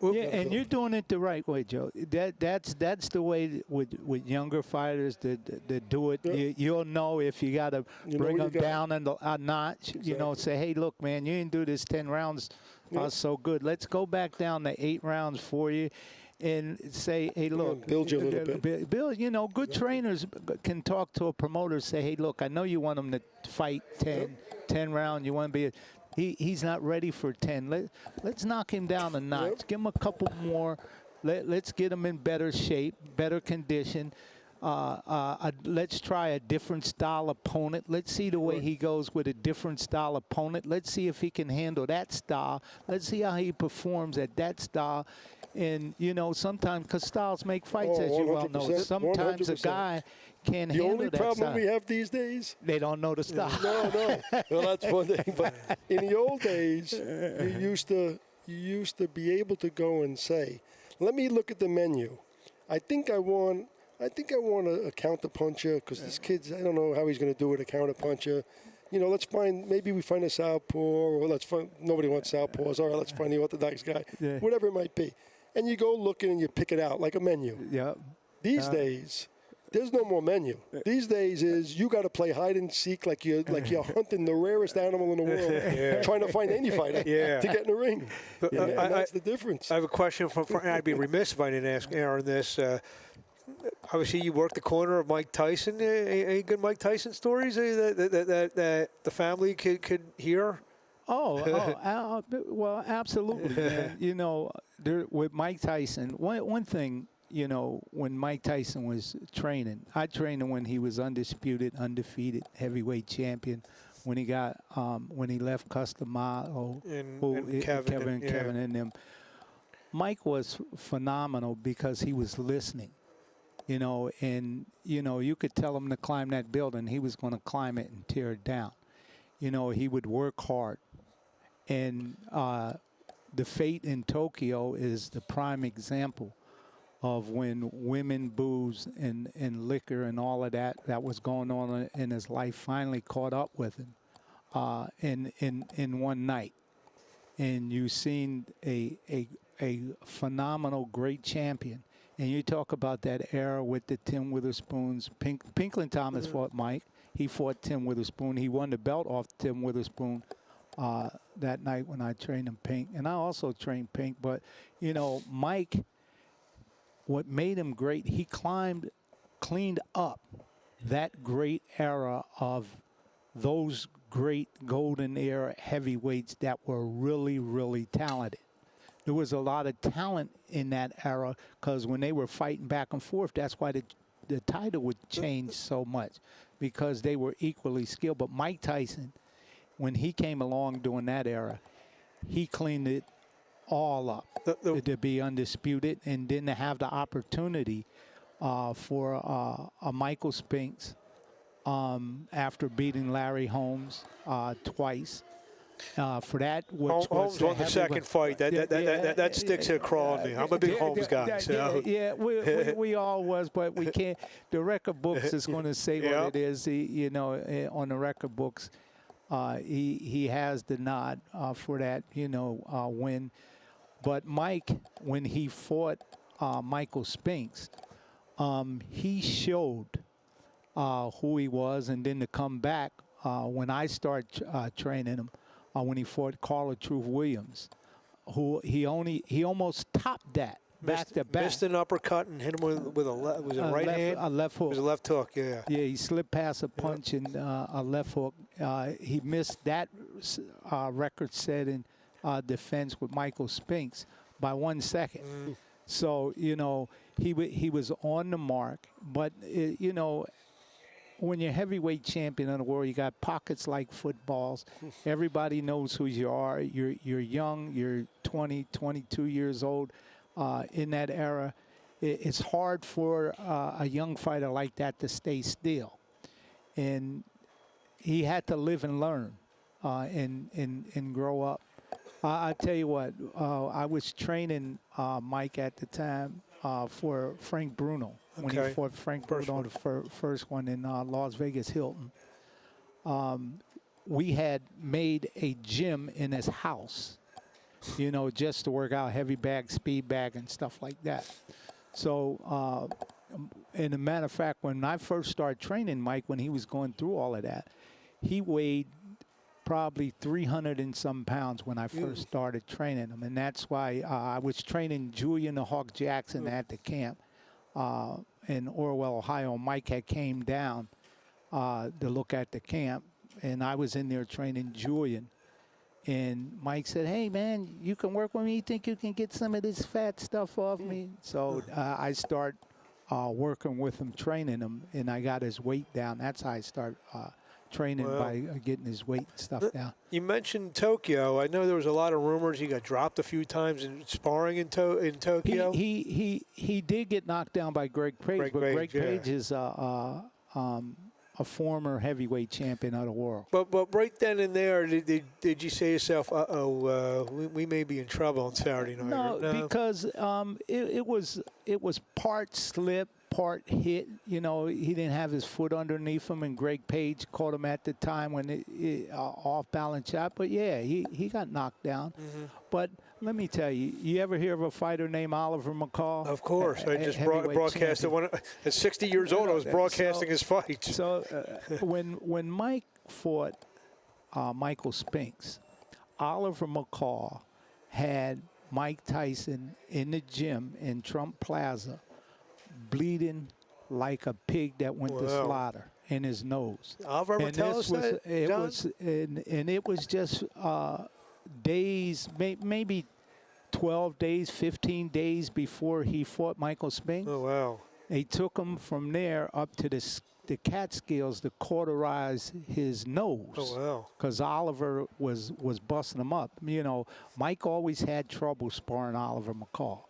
Yeah, and you're doing it the right way, Joe. That's the way with younger fighters that do it. Yeah. You'll know if you got to bring them down a notch. Exactly. You know, say, hey, look, man, you didn't do this 10 rounds so good. Let's go back down to 8 rounds for you. And say, hey, look. Build you a little bit. Build, you know, good trainers can talk to a promoter, say, hey, look, I know you want them to fight 10 rounds. You want to be He's not ready for 10. Let's knock him down a notch. Yep. Give him a couple more. Let's get him in better shape, better condition. Let's try a different style opponent. Let's see the way he goes with a different style opponent. Let's see if he can handle that style. Let's see how he performs at that style. And, you know, sometimes, because styles make fights, as you well know. Sometimes 100%. A guy can't handle that. The only problem we have these days, they don't know the style. No. Well, that's one thing. But in the old days, you used to be able to go and say, let me look at the menu. I think I want a counter puncher, because this kid's, I don't know how he's going to do it, a counter puncher. You know, maybe we find a southpaw, or nobody wants southpaws. All right, let's find the orthodox guy. Yeah. Whatever it might be. And you go looking and you pick it out like a menu. Yeah. These days, there's no more menu. These days is you got to play hide and seek like you're hunting the rarest animal in the world, trying to find any fighter to get in the ring. That's the difference. I have a question and I'd be remiss if I didn't ask Aaron this. Obviously, you worked the corner of Mike Tyson. Any good Mike Tyson stories that the family could hear? Well, absolutely, man. You know, with Mike Tyson, one thing, you know, when Mike Tyson was training, I trained him when he was undisputed, undefeated heavyweight champion. When he got, when he left Customado, Kevin and them. Mike was phenomenal because he was listening. You know, and, you know, you could tell him to climb that building. He was going to climb it and tear it down. You know, he would work hard. And the fate in Tokyo is the prime example of when women, booze, and liquor and all of that was going on in his life finally caught up with him in one night. And you've seen a phenomenal, great champion. And you talk about that era with the Tim Witherspoons. Pinklon Thomas fought Mike. He fought Tim Witherspoon. He won the belt off Tim Witherspoon that night when I trained him, Pink. And I also trained Pink. But, you know, Mike, what made him great, he cleaned up that great era of those great golden era heavyweights that were really, really talented. there was a lot of talent in that era because when they were fighting back and forth, that's why the title would change so much because they were equally skilled. But Mike Tyson, when he came along during that era, he cleaned it all up to be undisputed and didn't have the opportunity for a Michael Spinks after beating Larry Holmes twice. For that, which Holmes won the second fight. That sticks in craw in me. I'm a big Holmes guy. So. We all was, but we can't. The record books is going to say what it is. On the record books, he has the nod for that, win. But Mike, when he fought Michael Spinks, he showed who he was, and then to come back when I started training him. When he fought Carla Truth Williams, who he almost topped that back to back. Missed an uppercut and hit him with a right hand. A left hook. It was a left hook, yeah. Yeah, he slipped past a punch and a left hook. He missed that record-setting defense with Michael Spinks by 1 second. So, he was on the mark. But, when you're heavyweight champion of the world, you got pockets like footballs. Everybody knows who you are. You're young. You're 20, 22 years old. In that era, it's hard for a young fighter like that to stay still. And he had to live and learn and grow up. I tell you what, I was training Mike at the time for Frank Bruno. When he fought Frank Bruno, the first one in Las Vegas Hilton. We had made a gym in his house, just to work out heavy bag, speed bag, and stuff like that. So, and a matter of fact, when I first started training Mike, when he was going through all of that, he weighed probably 300 and some pounds when I first started training him. And that's why I was training Julian the Hawk Jackson at the camp. In Orwell, Ohio. Mike had came down to look at the camp, and I was in there training Julian. And Mike said, "Hey, man, you can work with me. You think you can get some of this fat stuff off me?" So I start working with him, training him, and I got his weight down. That's how I start training by getting his weight and stuff down. You mentioned Tokyo. I know there was a lot of rumors he got dropped a few times in sparring in Tokyo. He did get knocked down by Greg Page, but Greg Page is a former heavyweight champion of the world. But right then and there, did you say to yourself, we may be in trouble on Saturday night? No, because it was part slip, part hit. He didn't have his foot underneath him, and Greg Page caught him at the time when off balance shot. But yeah, he got knocked down. But let me tell you, you ever hear of a fighter named Oliver McCall? Of course, I just broadcasted one. At 60 years old, I was broadcasting his fight. So when Mike fought Michael Spinks, Oliver McCall had Mike Tyson in the gym in Trump Plaza, bleeding like a pig that went to slaughter in his nose. Oliver, and tell us that, it was just days, maybe 12 days, 15 days before he fought Michael Spinks. Oh, wow. They took him from there up to the Catskills to cauterize his nose. Oh, wow. Because Oliver was busting him up. Mike always had trouble sparring Oliver McCall.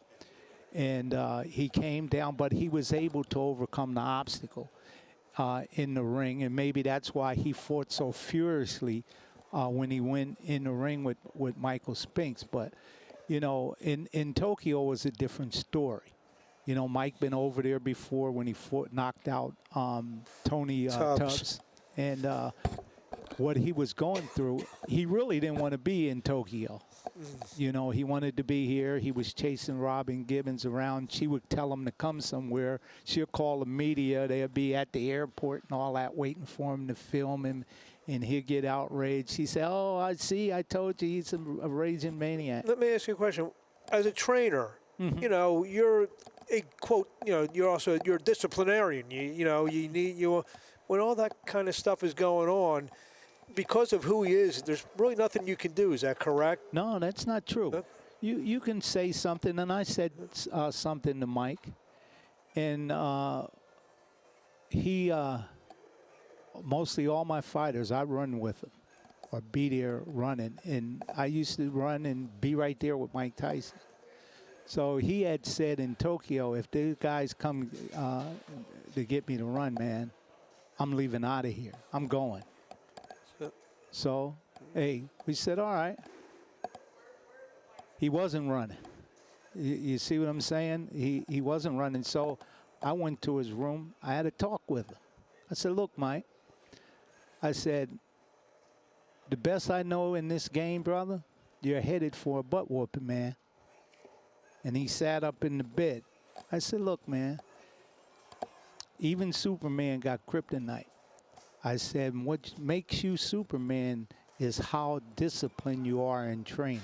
And he came down, but he was able to overcome the obstacle in the ring. And maybe that's why he fought so furiously when he went in the ring with Michael Spinks. But, in Tokyo was a different story. Mike been over there before when he knocked out Tony Tubbs. And what he was going through, he really didn't want to be in Tokyo. He wanted to be here. He was chasing Robin Gibbons around. She would tell him to come somewhere. She'll call the media. They'll be at the airport and all that waiting for him to film him, and he'll get outraged. She said, "Oh, I see. I told you he's a raging maniac." Let me ask you a question. As a trainer, you're a quote. You're a disciplinarian. When all that kind of stuff is going on, because of who he is, there's really nothing you can do. Is that correct? No, that's not true. you can say something. And I said something to Mike, and he mostly all my fighters I run with them or be there running, and I used to run and be right there with Mike Tyson. So he had said in Tokyo, if these guys come to get me to run, man, I'm leaving out of here. I'm going. So, hey, we said, all right. He wasn't running. You see what I'm saying? He wasn't running. So I went to his room. I had a talk with him. I said, look, Mike. I said, the best I know in this game, brother, you're headed for a butt whooping, man. And he sat up in the bed. I said, look, man, even Superman got kryptonite. I said, what makes you Superman is how disciplined you are in training.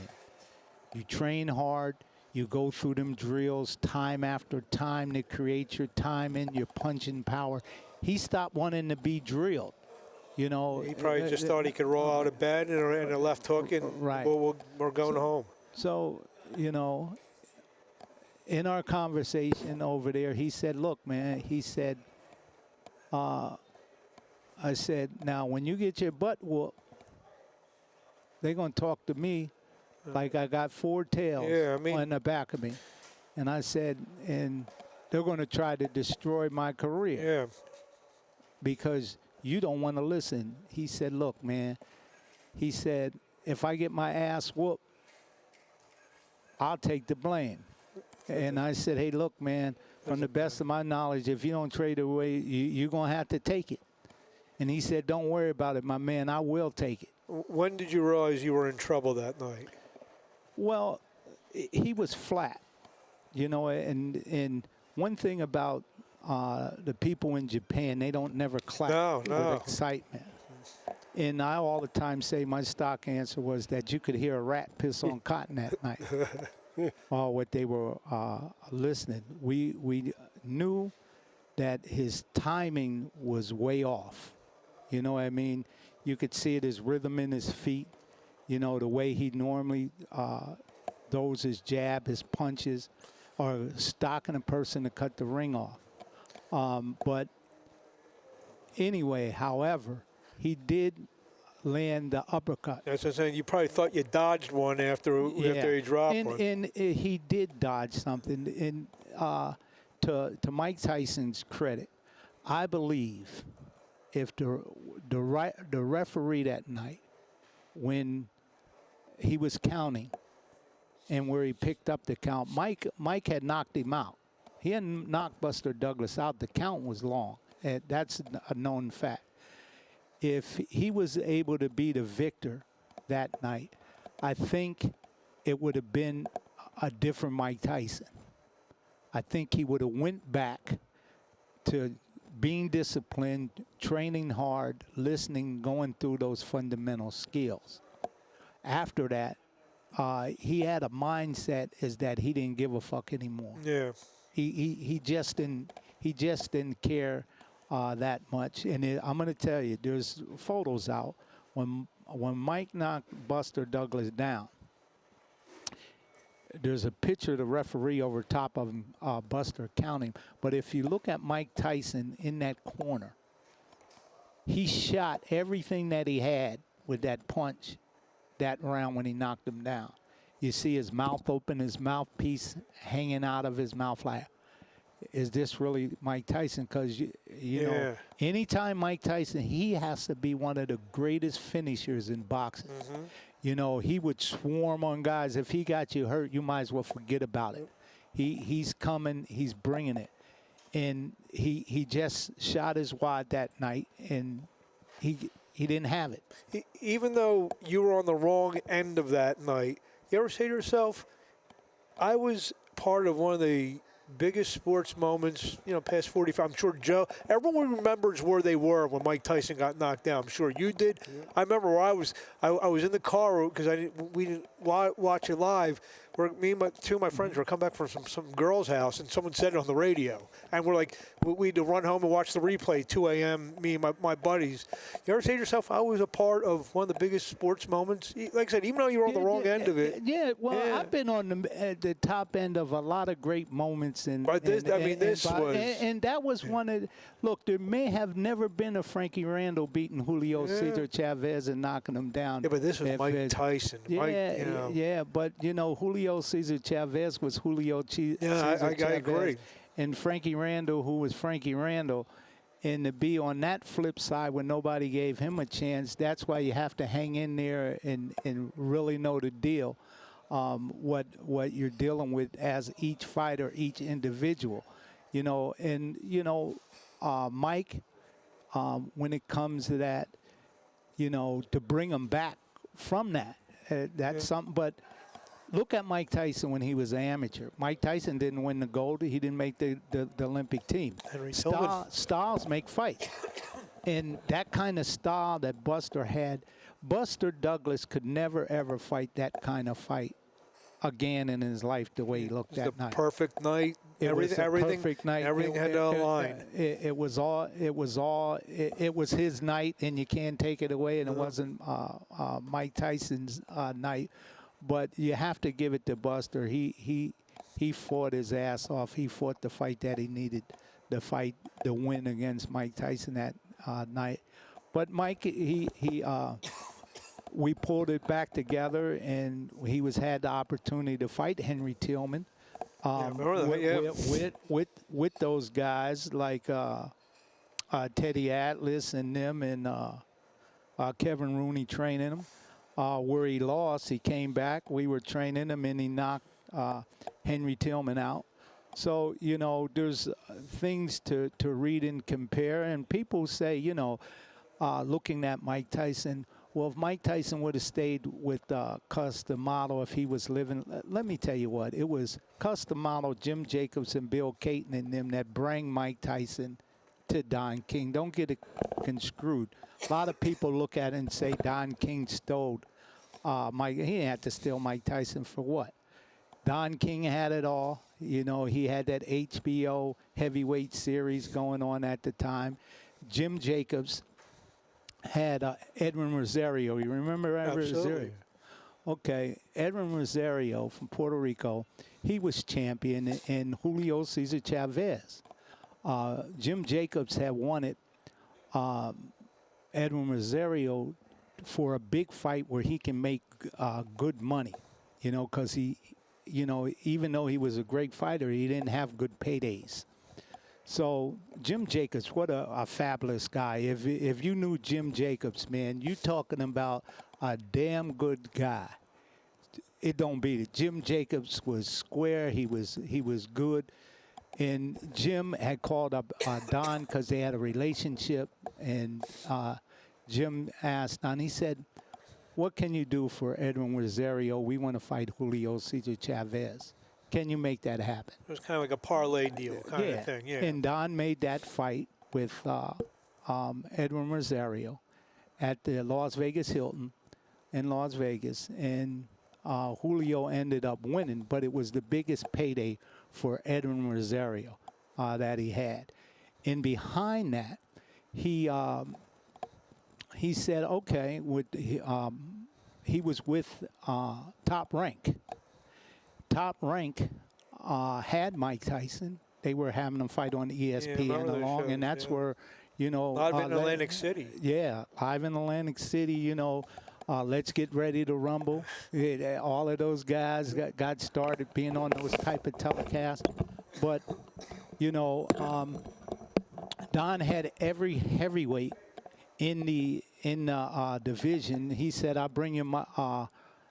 You train hard. You go through them drills time after time to create your timing, your punching power. He stopped wanting to be drilled. You know, He probably just thought he could roll out of bed and a left hook and Right. we're going home. So, you know, in our conversation over there, he said, look, man, he said, I said, now, when you get your butt whooped, they're going to talk to me like I got four tails on the back of me. And I said, and they're going to try to destroy my career. Yeah. Because you don't want to listen. He said, look, man, he said, if I get my ass whooped, I'll take the blame. And I said, hey, look, man, from the best of my knowledge, if you don't trade away, you're going to have to take it. And he said, don't worry about it, my man. I will take it. When did you realize you were in trouble that night? Well, he was flat, you know, and one thing about the people in Japan, they don't never clap with excitement. And I all the time say my stock answer was that you could hear a rat piss on cotton that night. What they were listening. We knew that his timing was way off. You know what I mean? You could see it, his rhythm in his feet. You know, the way he normally throws his jab, his punches, or stalking a person to cut the ring off. But anyway, however, he did land the uppercut. That's what I'm saying. You probably thought you dodged one after he dropped one. And he did dodge something. And to Mike Tyson's credit, I believe if the referee that night, when he was counting and where he picked up the count, Mike had knocked him out. He hadn't knocked Buster Douglas out. The count was long. That's a known fact. If he was able to be the victor that night, I think it would have been a different Mike Tyson. I think he would have went back to being disciplined, training hard, listening, going through those fundamental skills. After that, he had a mindset is that he didn't give a fuck anymore. Yeah. He just didn't care that much. And I'm going to tell you, there's photos out when Mike knocked Buster Douglas down. There's a picture of the referee over top of him, Buster counting. But if you look at Mike Tyson in that corner, he shot everything that he had with that punch that round when he knocked him down. You see his mouth open, his mouthpiece hanging out of his mouth like, is this really Mike Tyson? Because, you know, anytime Mike Tyson, he has to be one of the greatest finishers in boxing. Mm-hmm. You know, he would swarm on guys. If he got you hurt, you might as well forget about it. He's coming, he's bringing it. And he just shot his wad that night, and he didn't have it. Even though you were on the wrong end of that night, you ever say to yourself, I was part of one of the biggest sports moments, you know, past 45. I'm sure everyone remembers where they were when Mike Tyson got knocked down. I'm sure you did. Yeah. I remember where I was in the car because we didn't watch it live, two of my friends were coming back from some girl's house, and someone said it on the radio. And we're like, we had to run home and watch the replay, 2 a.m., me and my buddies. You ever say to yourself, I was a part of one of the biggest sports moments? Like I said, even though you were on the wrong end of it. Yeah, well, I've been on at the top end of a lot of great moments. And that was one of – look, there may have never been a Frankie Randall beating Julio Cesar Chavez and knocking him down. Yeah, but this was Mike Tyson. Yeah, but, Julio Cesar Chavez was Julio Cesar Chavez. I agree. And Frankie Randall, who was Frankie Randall, and to be on that flip side when nobody gave him a chance, that's why you have to hang in there and really know the deal, what you're dealing with as each fighter, each individual. Mike, when it comes to that, to bring him back from that, that's something. But look at Mike Tyson when he was an amateur. Mike Tyson didn't win the gold. He didn't make the Olympic team. Styles make fights. And that kind of style that Buster had, Buster Douglas could never, ever fight that kind of fight again in his life the way he looked that night. Perfect night. Perfect night. Everything had to align. It was his night, and you can't take it away, and it wasn't Mike Tyson's night. But you have to give it to Buster. He fought his ass off. He fought the fight that he needed to fight, the win against Mike Tyson that night. But Mike, we pulled it back together, and he had the opportunity to fight Henry Tillman with those guys like Teddy Atlas and them, and Kevin Rooney training him. Where he lost, he came back. We were training him, and he knocked Henry Tillman out. So, there's things to read and compare. And people say, looking at Mike Tyson, well, if Mike Tyson would have stayed with Cus D'Amato, if he was living, let me tell you what, it was Cus D'Amato, Jim Jacobs, and Bill Caton and them that bring Mike Tyson to Don King. Don't get it construed. A lot of people look at it and say Don King stole Mike. He didn't have to steal Mike Tyson for what? Don King had it all. He had that HBO heavyweight series going on at the time. Jim Jacobs had Edwin Rosario. You remember Edwin Rosario? Okay, Edwin Rosario from Puerto Rico. He was champion, and Julio Cesar Chavez. Jim Jacobs had won it. Edwin Rosario for a big fight where he can make good money, because he, even though he was a great fighter, he didn't have good paydays. So Jim Jacobs, what a fabulous guy. If you knew Jim Jacobs, man, you talking about a damn good guy. It don't beat it. Jim Jacobs was square. He was good. And Jim had called up Don because they had a relationship. And Jim asked Don, he said, what can you do for Edwin Rosario? We want to fight Julio Cesar Chavez. Can you make that happen? It was kind of like a parlay deal kind of thing. Yeah. And Don made that fight with Edwin Rosario at the Las Vegas Hilton in Las Vegas. And Julio ended up winning, but it was the biggest payday for Edwin Rosario that he had. And behind that, he said, okay, he was with Top Rank. Top Rank had Mike Tyson. They were having him fight on ESPN along, and that's where, live in Atlantic City. Yeah, live in Atlantic City, let's get ready to rumble. All of those guys got started being on those type of telecasts. But, Don had every heavyweight in the division. He said, I'll bring you my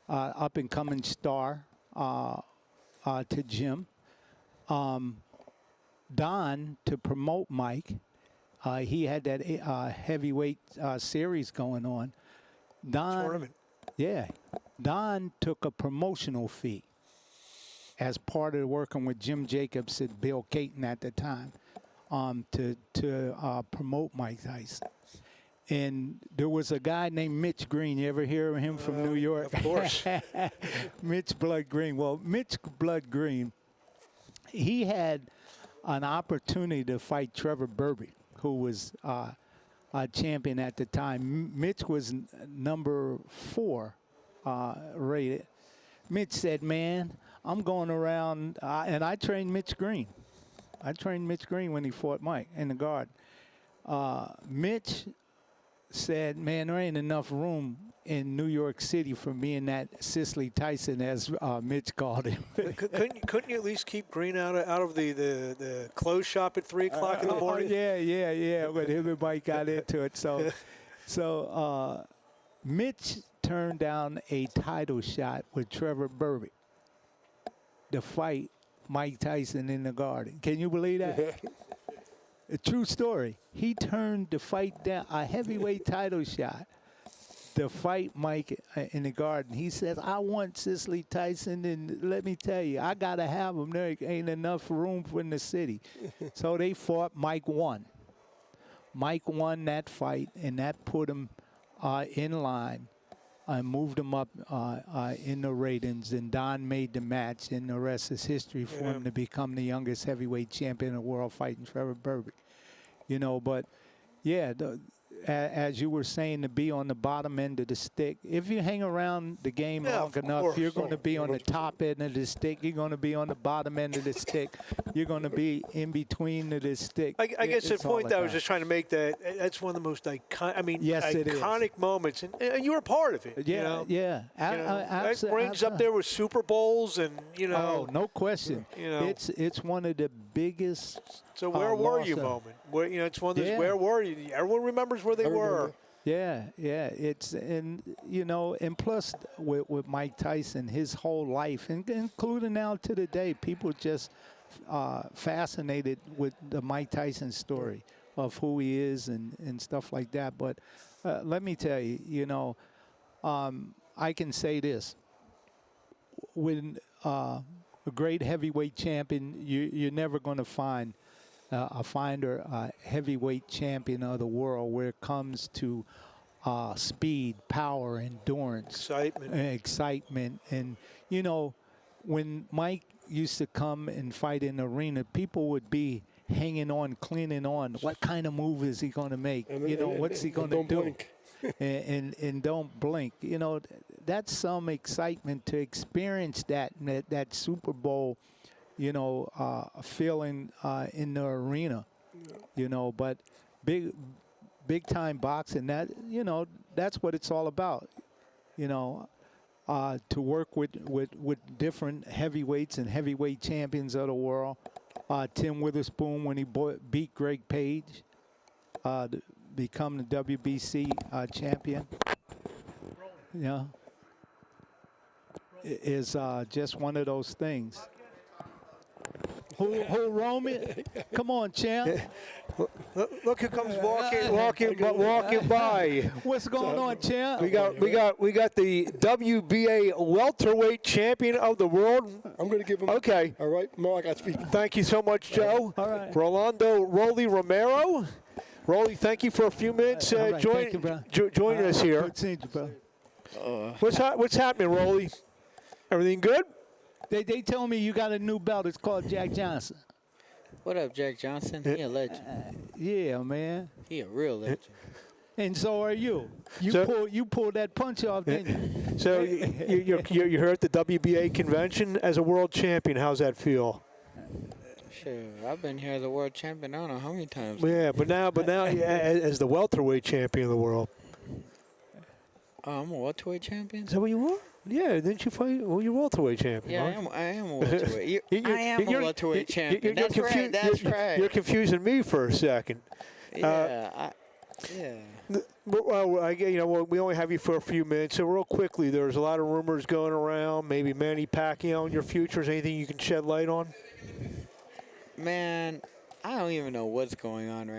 up-and-coming star to Jim. Don, to promote Mike, he had that heavyweight series going on. Tournament. Yeah. Don took a promotional fee as part of working with Jim Jacobs and Bill Caton at the time to promote Mike Tyson. And there was a guy named Mitch Green. You ever hear of him from New York? Of course. Mitch Blood Green. Well, Mitch Blood Green, he had an opportunity to fight Trevor Burby, who was a champion at the time. Mitch was number 4 rated. Mitch said, man, I'm going around, and I trained Mitch Green. I trained Mitch Green when he fought Mike in the guard. Mitch said, man, there ain't enough room in New York City for me and that Cicely Tyson, as Mitch called him. couldn't you at least keep Green out of the clothes shop at 3 o'clock in the morning? Yeah. But everybody got into it. So Mitch turned down a title shot with Trevor Burby to fight Mike Tyson in the Garden. Can you believe that? A true story. He turned the fight down, a heavyweight title shot, to fight Mike in the Garden. He says, I want Cicely Tyson, and let me tell you, I got to have him. There ain't enough room in the city. So they fought. Mike won. Mike won that fight, and that put him in line. Moved him up in the ratings, and Don made the match, and the rest is history for him to become the youngest heavyweight champion in the world, fighting Trevor Burby. But yeah, as you were saying, to be on the bottom end of the stick. If you hang around the game long enough, you're going to be on the top end of the stick. You're going to be on the bottom end of the stick. You're going to be in between of the stick. I guess the point that I was just trying to make, that's one of the most iconic moments, and you were part of it. Yeah. That brings up there with Super Bowls, and Oh, no question. It's one of the biggest. So where were you moment? Where it's one of those. Where were you? Everyone remembers where they were. Yeah. It's and plus with Mike Tyson, his whole life, including now to the day, people just fascinated with the Mike Tyson story of who he is and stuff like that. But let me tell you, I can say this: when a great heavyweight champion, you're never going to find a heavyweight champion of the world where it comes to speed, power, endurance, excitement. And when Mike used to come and fight in the arena, people would be hanging on, clinging on. What kind of move is he going to make? What's he going to do? Blink. and don't blink. That's some excitement to experience that Super Bowl, feeling in the arena, but big time boxing, that's what it's all about, to work with different heavyweights and heavyweight champions of the world. Tim Witherspoon, when he beat Greg Page, to become the WBC champion, is just one of those things. Who Roman? Come on, champ. Look who comes walking by. What's going on, champ? We got the WBA welterweight champion of the world. I'm going to give him. Okay. All right, Marc, I speak. Thank you so much, Joe. All right. Rolando Rolly Romero. Rolly, thank you for a few minutes joining us here. Good seeing you, bro. What's happening, Rolly? Everything good? They tell me you got a new belt. It's called Jack Johnson. What up, Jack Johnson? He a legend. Yeah, man. He a real legend. And so are you. You pulled that punch off, didn't you? So you're here at the WBA convention as a world champion. How's that feel? Sure, I've been here as a world champion. I don't know how many times. Yeah, but now as the welterweight champion of the world. Oh, I'm a welterweight champion. Is that what you were? Yeah, didn't you fight? Well, you're welterweight champion. Yeah, I am a welterweight. I am a welterweight champion. That's right. That's right. You're confusing me for a second. Yeah. Well, we only have you for a few minutes, so real quickly, there's a lot of rumors going around. Maybe Manny Pacquiao in your future. Is anything you can shed light on? Man, I don't even know what's going on right